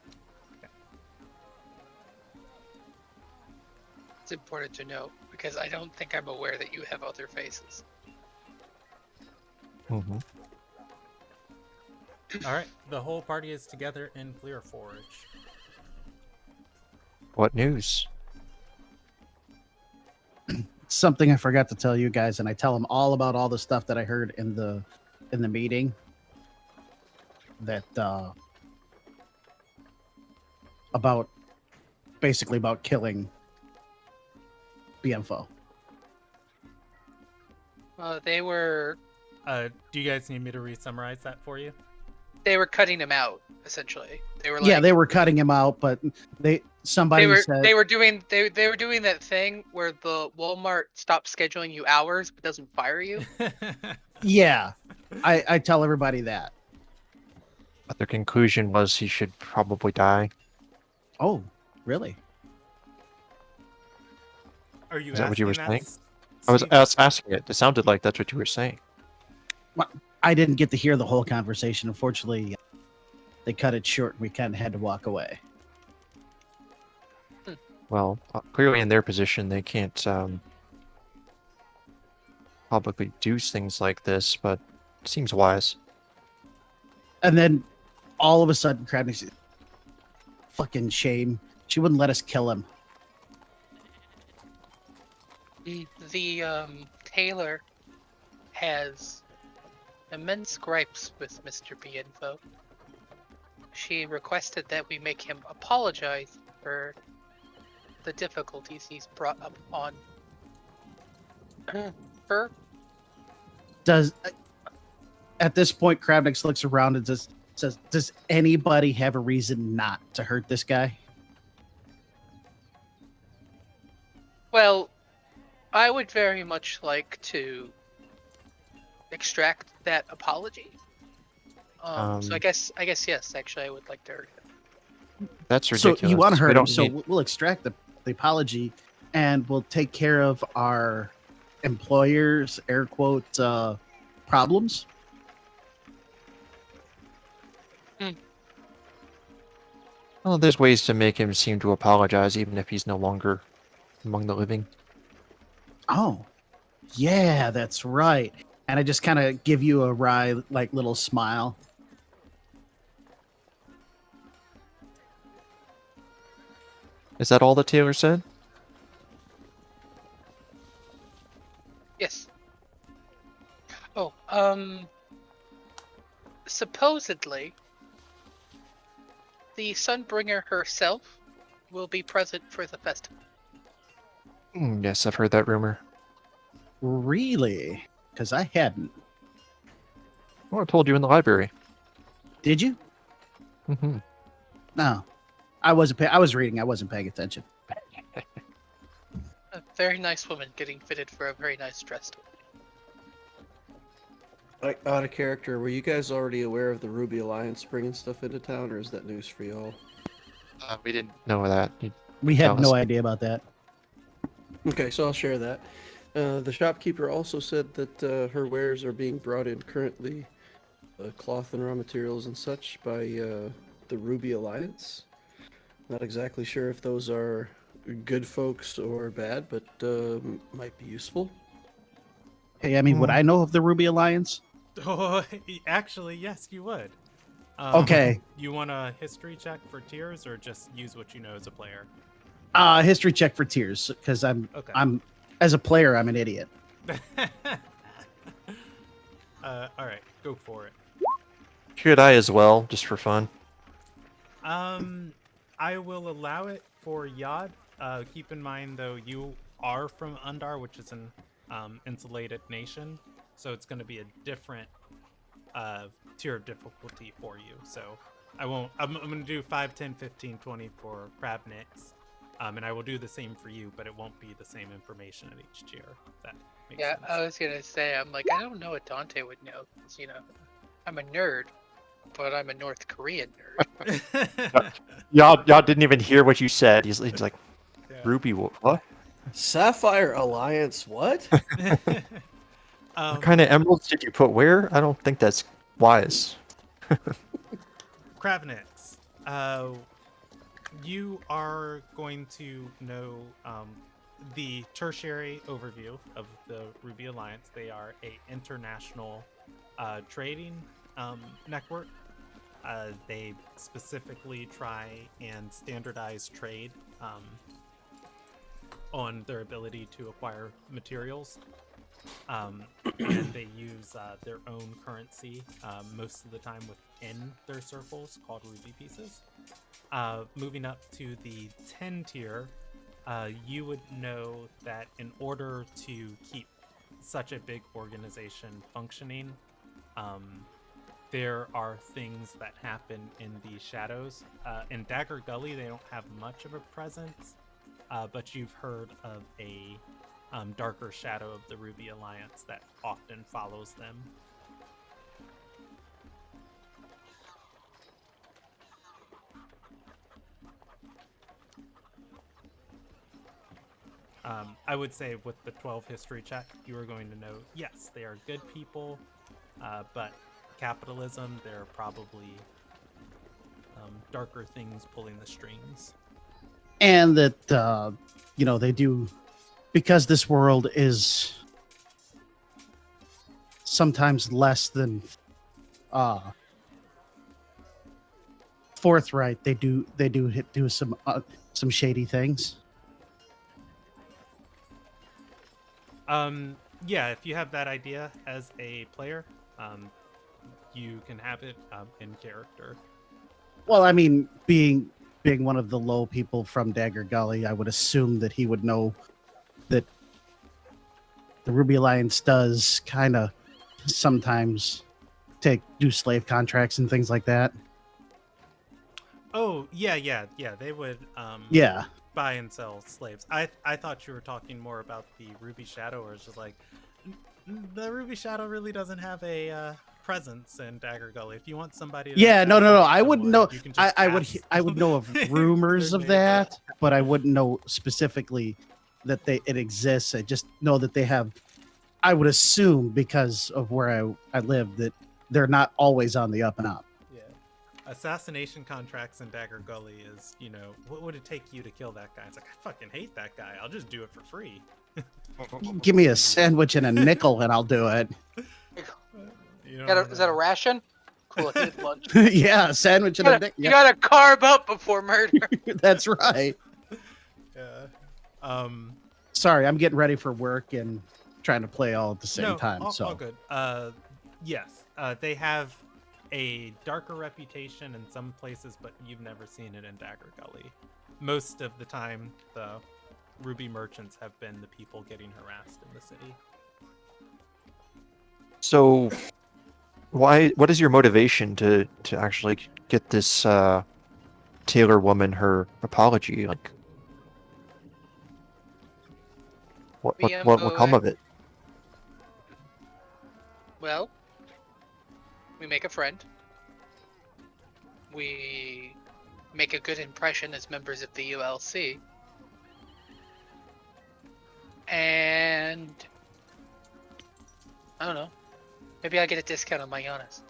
Speaker 2: It's important to note because I don't think I'm aware that you have other faces.
Speaker 3: Mm-hmm.
Speaker 1: All right, the whole party is together in Clear Forge.
Speaker 3: What news?
Speaker 6: Something I forgot to tell you guys, and I tell them all about all the stuff that I heard in the meeting. That about basically about killing BMFO.
Speaker 2: They were
Speaker 1: Do you guys need me to re-summarize that for you?
Speaker 2: cutting him out essentially. They were like,
Speaker 6: Yeah, they were cutting him out, but somebody said
Speaker 2: they were doing that thing where the Walmart stops scheduling you hours but doesn't fire you.
Speaker 6: yeah. I tell everybody that.
Speaker 3: But their conclusion was he should probably die.
Speaker 6: Oh, really?
Speaker 1: Are you
Speaker 3: Is that what you were
Speaker 1: asking
Speaker 3: saying? I was
Speaker 1: Steve?
Speaker 3: asking it. It sounded like that's what you were saying.
Speaker 6: I didn't get to hear the whole conversation. Unfortunately, they cut it short. We kind of had to walk away.
Speaker 3: Well, clearly in their position, they can't publicly do things like this, but it seems wise.
Speaker 6: And then all of a sudden, Crabney said, fucking shame. She wouldn't let us kill him.
Speaker 2: The tailor has immense gripes with Mr. Bienfo. She requested that we make him apologize for the difficulties he's brought up on her.
Speaker 6: At this point, Krabnix looks around and just says, does anybody have a reason not to hurt this guy?
Speaker 2: Well, I would very much like to extract that apology. So I guess yes. Actually, I would like to hurt him.
Speaker 3: That's ridiculous.
Speaker 6: So you want to
Speaker 3: We
Speaker 6: hurt him,
Speaker 3: don't
Speaker 6: so
Speaker 3: need-
Speaker 6: we'll extract the apology and we'll take care of our employer's air quote problems.
Speaker 3: Well, there's ways to make him seem to apologize, even if he's no longer among the living.
Speaker 6: Oh, yeah, that's right. And I just kind of give you a wry, like, little smile.
Speaker 3: Is that all that Taylor said?
Speaker 2: Yes. Oh, supposedly, the Sunbringer herself will be present for the festival.
Speaker 3: Yes, I've heard that rumor.
Speaker 6: Really? Because I hadn't.
Speaker 3: Well, I told you in the library.
Speaker 6: Did you?
Speaker 3: Mm-hmm.
Speaker 6: No. I wasn't. I was reading. I wasn't paying attention.
Speaker 2: A very nice woman getting fitted for a very nice dress.
Speaker 4: Like, out of character, were you guys already aware of the Ruby Alliance bringing stuff into town, or is that news for y'all?
Speaker 3: We didn't know that.
Speaker 6: We had
Speaker 3: Tell us.
Speaker 6: no idea about that.
Speaker 4: Okay, so I'll share that. The shopkeeper also said that her wares are being brought in currently, cloth and raw materials and such, by the Ruby Alliance. Not exactly sure if those are good folks or bad, but might be useful.
Speaker 6: Hey, I mean, would I know of the Ruby Alliance?
Speaker 1: Oh, actually, yes, you would.
Speaker 6: Okay.
Speaker 1: You want a history check for tiers, or just use what you know as a player?
Speaker 6: History check for tears, because
Speaker 1: Okay.
Speaker 6: I'm as a player, I'm an idiot.
Speaker 1: All right, go for it.
Speaker 3: Should I as well, just for fun?
Speaker 1: I will allow it for Yad. Keep in mind, though, you are from Undar, which is an insulated nation, so it's going to be a different tier of difficulty for you. So I won't. I'm going to do 5, 10, 15, 20 for Kravnix. And I will do the same for you, but it won't be the same information at each tier. If that makes
Speaker 2: Yeah,
Speaker 1: sense.
Speaker 2: I was gonna say, I'm like, I don't know what Dante would know, 'cause, I'm a nerd, but I'm a North Korean nerd.
Speaker 3: Y'all didn't even hear what you said. He's like,
Speaker 1: Yeah.
Speaker 3: Ruby, what?
Speaker 4: Sapphire Alliance, what?
Speaker 3: What kind of emeralds did you put where? I don't think that's wise.
Speaker 1: Kravnix, you are going to know the tertiary overview of the Ruby Alliance. They are a international trading network. They specifically try and standardize trade on their ability to acquire materials. And they use their own currency most of the time within their circles called Ruby pieces. Moving up to the 10 tier, you would know that in order to keep such a big organization functioning, there are things that happen in the shadows. In Dagger Gully, they don't have much of a presence, but you've heard of a darker shadow of the Ruby Alliance that often follows them. I would say with the 12 history check, you are going to know, yes, they are good people, but capitalism, there are probably darker things pulling the strings.
Speaker 6: And that they do, because this world is sometimes less than forthright. They do do some shady things.
Speaker 1: Yeah, if you have that idea as a player, you can have it in character.
Speaker 6: Well, I mean, being one of the low people from Dagger Gully, I would assume that he would know that the Ruby Alliance does kind of sometimes do slave contracts and things like that.
Speaker 1: Oh, yeah, they would
Speaker 6: Yeah.
Speaker 1: buy and sell slaves. I thought you were talking more about the Ruby Shadow, or it's just like the Ruby Shadow really doesn't have a presence in Dagger Gully. If you want somebody to
Speaker 6: No. I wouldn't know.
Speaker 1: you can just
Speaker 6: I would know of rumors
Speaker 1: their
Speaker 6: of
Speaker 1: name,
Speaker 6: that, but I wouldn't know specifically that it exists. I just know that they have. I would assume, because of where I live, that they're not always on the up and up.
Speaker 1: Yeah. Assassination contracts in Dagger Gully is, what would it take you to kill that guy? It's like, I fucking hate that guy. I'll just do it for free.
Speaker 6: Give me a sandwich and a nickel, and I'll do it.
Speaker 2: Is that a ration? Cool, I need lunch.
Speaker 6: Yeah, a sandwich and a nickel.
Speaker 2: You gotta carb up before murder.
Speaker 6: That's right.
Speaker 1: Yeah.
Speaker 6: Sorry, I'm getting ready for work and trying to play all at the same time.
Speaker 1: All good. Yes, they have a darker reputation in some places, but you've never seen it in Dagger Gully. Most of the time, the Ruby merchants have been the people getting harassed in the city.
Speaker 3: So, what is your motivation to actually get this Taylor woman her apology? Like, what will come of it?
Speaker 2: Well, we make a friend. We make a good impression as members of the ULC. And I don't know. Maybe I get a discount on my Giannis.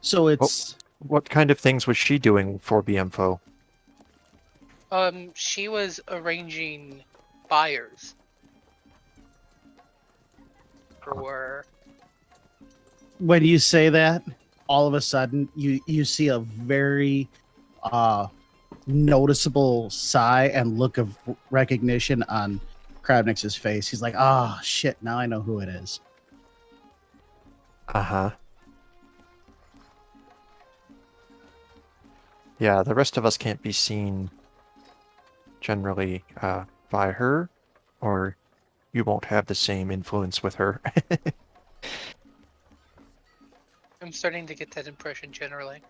Speaker 6: So it's
Speaker 3: What kind of things was she doing for BMFO?
Speaker 2: She was arranging buyers for.
Speaker 6: when you say that, all of a sudden you see a very noticeable sigh and look of recognition on Kravnix's face. He's like, "Ah, shit! Now I know who it is."
Speaker 3: Uh-huh. Yeah, the rest of us can't be seen generally by her, or you won't have the same influence with her.
Speaker 2: I'm starting to get that impression generally.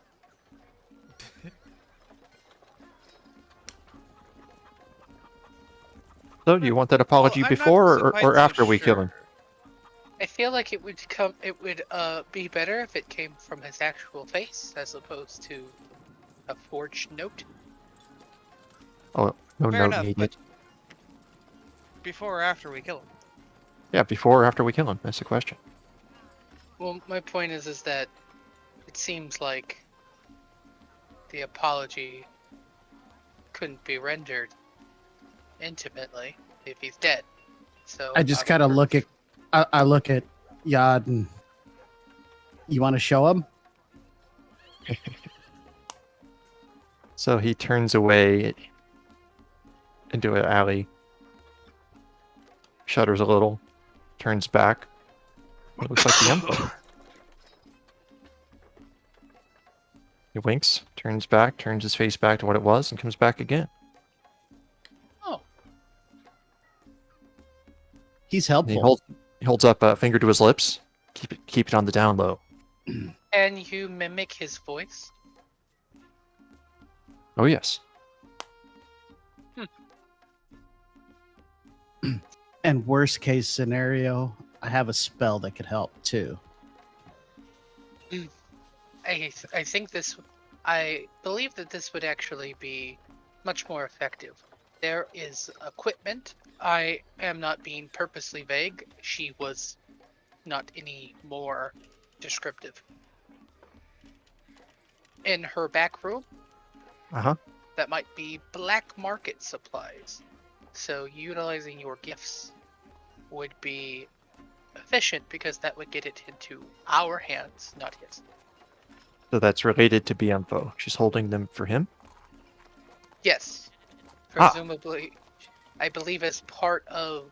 Speaker 3: So, do you want that apology
Speaker 5: I'm not
Speaker 3: before
Speaker 5: so quite
Speaker 3: or
Speaker 5: so
Speaker 3: after we kill him?
Speaker 5: sure.
Speaker 2: I feel like it would be better if it came from his actual face as opposed to a forged note.
Speaker 3: Oh, no
Speaker 5: Fair
Speaker 3: note
Speaker 5: enough,
Speaker 3: needed.
Speaker 5: but before or after we kill him?
Speaker 3: Yeah, before or after we kill him. That's the question.
Speaker 2: Well, my point is that it seems like the apology couldn't be rendered intimately if he's dead. So
Speaker 6: I just kind of look at, I look at Yad and you want to show him?
Speaker 3: So he turns away into an alley, shudders a little, turns back. It looks like the Emperor. He winks, turns back, turns his face back to what it was, and comes back again.
Speaker 2: Oh,
Speaker 6: He's
Speaker 3: And
Speaker 6: helpful.
Speaker 3: he holds up a finger to his lips. Keep it on the down low.
Speaker 2: can you mimic his voice?
Speaker 3: Oh yes.
Speaker 6: And worst case scenario, I have a spell that could help too.
Speaker 2: I think I believe that this would actually be much more effective. There is equipment. I am not being purposely vague. She was not any more descriptive. In her back room,
Speaker 3: Uh-huh.
Speaker 2: that might be black market supplies. So utilizing your gifts would be efficient because that would get it into our hands, not his.
Speaker 3: So that's related to BMFO. She's holding them for him?
Speaker 2: Yes.
Speaker 3: Ah.
Speaker 2: Presumably, I believe as part of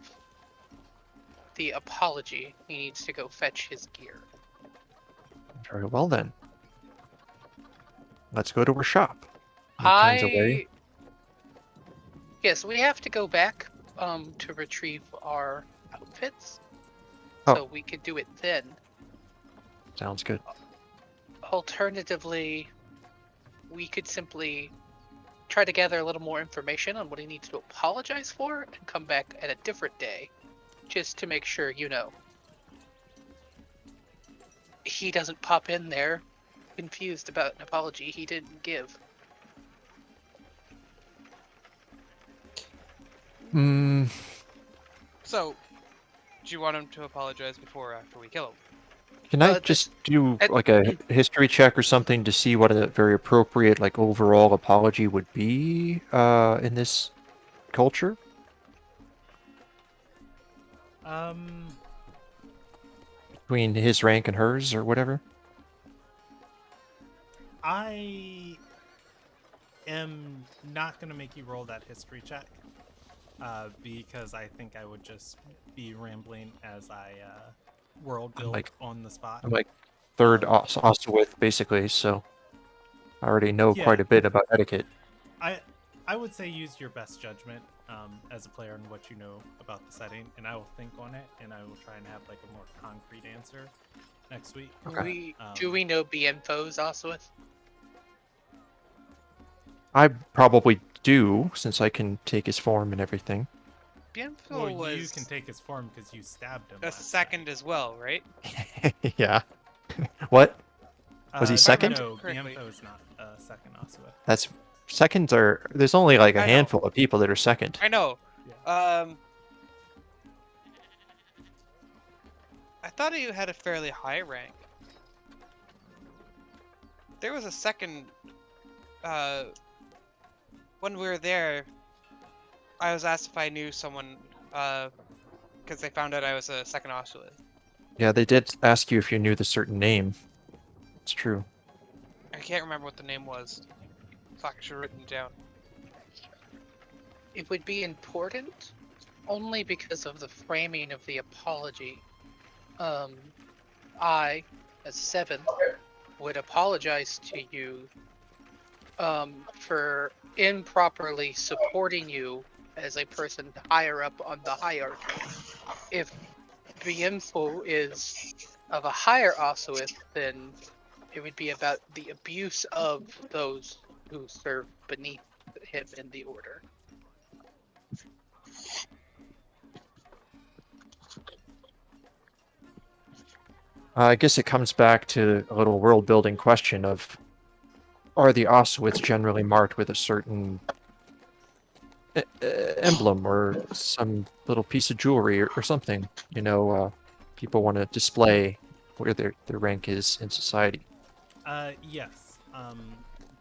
Speaker 2: the apology, he needs to go fetch his gear.
Speaker 3: Very well then. Let's go to her shop. He turns away.
Speaker 2: Yes, we have to go back to retrieve our outfits.
Speaker 3: Oh.
Speaker 2: So we could do it then.
Speaker 3: Sounds good.
Speaker 2: Alternatively, we could simply try to gather a little more information on what he needs to apologize for and come back at a different day, just to make sure, he doesn't pop in there confused about an apology he didn't give.
Speaker 5: So, do you want him to apologize before or after we kill him?
Speaker 3: Can I just do like a history check or something to see what a very appropriate like overall apology would be in this culture? Between his rank and hers or whatever?
Speaker 1: I am not going to make you roll that history check because I think I would just be rambling as I world build on the spot.
Speaker 3: I'm like third Ostawith, basically, so I already know quite a bit about etiquette.
Speaker 1: I would say use your best judgment as a player and what you know about the setting, and I will think on it, and I will try and have like a more concrete answer next week.
Speaker 3: Okay.
Speaker 2: Do we know BMFO's Oswith?
Speaker 3: I probably do, since I can take his form and everything.
Speaker 5: BMFO was
Speaker 1: you can take his form because you stabbed him.
Speaker 5: a second as well, right?
Speaker 3: Yeah. What? Was he second?
Speaker 1: No, BMFO is not second Oswith.
Speaker 3: That's seconds are. There's only like a handful of people that are second.
Speaker 5: I know.
Speaker 1: Yeah.
Speaker 5: I thought you had a fairly high rank. There was a second. When we were there, I was asked if I knew someone, because they found out I was a second Oswald.
Speaker 3: Yeah, they did ask you if you knew the certain name. It's true.
Speaker 5: I can't remember what the name was. Fuck, I should have written it down.
Speaker 2: It would be important only because of the framing of the apology. I, as 7th, would apologize to you for improperly supporting you as a person higher up on the hierarchy. If the info is of a higher Oswith, then It would be about the abuse of those who serve beneath him in the order.
Speaker 3: I guess it comes back to a little world-building question of, are the Oswits generally marked with a certain emblem or some little piece of jewelry or something? You know, people want to display where their rank is in society.
Speaker 1: Yes.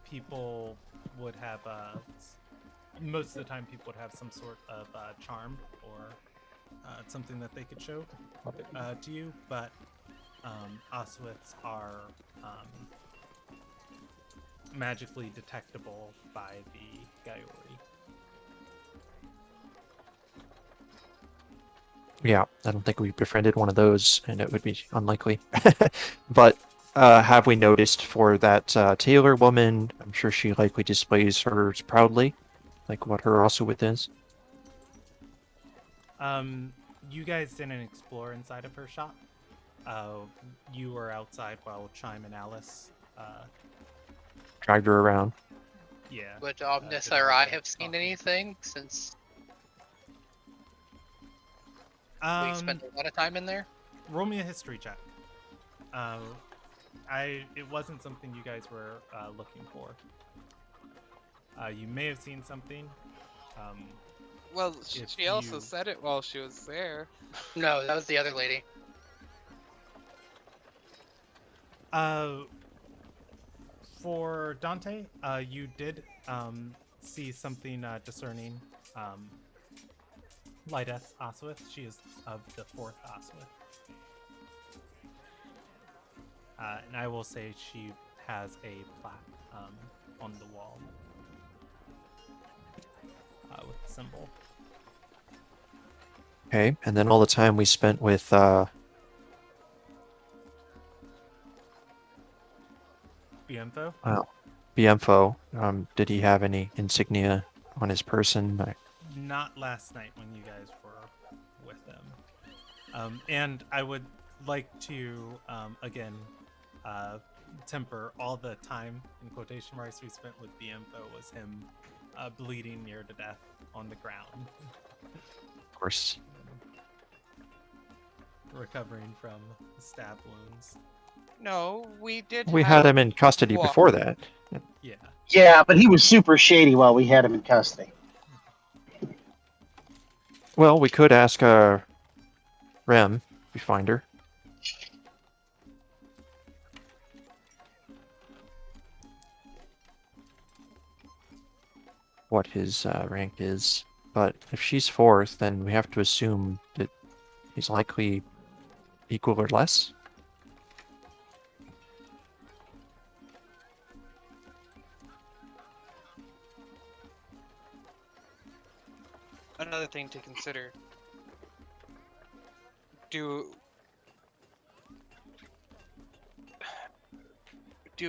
Speaker 1: People would have most of the time people would have some sort of charm or something that they could show to you, but Oswits are magically detectable by the Gaiori.
Speaker 3: Yeah, I don't think we befriended one of those, and it would be unlikely. But have we noticed for that tailor woman? I'm sure she likely displays hers proudly, like what her Oswit is.
Speaker 1: You guys didn't explore inside of her shop. You were outside while Chime and Alice.
Speaker 3: Dragged her around.
Speaker 1: Yeah.
Speaker 2: Would
Speaker 1: did
Speaker 2: Omnis
Speaker 1: all
Speaker 2: or I
Speaker 1: the
Speaker 2: have seen
Speaker 1: talking.
Speaker 2: anything since we
Speaker 1: Um,
Speaker 2: spent a lot of time in there?
Speaker 1: roll me a history check. It wasn't something you guys were looking for. You may have seen something.
Speaker 5: Well,
Speaker 1: If
Speaker 5: she also
Speaker 1: you-
Speaker 5: said it while she was there.
Speaker 2: No, that was the other lady.
Speaker 1: For Dante, you did see something discerning. Lydeth Oswith. She is of the 4th Oswith. And I will say she has a plaque on the wall with the symbol.
Speaker 3: Okay, and then all the time we spent with
Speaker 1: Bienfo?
Speaker 3: Bienfo. Did he have any insignia on his person?
Speaker 1: Not last night when you guys were with them. And I would like to, again, temper all the time, in quotation marks, we spent with Bienfo was him bleeding near to death on the ground,
Speaker 3: Of course.
Speaker 1: recovering from stab wounds.
Speaker 5: No, we did.
Speaker 3: We had him in custody
Speaker 5: Well,
Speaker 3: before that.
Speaker 1: Yeah.
Speaker 7: Yeah, but he was super shady while we had him in custody.
Speaker 3: Well, we could ask Rem if we find her. What his rank is. But if she's 4th, then we have to assume that he's likely equal or less.
Speaker 5: Another thing to consider. Do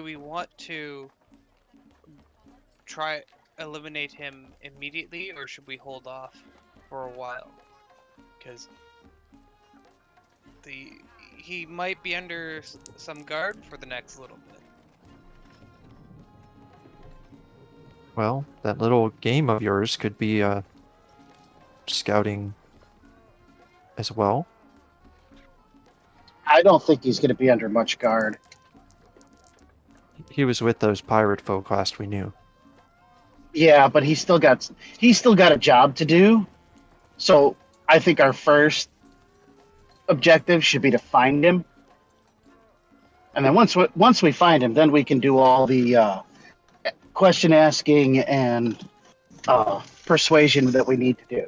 Speaker 5: we want to try eliminate him immediately, or should we hold off for a while? Because he might be under some guard for the next little bit.
Speaker 3: Well, that little game of yours could be scouting as well.
Speaker 7: I don't think he's going to be under much guard.
Speaker 3: He was with those pirate folk last we knew.
Speaker 7: Yeah, but he's still got a job to do. So I think our first objective should be to find him, and then once we find him, then we can do all the question asking and persuasion that we need to do,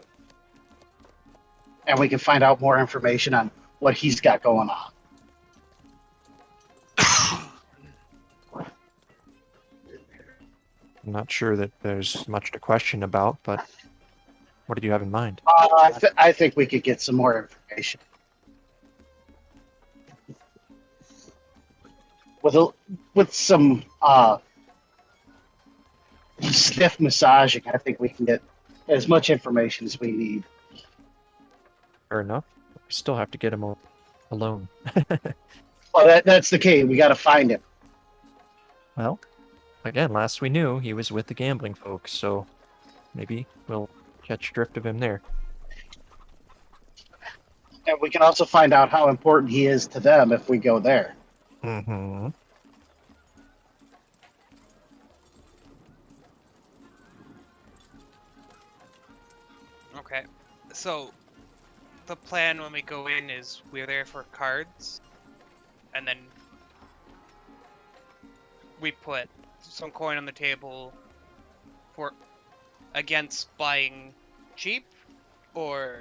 Speaker 7: and we can find out more information on what he's got going on.
Speaker 3: I'm not sure that there's much to question about, but what did you have in mind?
Speaker 7: I think we could get some more information. With some stiff massaging, I think we can get as much information as we need.
Speaker 3: Fair enough. We still have to get him alone.
Speaker 7: Well, that's the key. We got to find him.
Speaker 3: Well, again, last we knew, he was with the gambling folks, so maybe we'll catch drift of him there.
Speaker 7: And we can also find out how important he is to them if we go there.
Speaker 3: Mm-hmm.
Speaker 5: Okay. So, the plan when we go in is we're there for cards, and then we put some coin on the table for against buying cheap, or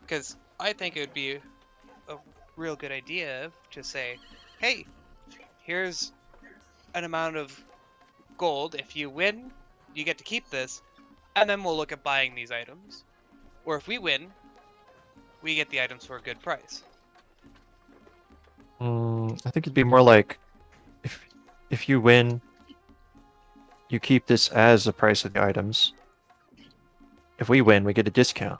Speaker 5: because I think it would be a real good idea to say, hey, here's an amount of gold. If you win, you get to keep this, and then we'll look at buying these items. Or if we win, we get the items for a good price.
Speaker 3: I think it'd be more like if you win, you keep this as the price of the items. If we win, we get a discount.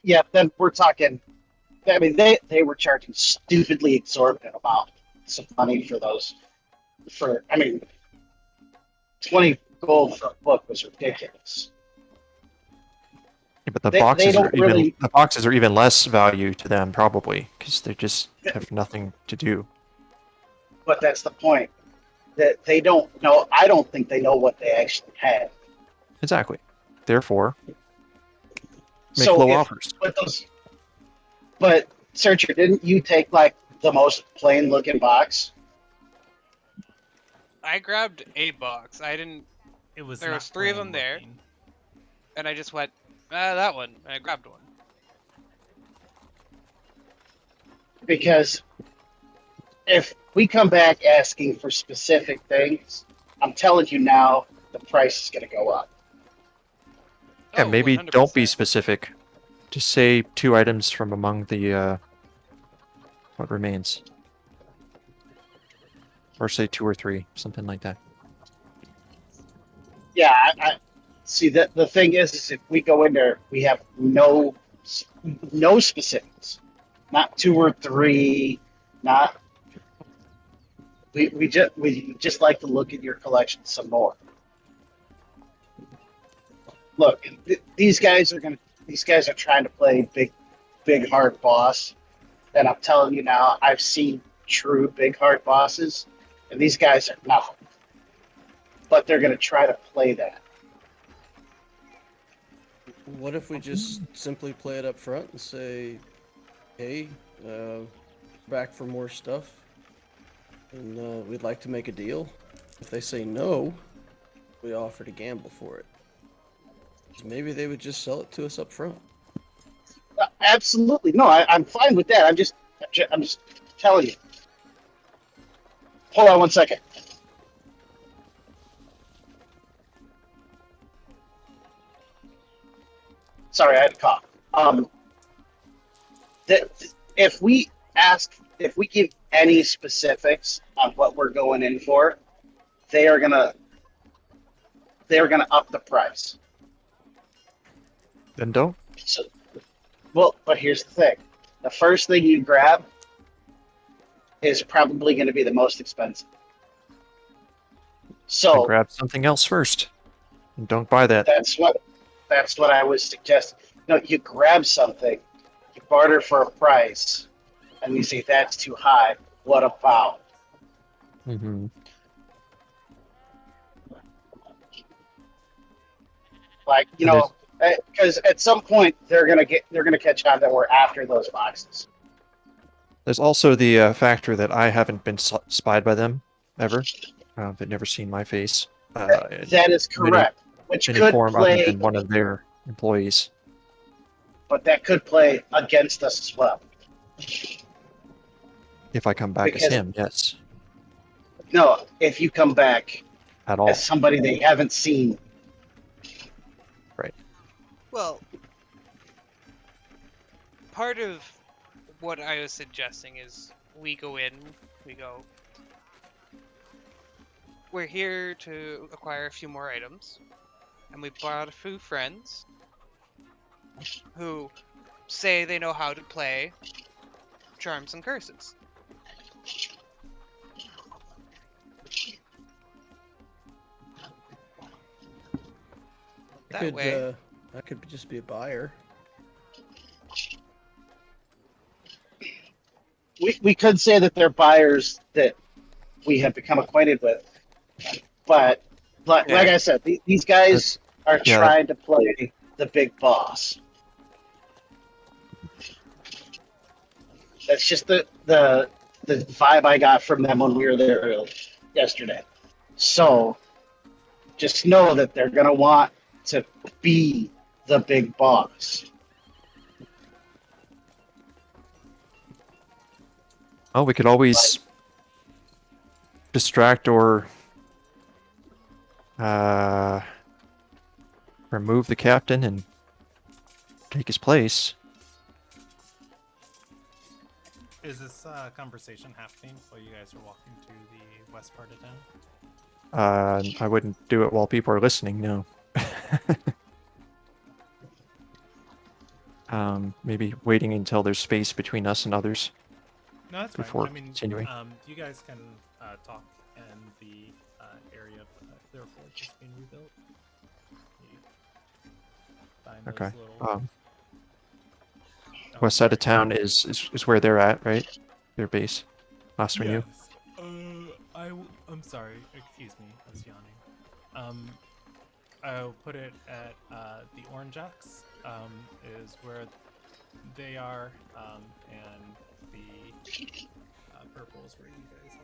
Speaker 7: Yeah, then we're talking. I mean, they were charging stupidly exorbitant amounts of money for those. I mean, 20 gold for a book was ridiculous.
Speaker 3: Yeah, but the
Speaker 7: They
Speaker 3: boxes
Speaker 7: don't
Speaker 3: are even
Speaker 7: really-
Speaker 3: the boxes are even less value to them probably because they just have nothing to do.
Speaker 7: But that's the point. That they don't know. I don't think they know what they actually have.
Speaker 3: Exactly. Therefore, make
Speaker 7: So
Speaker 3: low
Speaker 7: if-
Speaker 3: offers.
Speaker 7: But Searcher, didn't you take like the most plain looking box?
Speaker 5: I grabbed a box. I didn't,
Speaker 1: It was
Speaker 5: There
Speaker 1: not
Speaker 5: was 3 of
Speaker 1: plain
Speaker 5: them there.
Speaker 1: looking.
Speaker 5: and I just went, that one, and I grabbed one.
Speaker 7: Because if we come back asking for specific things, I'm telling you now, the price is going to go up.
Speaker 3: Yeah,
Speaker 5: Oh,
Speaker 3: maybe don't be
Speaker 5: 100%.
Speaker 3: specific. Just say 2 items from among the what remains. Or say 2 or 3, something like that.
Speaker 7: Yeah, I see that the thing is if we go in there, we have no specifics, not 2 or 3, not. We just like to look at your collection some more. Look, these guys are trying to play big hard boss, and I'm telling you now, I've seen true big hard bosses, and these guys are not. But they're going to try to play that.
Speaker 4: What if we just simply play it up front and say, hey, back for more stuff, and we'd like to make a deal? If they say no, we offer to gamble for it. 'Cause maybe they would just sell it to us up front.
Speaker 7: Absolutely, no, I'm fine with that. I'm just telling you. Hold on one second. Sorry, I had to cough. That if we give any specifics on what we're going in for, they're gonna up the price.
Speaker 3: Then don't.
Speaker 7: So, well, but here's the thing: the first thing you grab is probably going to be the most expensive.
Speaker 3: Then
Speaker 7: So
Speaker 3: grab something else first. And don't buy that.
Speaker 7: that's what I was suggesting. No, you grab something, you barter for a price, and you say that's too high. What about?
Speaker 3: Mm-hmm.
Speaker 7: Like, you know, because at some point they're gonna catch on that we're after those boxes.
Speaker 3: There's also the factor that I haven't been spied by them ever. They've never seen my face.
Speaker 7: That is correct. Which
Speaker 3: Any
Speaker 7: could
Speaker 3: form other
Speaker 7: play,
Speaker 3: than one of their employees.
Speaker 7: but that could play against us as well.
Speaker 3: If I come back as
Speaker 7: Because-
Speaker 3: him, yes.
Speaker 7: No, if you come back
Speaker 3: At all.
Speaker 7: as somebody they haven't seen.
Speaker 5: Well, part of what I was suggesting is we go in, we're here to acquire a few more items, and we brought a few friends who say they know how to play, charms and curses. That way,
Speaker 4: I could just be a buyer.
Speaker 7: We could say that they're buyers that we have become acquainted with, but like
Speaker 5: Yeah.
Speaker 7: I said, these guys are
Speaker 3: yeah.
Speaker 7: trying to play the big boss. That's just the vibe I got from them when we were there yesterday. So just know that they're gonna want to be the big boss.
Speaker 3: Oh, we could always distract or remove the captain and take his place.
Speaker 1: Is this conversation happening while you guys are walking to the west part of town?
Speaker 3: I wouldn't do it while people are listening, no. Maybe waiting until there's space between us and others.
Speaker 1: No, that's
Speaker 3: Before
Speaker 1: fine. I mean,
Speaker 3: continuing.
Speaker 1: you guys can talk in the area of their forge is being rebuilt. You find those
Speaker 3: Okay.
Speaker 1: little-
Speaker 3: West side of town is where they're at, right? Their base. Last we knew.
Speaker 1: Yes. I'm sorry. Excuse me. I was yawning. I'll put it at the Orange Axe. Is where they are, and the purple is where you guys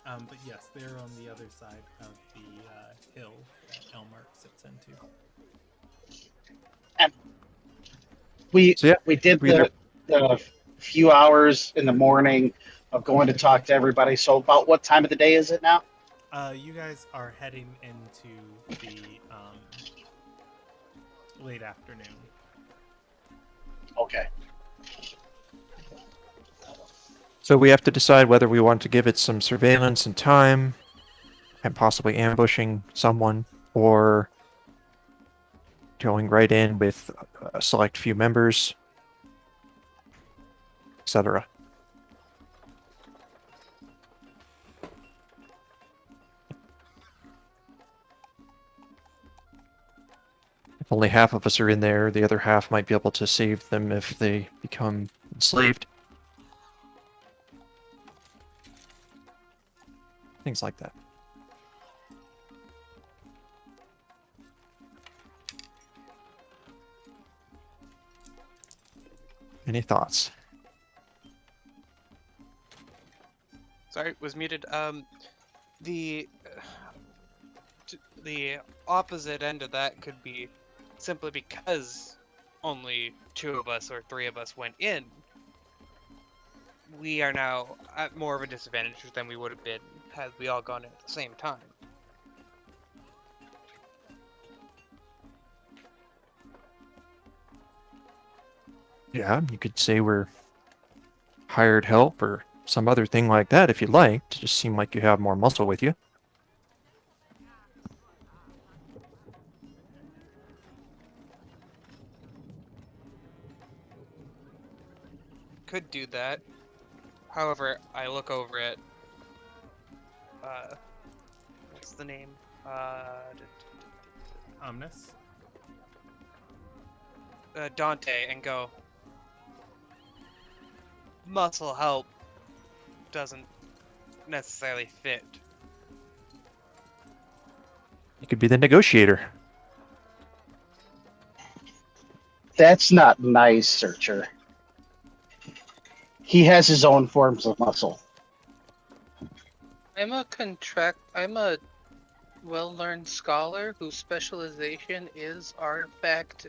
Speaker 1: are. But yes, they're on the other side of the hill that Elmark sits into.
Speaker 7: We
Speaker 3: So, yeah,
Speaker 7: we did
Speaker 3: we either-
Speaker 7: the few hours in the morning of going to talk to everybody. So about what time of the day is it now?
Speaker 1: You guys are heading into the late afternoon.
Speaker 7: Okay.
Speaker 3: So we have to decide whether we want to give it some surveillance and time, and possibly ambushing someone, or going right in with a select few members, etc. If only half of us are in there, the other half might be able to save them if they become enslaved. Things like that. Any thoughts?
Speaker 5: sorry, was muted. The the opposite end of that could be simply because only 2 of us or 3 of us went in. We are now at more of a disadvantage than we would have been had we all gone in at the same time.
Speaker 3: Yeah, you could say we're hired help or some other thing like that if you'd like, to just seem like you have more muscle with you.
Speaker 5: Could do that. However, I look over at what's the name?
Speaker 1: Omnis?
Speaker 5: Dante and go, muscle help doesn't necessarily fit.
Speaker 3: You could be the negotiator.
Speaker 7: That's not nice, Searcher. He has his own forms of muscle.
Speaker 2: I'm a well-learned scholar whose specialization is artifact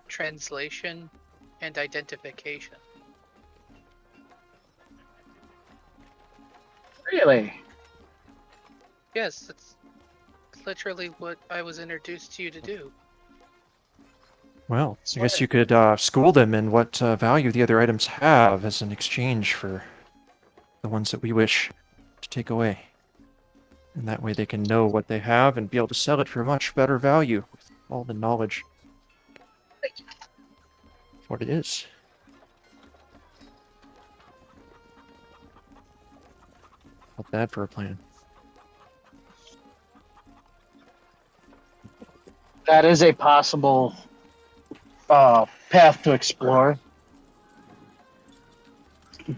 Speaker 2: translation and identification.
Speaker 7: Really?
Speaker 2: Yes, that's literally what I was introduced to you to do.
Speaker 3: Well, I guess you could school them in what value the other items have as an exchange for the ones that we wish to take away. And that way they can know what they have and be able to sell it for much better value with all the knowledge what it is. Not bad for a plan.
Speaker 7: That is a possible path to explore.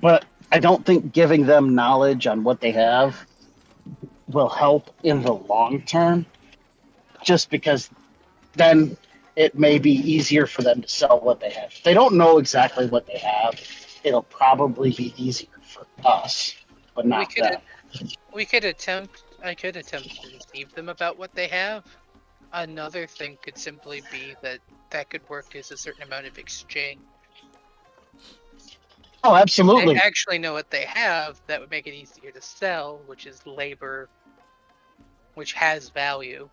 Speaker 7: But I don't think giving them knowledge on what they have will help in the long term, just because then it may be easier for them to sell what they have. If they don't know exactly what they have, it'll probably be easier for us, but not
Speaker 2: could-
Speaker 7: them.
Speaker 2: We could attempt. I could attempt to deceive them about what they have. Another thing could simply be that could work as a certain amount of exchange.
Speaker 7: Oh,
Speaker 2: If
Speaker 7: absolutely.
Speaker 2: they actually know what they have, that would make it easier to sell, which is labor, which has value.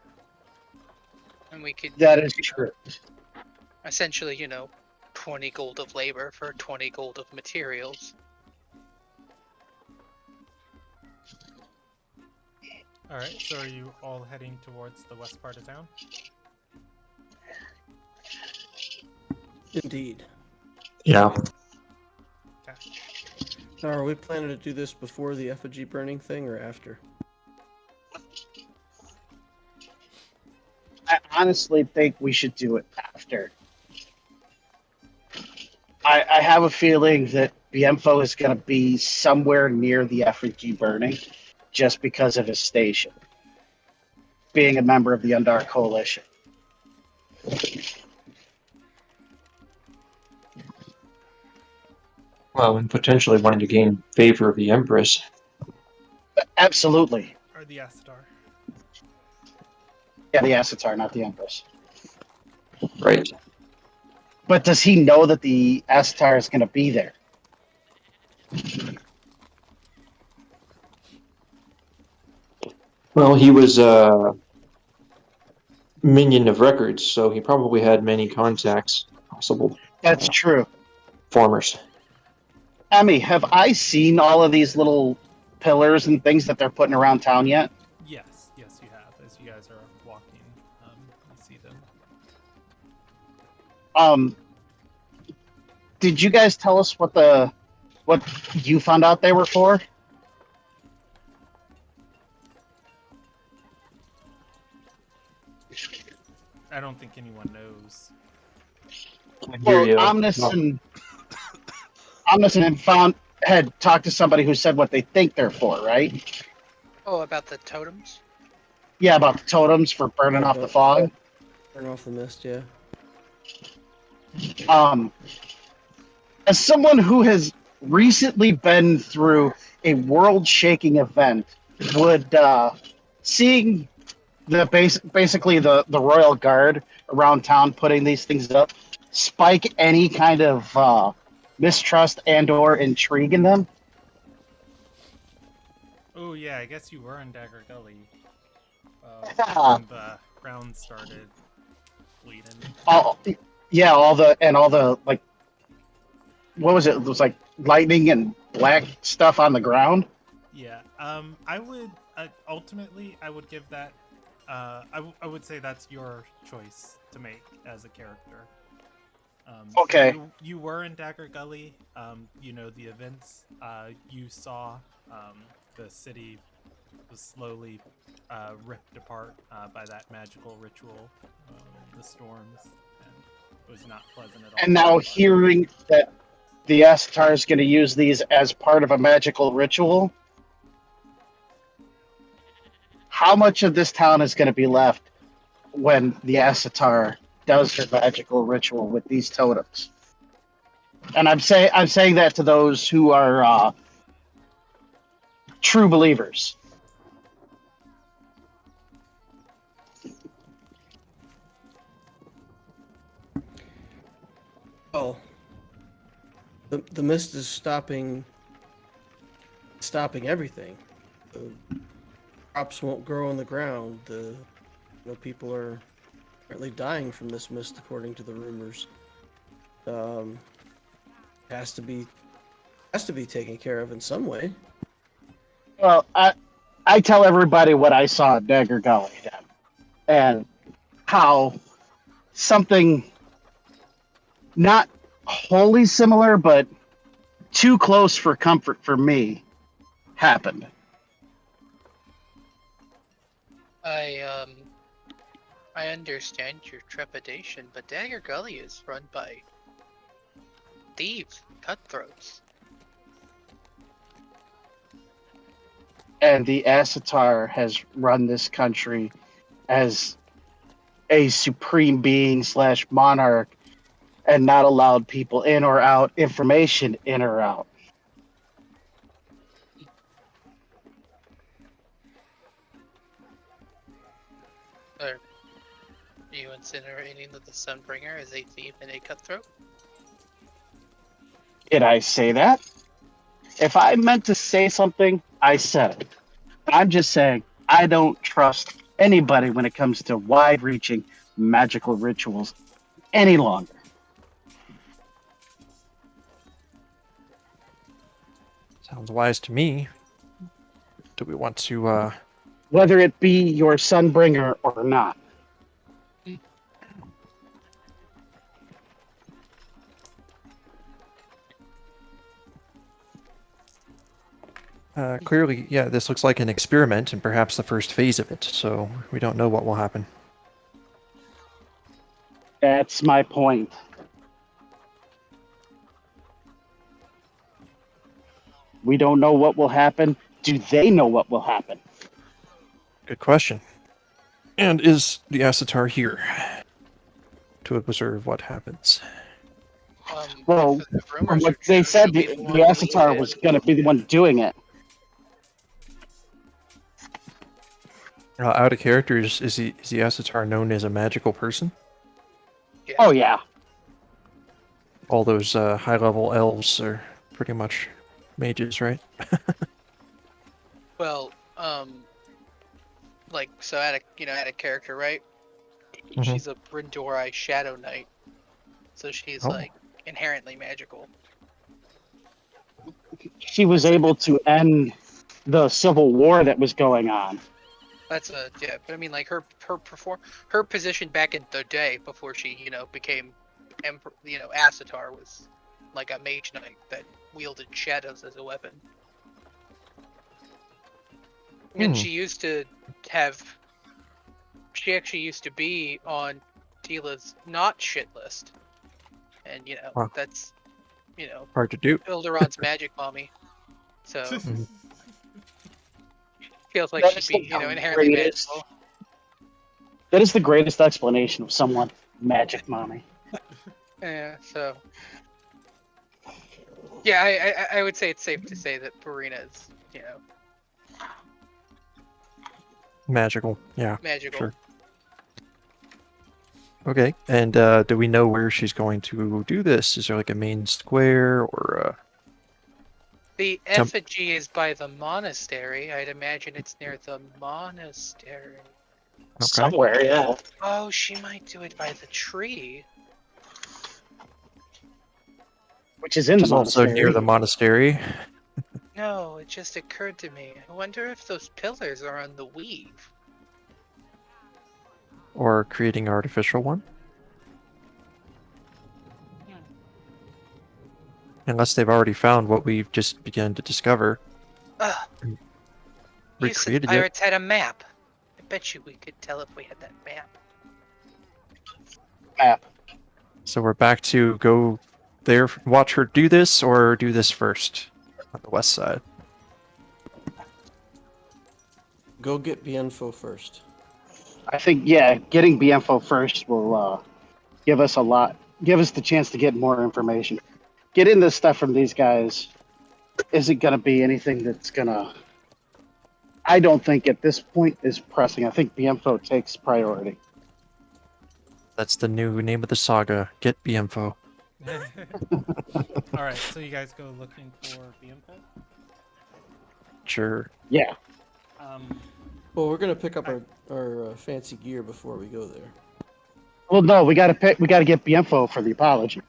Speaker 2: And we could
Speaker 7: That is true.
Speaker 2: essentially, 20 gold of labor for 20 gold of materials.
Speaker 1: All right. So are you all heading towards the west part of town?
Speaker 4: Indeed.
Speaker 3: Yeah.
Speaker 1: Okay.
Speaker 4: Now, are we planning to do this before the effigy burning thing or after?
Speaker 7: I honestly think we should do it after. I have a feeling that the info is going to be somewhere near the effigy burning, just because of his station, being a member of the Undark Coalition.
Speaker 3: Well, and potentially wanting to gain favor of the Empress.
Speaker 7: Absolutely.
Speaker 1: Or the Astar?
Speaker 7: Yeah, the Assetar, not the Empress.
Speaker 3: Right.
Speaker 7: But does he know that the Assetar is going to be there?
Speaker 3: Well, he was a minion of records, so he probably had many contacts, possible
Speaker 7: That's true.
Speaker 3: formers.
Speaker 7: Emmy, have I seen all of these little pillars and things that they're putting around town yet?
Speaker 1: Yes, you have. As you guys are walking, you see them.
Speaker 7: Did you guys tell us what you found out they were for?
Speaker 1: I don't think anyone knows.
Speaker 7: Well, Omnis and had talked to somebody who said what they think they're for, right?
Speaker 2: Oh, about the totems?
Speaker 7: Yeah, about the totems for burning off the fog.
Speaker 4: Burn off the mist, yeah.
Speaker 7: As someone who has recently been through a world-shaking event, would seeing basically the royal guard around town putting these things up spike any kind of mistrust and/or intrigue in them?
Speaker 1: Oh yeah, I guess you were in Dagger Gully
Speaker 7: Yeah.
Speaker 1: when the ground started bleeding.
Speaker 7: All the like, what was it? It was like lightning and black stuff on the ground.
Speaker 1: Yeah. I would ultimately I would give that. I would say that's your choice to make as a character.
Speaker 7: Okay.
Speaker 1: You were in Dagger Gully. You know the events. You saw the city was slowly ripped apart by that magical ritual, the storms, and it was not pleasant at all.
Speaker 7: And now hearing that the Astar is going to use these as part of a magical ritual, how much of this town is going to be left when the Astar does her magical ritual with these totems? And I'm saying that to those who are true believers.
Speaker 4: Well, the mist is stopping everything. The crops won't grow on the ground. People are apparently dying from this mist, according to the rumors. Has to be taken care of in some way.
Speaker 7: Well, I tell everybody what I saw at Dagger Gully then, and how something not wholly similar, but too close for comfort for me happened.
Speaker 2: I understand your trepidation, but Dagger Gully is run by thieves, cutthroats.
Speaker 7: And the Asatar has run this country as a supreme being / monarch and not allowed people in or out, information in or out.
Speaker 2: Are you incinerating the Sunbringer as a thief and a cutthroat?
Speaker 7: Did I say that? If I meant to say something, I said it. I'm just saying I don't trust anybody when it comes to wide-reaching magical rituals any longer.
Speaker 3: Sounds wise to me. Do we want to,
Speaker 7: Whether it be your Sunbringer or not.
Speaker 3: clearly, yeah, this looks like an experiment and perhaps the first phase of it, so we don't know what will happen.
Speaker 7: That's my point. We don't know what will happen. Do they know what will happen?
Speaker 3: Good question. And is the Asatar here to observe what happens?
Speaker 7: Well,
Speaker 2: The
Speaker 7: from
Speaker 2: rumors
Speaker 7: what
Speaker 2: are
Speaker 7: they
Speaker 2: true,
Speaker 7: said,
Speaker 2: she'll
Speaker 7: the
Speaker 2: be more than we
Speaker 7: Asatar
Speaker 2: did.
Speaker 7: was going to be the one doing it.
Speaker 3: Out of character, is the Asatar known as a magical person?
Speaker 2: Yeah.
Speaker 7: Oh, yeah.
Speaker 3: All those high-level elves are pretty much mages, right?
Speaker 2: Well, like so at a character, right?
Speaker 3: Mhm.
Speaker 2: She's a Brindori Shadow Knight, so she's
Speaker 3: Oh.
Speaker 2: like inherently magical.
Speaker 7: She was able to end the civil war that was going on.
Speaker 2: But I mean, like her position back in the day before she became Asatar was like a mage knight that wielded shadows as a weapon. And
Speaker 3: Hmm.
Speaker 2: she actually used to be on Tila's not shit list, and
Speaker 3: Wow.
Speaker 2: that's
Speaker 3: Hard to do.
Speaker 2: Ilderon's magic mommy, so
Speaker 3: Mhm.
Speaker 2: feels like
Speaker 7: That
Speaker 2: she'd
Speaker 7: is
Speaker 2: be
Speaker 7: the
Speaker 2: inherently
Speaker 7: greatest.
Speaker 2: magical.
Speaker 7: That is the greatest explanation of someone. Magic mommy.
Speaker 2: Yeah, so yeah, I would say it's safe to say that Farina is
Speaker 3: Magical, yeah.
Speaker 2: magical.
Speaker 3: Sure. Okay, and do we know where she's going to do this? Is there like a main square or
Speaker 2: The
Speaker 3: Temp-
Speaker 2: effigy is by the monastery. I'd imagine it's near the monastery.
Speaker 3: Okay.
Speaker 7: Somewhere, yeah.
Speaker 2: Oh, she might do it by the tree.
Speaker 7: Which is in
Speaker 3: Which
Speaker 7: the
Speaker 3: is also
Speaker 7: monastery.
Speaker 3: near the monastery?
Speaker 2: No, it just occurred to me. I wonder if those pillars are on the weave.
Speaker 3: Or creating an artificial one? Unless they've already found what we've just begun to discover.
Speaker 2: Ugh. You said
Speaker 3: Recreated it.
Speaker 2: pirates had a map. I bet you we could tell if we had that map.
Speaker 7: Map.
Speaker 3: So we're back to go there, watch her do this, or do this first on the west side.
Speaker 4: Go get Bienfo first.
Speaker 7: I think, yeah, getting BMFO first will give us the chance to get more information. Getting this stuff from these guys isn't going to be anything that's going to, I don't think at this point is pressing. I think BMFO takes priority.
Speaker 3: That's the new name of the saga. Get BMFO.
Speaker 1: All right, so you guys go looking for BMFO.
Speaker 3: Sure.
Speaker 7: Yeah.
Speaker 4: Well, we're gonna pick up our fancy gear before we go there.
Speaker 7: Well, no, we got to get BMFO for the apology.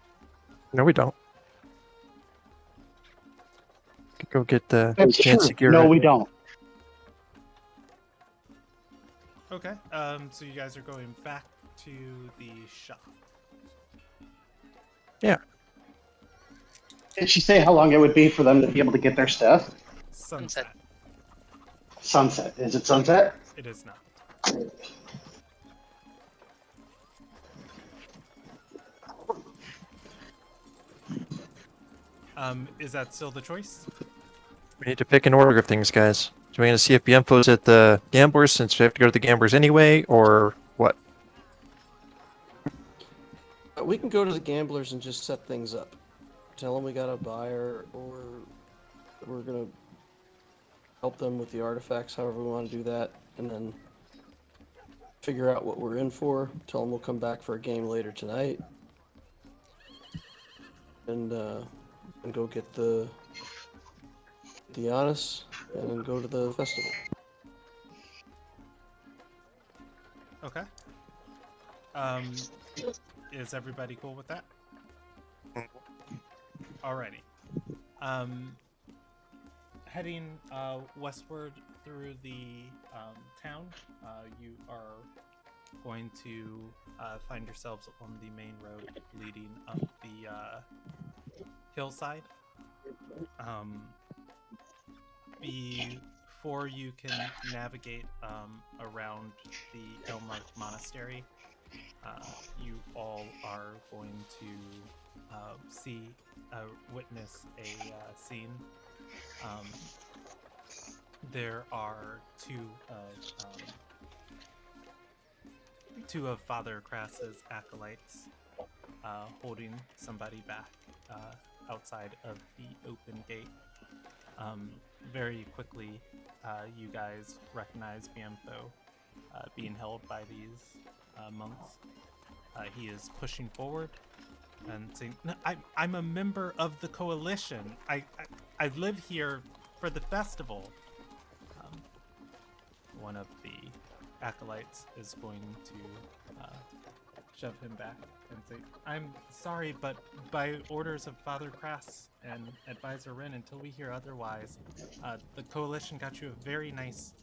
Speaker 3: No, we don't. Go get the
Speaker 7: That's
Speaker 3: fancy
Speaker 7: true.
Speaker 3: gear.
Speaker 7: No, we don't.
Speaker 1: Okay. So you guys are going back to the shop.
Speaker 3: Yeah.
Speaker 7: Did she say how long it would be for them to be able to get their stuff?
Speaker 1: Sunset.
Speaker 7: Sunset. Is it sunset?
Speaker 1: It is not. Is that still the choice?
Speaker 3: We need to pick an order of things, guys. Do we going to see if the info's at the gamblers since we have to go to the gamblers anyway, or what?
Speaker 4: We can go to the gamblers and just set things up. Tell them we got a buyer, or we're gonna help them with the artifacts, however we want to do that, and then figure out what we're in for. Tell them we'll come back for a game later tonight, and go get the Honest, and then go to the festival.
Speaker 1: Okay. Is everybody cool with that? Alrighty. Heading westward through the town, you are going to find yourselves on the main road leading up the hillside. Before you can navigate around the Elmark Monastery, you all are going to witness a scene. There are two of Father Crass's acolytes holding somebody back outside of the open gate. Very quickly, you guys recognize Bianfo being held by these monks. He is pushing forward and saying, "No, I'm a member of the coalition. I live here for the festival." One of the acolytes is going to shove him back and say, "I'm sorry, but by orders of Father Crass and Advisor Wren, until we hear otherwise, the coalition got you a very nice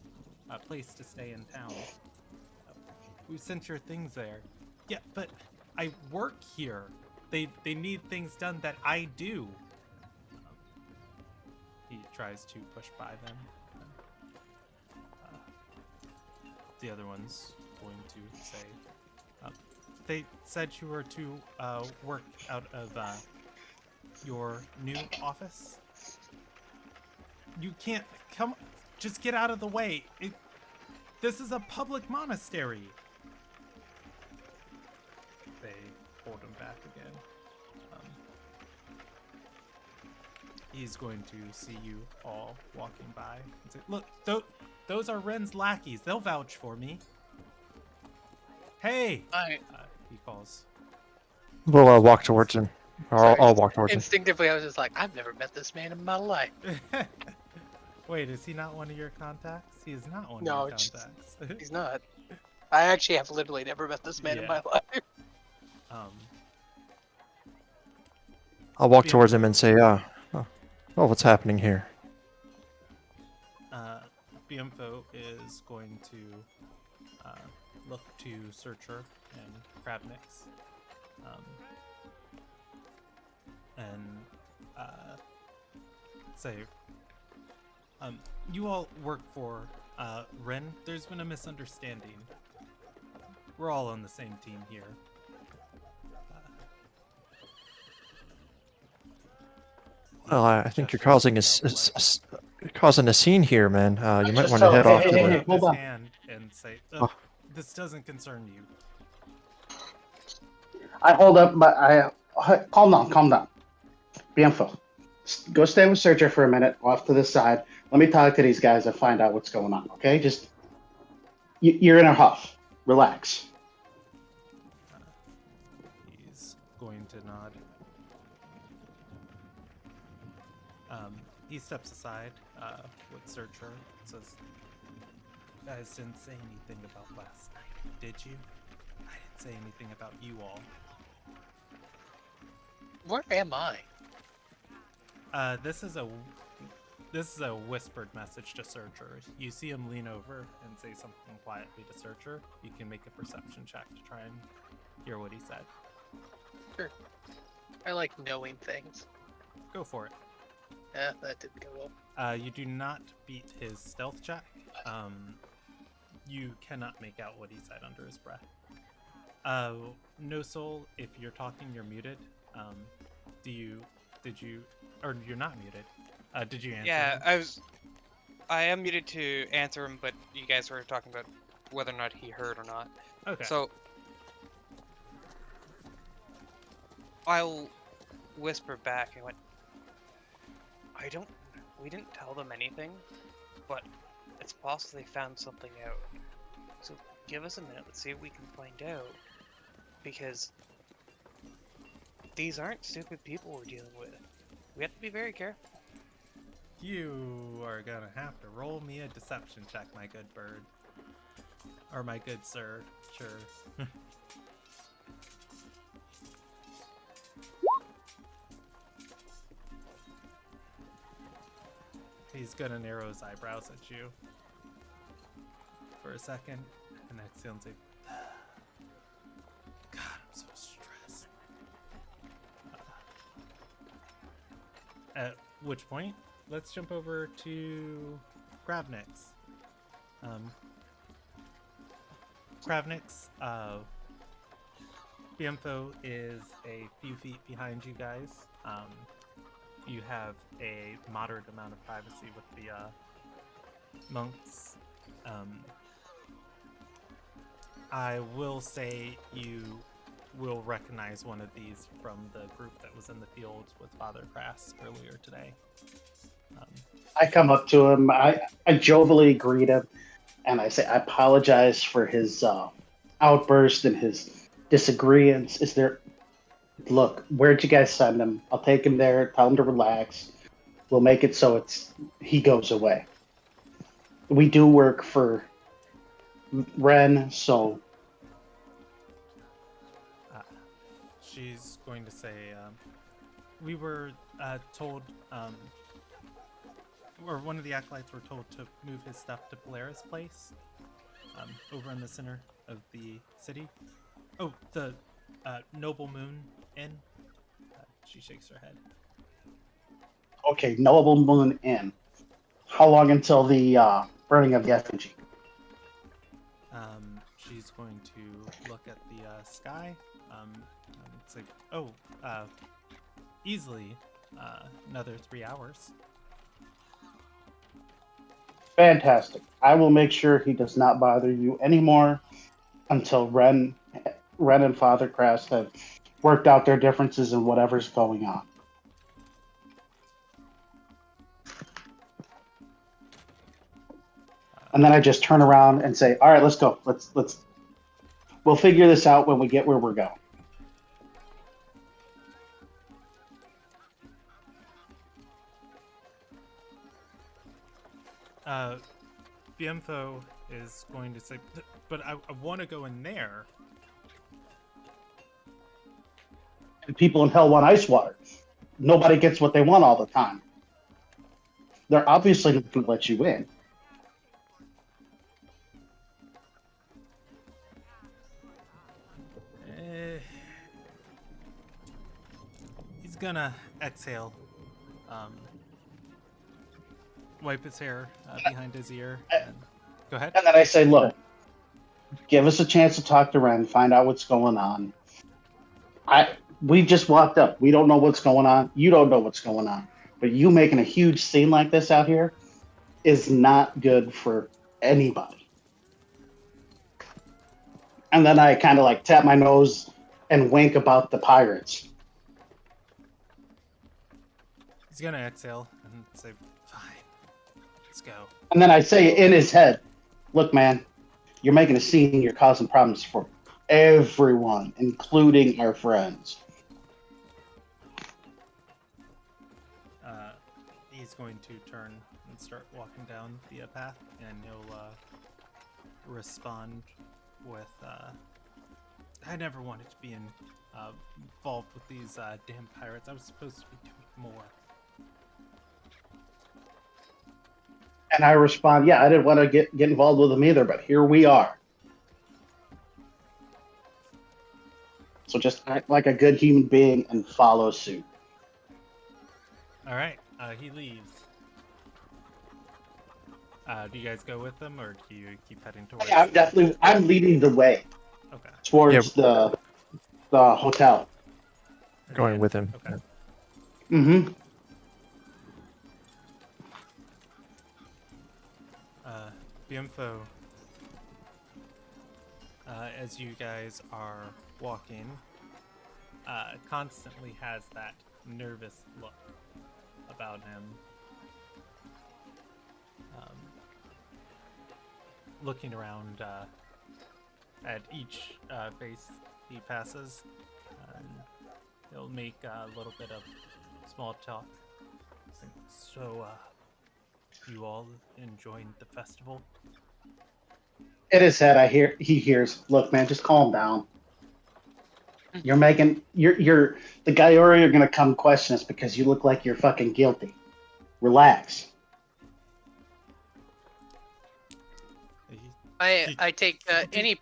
Speaker 1: place to stay in town. We sent your things there." "Yeah, but I work here. They need things done that I do." He tries to push by them. The other one's going to say, "They said you were to work out of your new office. You can't come. Just get out of the way. This is a public monastery." They hold him back again. He's going to see you all walking by and say, "Look, those are Wren's lackeys. They'll vouch for me." "Hey!" He calls.
Speaker 3: We'll walk towards him. I'll walk towards him.
Speaker 2: Instinctively, I was just like, I've never met this man in my life.
Speaker 1: Wait, is he not one of your contacts? He is not one
Speaker 2: No,
Speaker 1: of your contacts.
Speaker 2: He's not. I actually have literally never met this man in my life.
Speaker 3: I'll walk towards him and say, "Oh, what's happening here?"
Speaker 1: Bianfo is going to look to Searcher and Krabnix, and say, "You all work for Wren. There's been a misunderstanding. We're all on the same team here."
Speaker 3: Well, I think you're causing a scene here, man. You might
Speaker 7: Just
Speaker 3: want to
Speaker 7: so-
Speaker 3: head
Speaker 7: hey,
Speaker 3: off
Speaker 7: hey,
Speaker 3: to
Speaker 7: hey,
Speaker 3: the.
Speaker 7: hey. Hold
Speaker 1: his
Speaker 7: on.
Speaker 1: hand and say,
Speaker 3: Oh.
Speaker 1: "This doesn't concern you."
Speaker 7: I hold up, but calm down. Bianfo, go stay with Searcher for a minute, off to the side. Let me talk to these guys and find out what's going on. Okay, just you're in a huff. Relax.
Speaker 1: He's going to nod. He steps aside with Searcher and says, "You guys didn't say anything about last night, did you? I didn't say anything about you all."
Speaker 2: Where am I?
Speaker 1: This is a whispered message to Searcher. You see him lean over and say something quietly to Searcher. You can make a perception check to try and hear what he said.
Speaker 2: Sure. I like knowing things.
Speaker 1: Go for it.
Speaker 2: Yeah, that didn't go well.
Speaker 1: You do not beat his stealth check. You cannot make out what he said under his breath. No Soul, if you're talking, you're muted. Or you're not muted. Did you answer
Speaker 5: Yeah,
Speaker 1: him?
Speaker 5: I am muted to answer him, but you guys were talking about whether or not he heard or not.
Speaker 1: Okay.
Speaker 5: So I'll whisper back and went, we didn't tell them anything, but it's possible they found something out. So give us a minute, let's see what we can find out. Because these aren't stupid people we're dealing with. We have to be very careful.
Speaker 1: You are gonna have to roll me a deception check, my good bird. Or my good sir. Sure. He's gonna narrow his eyebrows at you for a second, and exhale and say, God, I'm so stressed. At which point, let's jump over to Gravnix. Gravnix, Biemtho is a few feet behind you guys. You have a moderate amount of privacy with the monks. I will say you will recognize one of these from the group that was in the field with Father Crass earlier today.
Speaker 7: I come up to him. I jovially greet him, and I say, I apologize for his outburst and his disagreements. Look, where'd you guys send him? I'll take him there, tell him to relax. We'll make it so he goes away. We do work for Ren, so...
Speaker 1: She's going to say, we were told, or one of the acolytes were told to move his stuff to Polaris Place, over in the center of the city. Oh, the Noble Moon Inn. She shakes her head.
Speaker 7: Okay, Noble Moon Inn. How long until the burning of the effigy?
Speaker 1: She's going to look at the sky. It's like, easily another 3 hours.
Speaker 7: Fantastic. I will make sure he does not bother you anymore until Ren and Father Crass have worked out their differences and whatever's going on. And then I just turn around and say, all right, let's go. We'll figure this out when we get where we're going.
Speaker 1: Biemtho is going to say, but I want to go in there.
Speaker 7: And people in hell want ice water. Nobody gets what they want all the time. They're obviously not going to let you in.
Speaker 1: He's gonna exhale, wipe his hair behind his ear. And go ahead.
Speaker 7: And then I say, look, give us a chance to talk to Ren, find out what's going on. We just walked up. We don't know what's going on. You don't know what's going on. But you making a huge scene like this out here is not good for anybody. And then I kind of like tap my nose and wink about the pirates.
Speaker 1: He's gonna exhale and say, fine, let's go.
Speaker 7: And then I say in his head, look, man, you're making a scene. You're causing problems for everyone, including our friends.
Speaker 1: He's going to turn and start walking down the path, and he'll respond with, I never wanted to be involved with these damn pirates. I was supposed to be doing more.
Speaker 7: And I respond, yeah, I didn't want to get involved with them either, but here we are. So just act like a good human being and follow suit.
Speaker 1: All right. He leaves. Do you guys go with him, or do you keep heading towards?
Speaker 7: I'm leading the way
Speaker 1: Okay.
Speaker 7: towards the hotel.
Speaker 3: Going
Speaker 1: And-
Speaker 3: with him.
Speaker 1: Okay.
Speaker 7: Mm-hmm.
Speaker 1: Bienfo. As you guys are walking, constantly has that nervous look about him. Looking around at each face he passes, and he'll make a little bit of small talk. So, you all enjoying the festival?
Speaker 7: In his head, he hears, "Look, man, just calm down. You're the Gaiori are gonna come question us because you look like you're fucking guilty. Relax."
Speaker 2: I take any.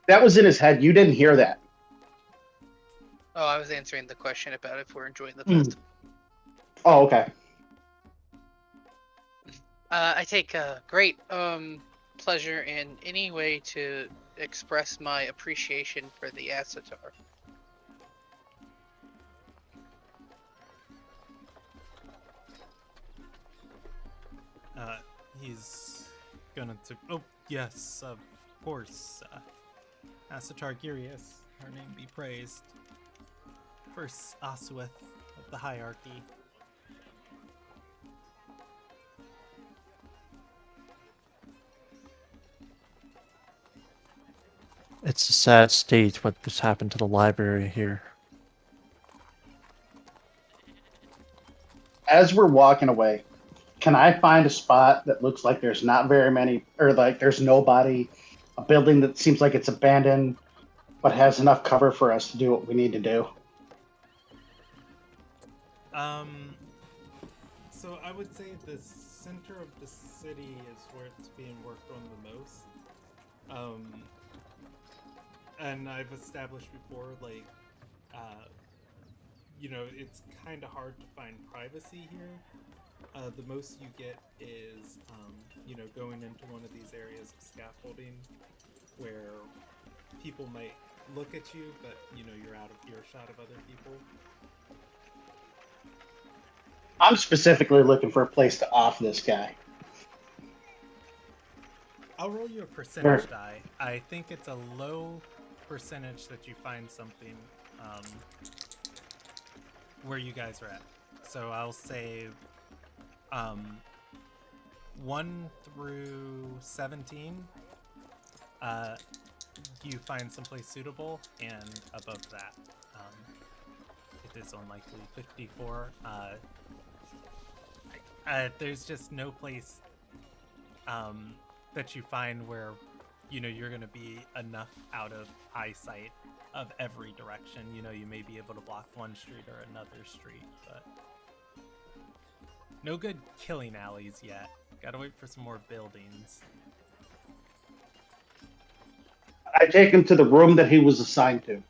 Speaker 7: That was in his head. You didn't hear that.
Speaker 2: Oh, I was answering the question about if we're enjoying the
Speaker 7: Hmm.
Speaker 2: festival.
Speaker 7: Oh, okay.
Speaker 2: I take great pleasure in any way to express my appreciation for the Asatar.
Speaker 1: He's gonna to. Oh, yes, of course. Asatar Girius, her name be praised. First Asueth of the hierarchy.
Speaker 3: It's a sad state what has happened to the library here.
Speaker 7: As we're walking away, can I find a spot that looks like there's not very many, or like there's nobody, a building that seems like it's abandoned, but has enough cover for us to do what we need to do?
Speaker 1: So I would say the center of the city is where it's being worked on the most. And I've established before, like, it's kind of hard to find privacy here. The most you get is, going into one of these areas of scaffolding where people might look at you, but, you're out of earshot of other people.
Speaker 7: I'm specifically looking for a place to off this guy.
Speaker 1: I'll roll you a percentage
Speaker 7: Sure.
Speaker 1: die. I think it's a low percentage that you find something where you guys are at. So I'll say 1 through 17, you find someplace suitable, and above that, it is unlikely. 54. There's just no place that you find where you're going to be enough out of eyesight of every direction. You may be able to block one street or another street, but no good killing alleys yet. Gotta wait for some more buildings.
Speaker 7: I take him to the room that he was assigned to.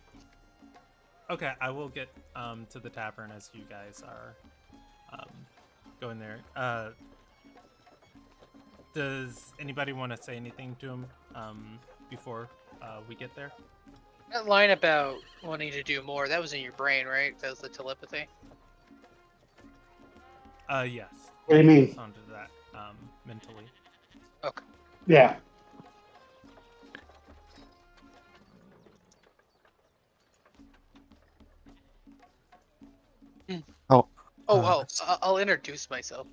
Speaker 1: Okay, I will get to the tavern as you guys are going there. Does anybody want to say anything to him before we get there?
Speaker 2: That line about wanting to do more, that was in your brain, right? That was the telepathy.
Speaker 1: Yes.
Speaker 7: What do you mean?
Speaker 1: Responded to that mentally.
Speaker 2: Okay.
Speaker 7: Yeah.
Speaker 2: I'll introduce myself.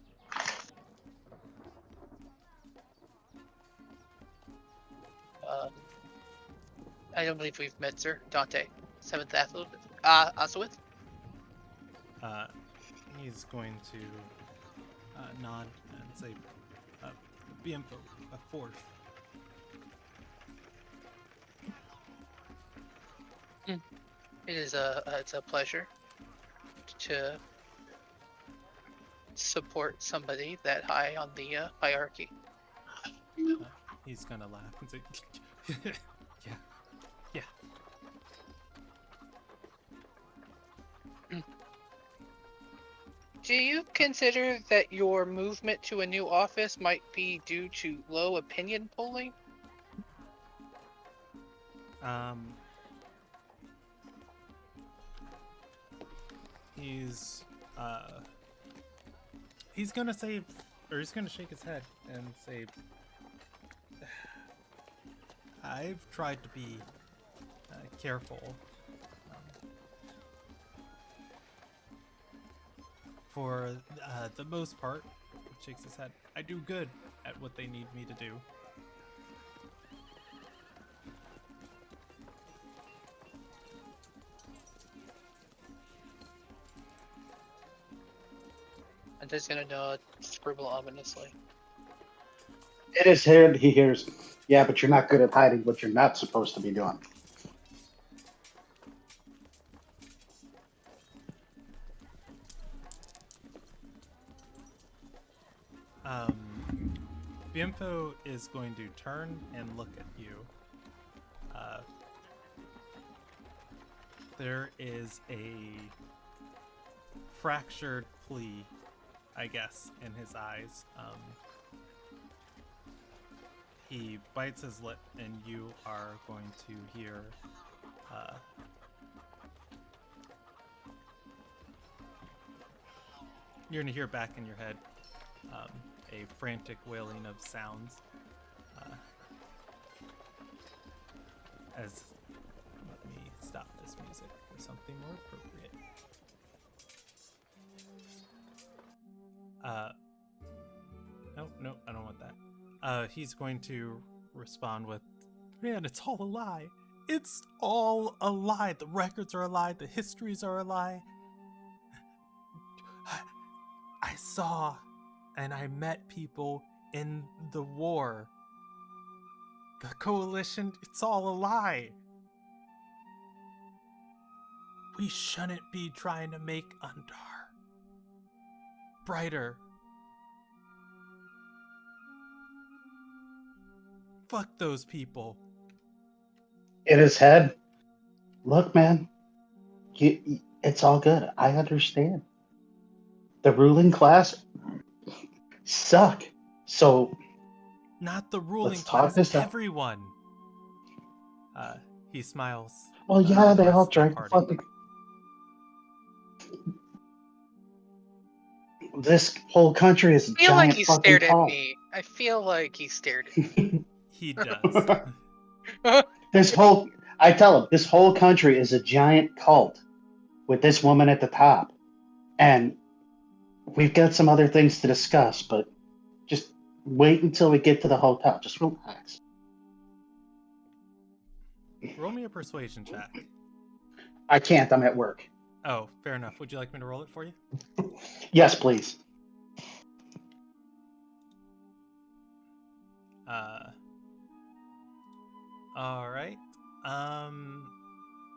Speaker 2: I don't believe we've met, sir. Dante, 7th Asowith.
Speaker 1: He's going to nod and say, Bienfo, a fourth.
Speaker 2: It's a pleasure to support somebody that high on the hierarchy.
Speaker 1: He's gonna laugh and say, yeah.
Speaker 2: Do you consider that your movement to a new office might be due to low opinion polling?
Speaker 1: Um, he's gonna say, or he's gonna shake his head and say, I've tried to be careful. For the most part, he shakes his head. I do good at what they need me to do.
Speaker 2: I'm just gonna nod, scribble ominously.
Speaker 7: It is him. He hears, yeah, but you're not good at hiding what you're not supposed to be doing.
Speaker 1: Bienfo is going to turn and look at you. There is a fractured plea, I guess, in his eyes. He bites his lip, and you are going to hear you're going to hear back in your head a frantic wailing of sounds as let me stop this music for something more appropriate. No, I don't want that. He's going to respond with, man, it's all a lie. It's all a lie. The records are a lie. The histories are a lie. I saw and I met people in the war. The coalition, it's all a lie. We shouldn't be trying to make Undar brighter. Fuck those people.
Speaker 7: In his head, look, man, it's all good. I understand. The ruling class suck. So
Speaker 1: Not the ruling
Speaker 7: let's talk
Speaker 1: class,
Speaker 7: this out.
Speaker 1: everyone. He smiles.
Speaker 7: Well,
Speaker 1: to
Speaker 7: yeah,
Speaker 1: the
Speaker 7: they all
Speaker 1: rest of the
Speaker 7: drank the
Speaker 1: party.
Speaker 7: fucking. This whole country is a
Speaker 2: I feel like
Speaker 7: giant
Speaker 2: he
Speaker 7: fucking
Speaker 2: stared at
Speaker 7: cult.
Speaker 2: me. I feel like he stared at me.
Speaker 1: He does.
Speaker 7: This whole, I tell him, this whole country is a giant cult with this woman at the top. And we've got some other things to discuss, but just wait until we get to the hotel. Just relax.
Speaker 1: Roll me a persuasion check.
Speaker 7: I can't, I'm at work.
Speaker 1: Oh, fair enough. Would you like me to roll it for you?
Speaker 7: Yes, please.
Speaker 1: All right.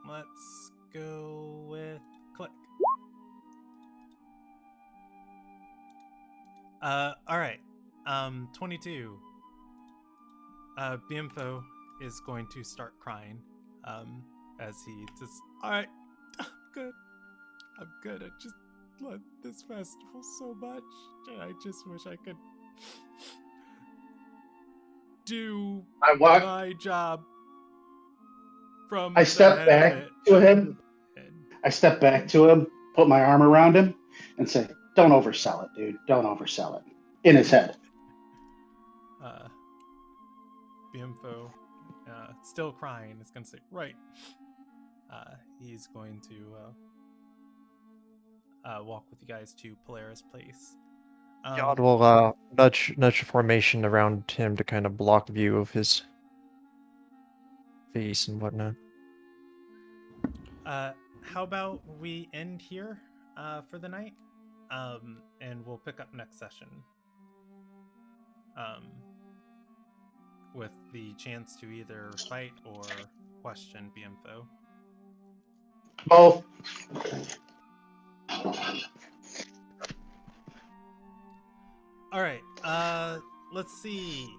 Speaker 1: Let's go with click. All right. 22. Bienfo is going to start crying. As he says, all right, I'm good. I'm good. I just love this festival so much, and I just wish I could do my job from
Speaker 7: I
Speaker 1: the
Speaker 7: step
Speaker 1: head
Speaker 7: back
Speaker 1: of it.
Speaker 7: to him.
Speaker 1: And
Speaker 7: I step back to him, put my arm around him, and say, don't oversell it, dude. Don't oversell it. In his head.
Speaker 1: Bienfo, still crying, is going to say, right. He's going to walk with you guys to Polaris Place.
Speaker 3: God will nudge formation around him to kind of block view of his face and whatnot.
Speaker 1: How about we end here for the night, and we'll pick up next session with the chance to either fight or question Bienfo.
Speaker 7: Both.
Speaker 1: All right. Let's see.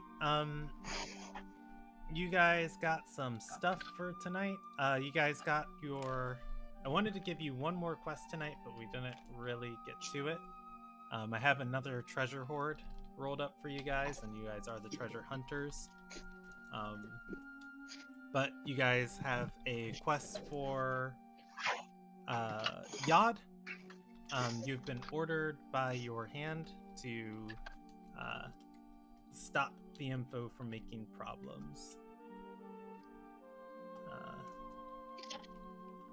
Speaker 1: You guys got some stuff for tonight. You guys got your. I wanted to give you one more quest tonight, but we didn't really get to it. I have another treasure hoard rolled up for you guys, and you guys are the treasure hunters. But you guys have a quest for Yod. You've been ordered by your hand to stop the info from making problems.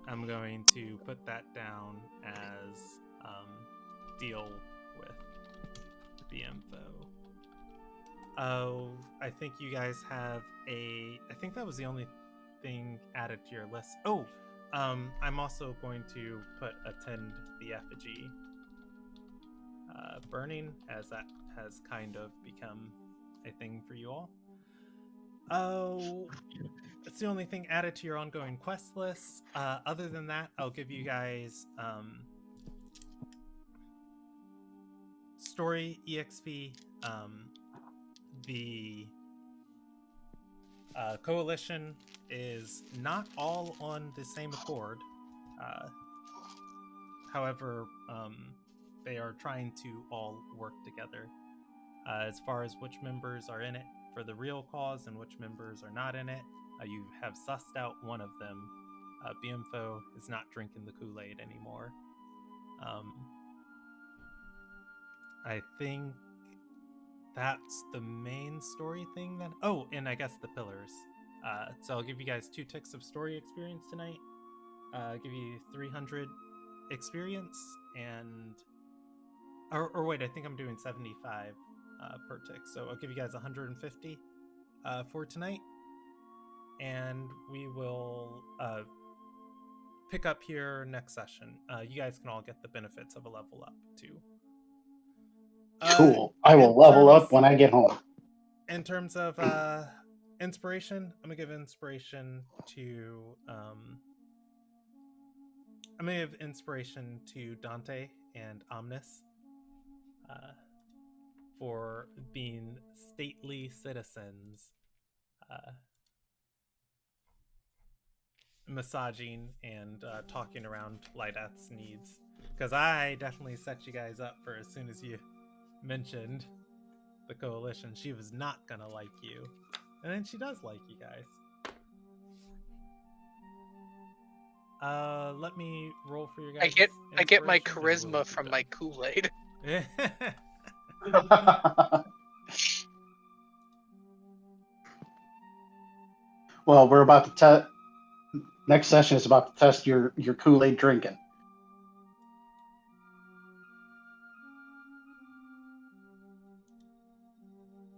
Speaker 1: I'm going to put that down as deal with the info. Oh, I think you guys have I think that was the only thing added to your list. Oh, I'm also going to attend the effigy burning, as that has kind of become a thing for you all. Oh, that's the only thing added to your ongoing quest list. Other than that, I'll give you guys story EXP. The coalition is not all on the same accord. However, they are trying to all work together. As far as which members are in it for the real cause and which members are not in it, you have sussed out one of them. BMFO is not drinking the Kool-Aid anymore. I think that's the main story thing then. Oh, and I guess the pillars. So I'll give you guys 2 ticks of story experience tonight. Give you 300 experience, and or wait, I think I'm doing 75 per tick. So I'll give you guys 150 for tonight, and we will pick up here next session. You guys can all get the benefits of a level up too.
Speaker 7: Cool. I will level up when I get home.
Speaker 1: In terms of inspiration, I'm gonna give inspiration to Dante and Omnis for being stately citizens, massaging and talking around Lidat's needs. Because I definitely set you guys up for as soon as you mentioned the coalition, she was not gonna like you, and then she does like you guys. Let me roll for your guys.
Speaker 2: I get my
Speaker 1: inspiration, and we'll
Speaker 2: charisma from
Speaker 1: be
Speaker 2: my Kool-Aid.
Speaker 1: done.
Speaker 7: Well, we're about to next session is about to test your Kool-Aid drinking.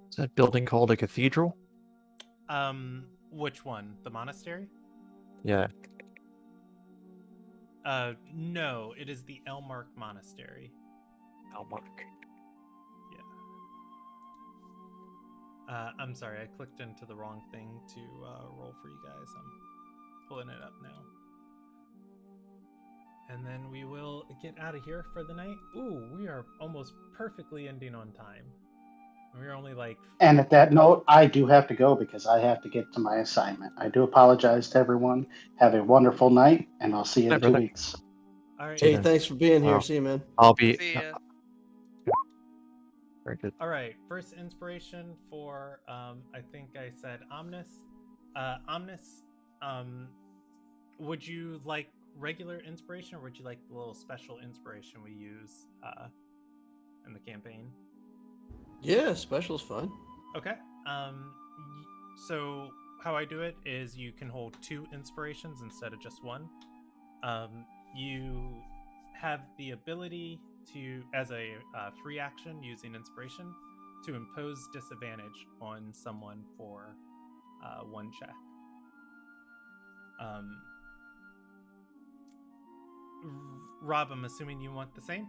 Speaker 3: Is that building called a cathedral?
Speaker 1: Which one? The monastery?
Speaker 3: Yeah.
Speaker 1: No, it is the Elmark Monastery.
Speaker 3: Elmark.
Speaker 1: Yeah. I'm sorry, I clicked into the wrong thing to roll for you guys. I'm pulling it up now. And then we will get out of here for the night. Ooh, we are almost perfectly ending on time. We're only like...
Speaker 7: And at that note, I do have to go because I have to get to my assignment. I do apologize to everyone. Have a wonderful night, and I'll see you in 2 weeks.
Speaker 1: All right.
Speaker 4: Hey, thanks for being here.
Speaker 3: Wow.
Speaker 4: See you, man.
Speaker 3: I'll be.
Speaker 5: See ya.
Speaker 3: Very good.
Speaker 1: All right. First inspiration for I think I said Omnis. Omnis, would you like regular inspiration, or would you like the little special inspiration we use in the campaign?
Speaker 4: Yeah, special's fun.
Speaker 1: Okay. So how I do it is you can hold 2 inspirations instead of just 1. You have the ability to, as a free action using inspiration, to impose disadvantage on someone for 1 check. Rob, I'm assuming you want the same?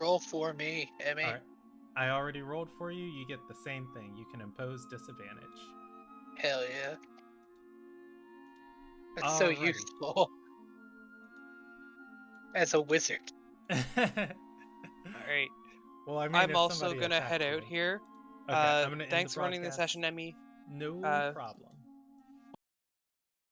Speaker 2: Roll for me, Emmy.
Speaker 1: All right. I already rolled for you. You get the same thing. You can impose disadvantage.
Speaker 2: Hell yeah. That's so
Speaker 1: Alrighty.
Speaker 2: useful. As a wizard.
Speaker 5: All right.
Speaker 1: Well, I mean,
Speaker 5: I'm
Speaker 1: if
Speaker 5: also
Speaker 1: somebody
Speaker 5: gonna
Speaker 1: attacks
Speaker 5: head out
Speaker 1: me.
Speaker 5: here.
Speaker 1: Okay, I'm gonna end
Speaker 5: Thanks
Speaker 1: the
Speaker 5: for running the
Speaker 1: broadcast.
Speaker 5: session, Emmy.
Speaker 1: No problem.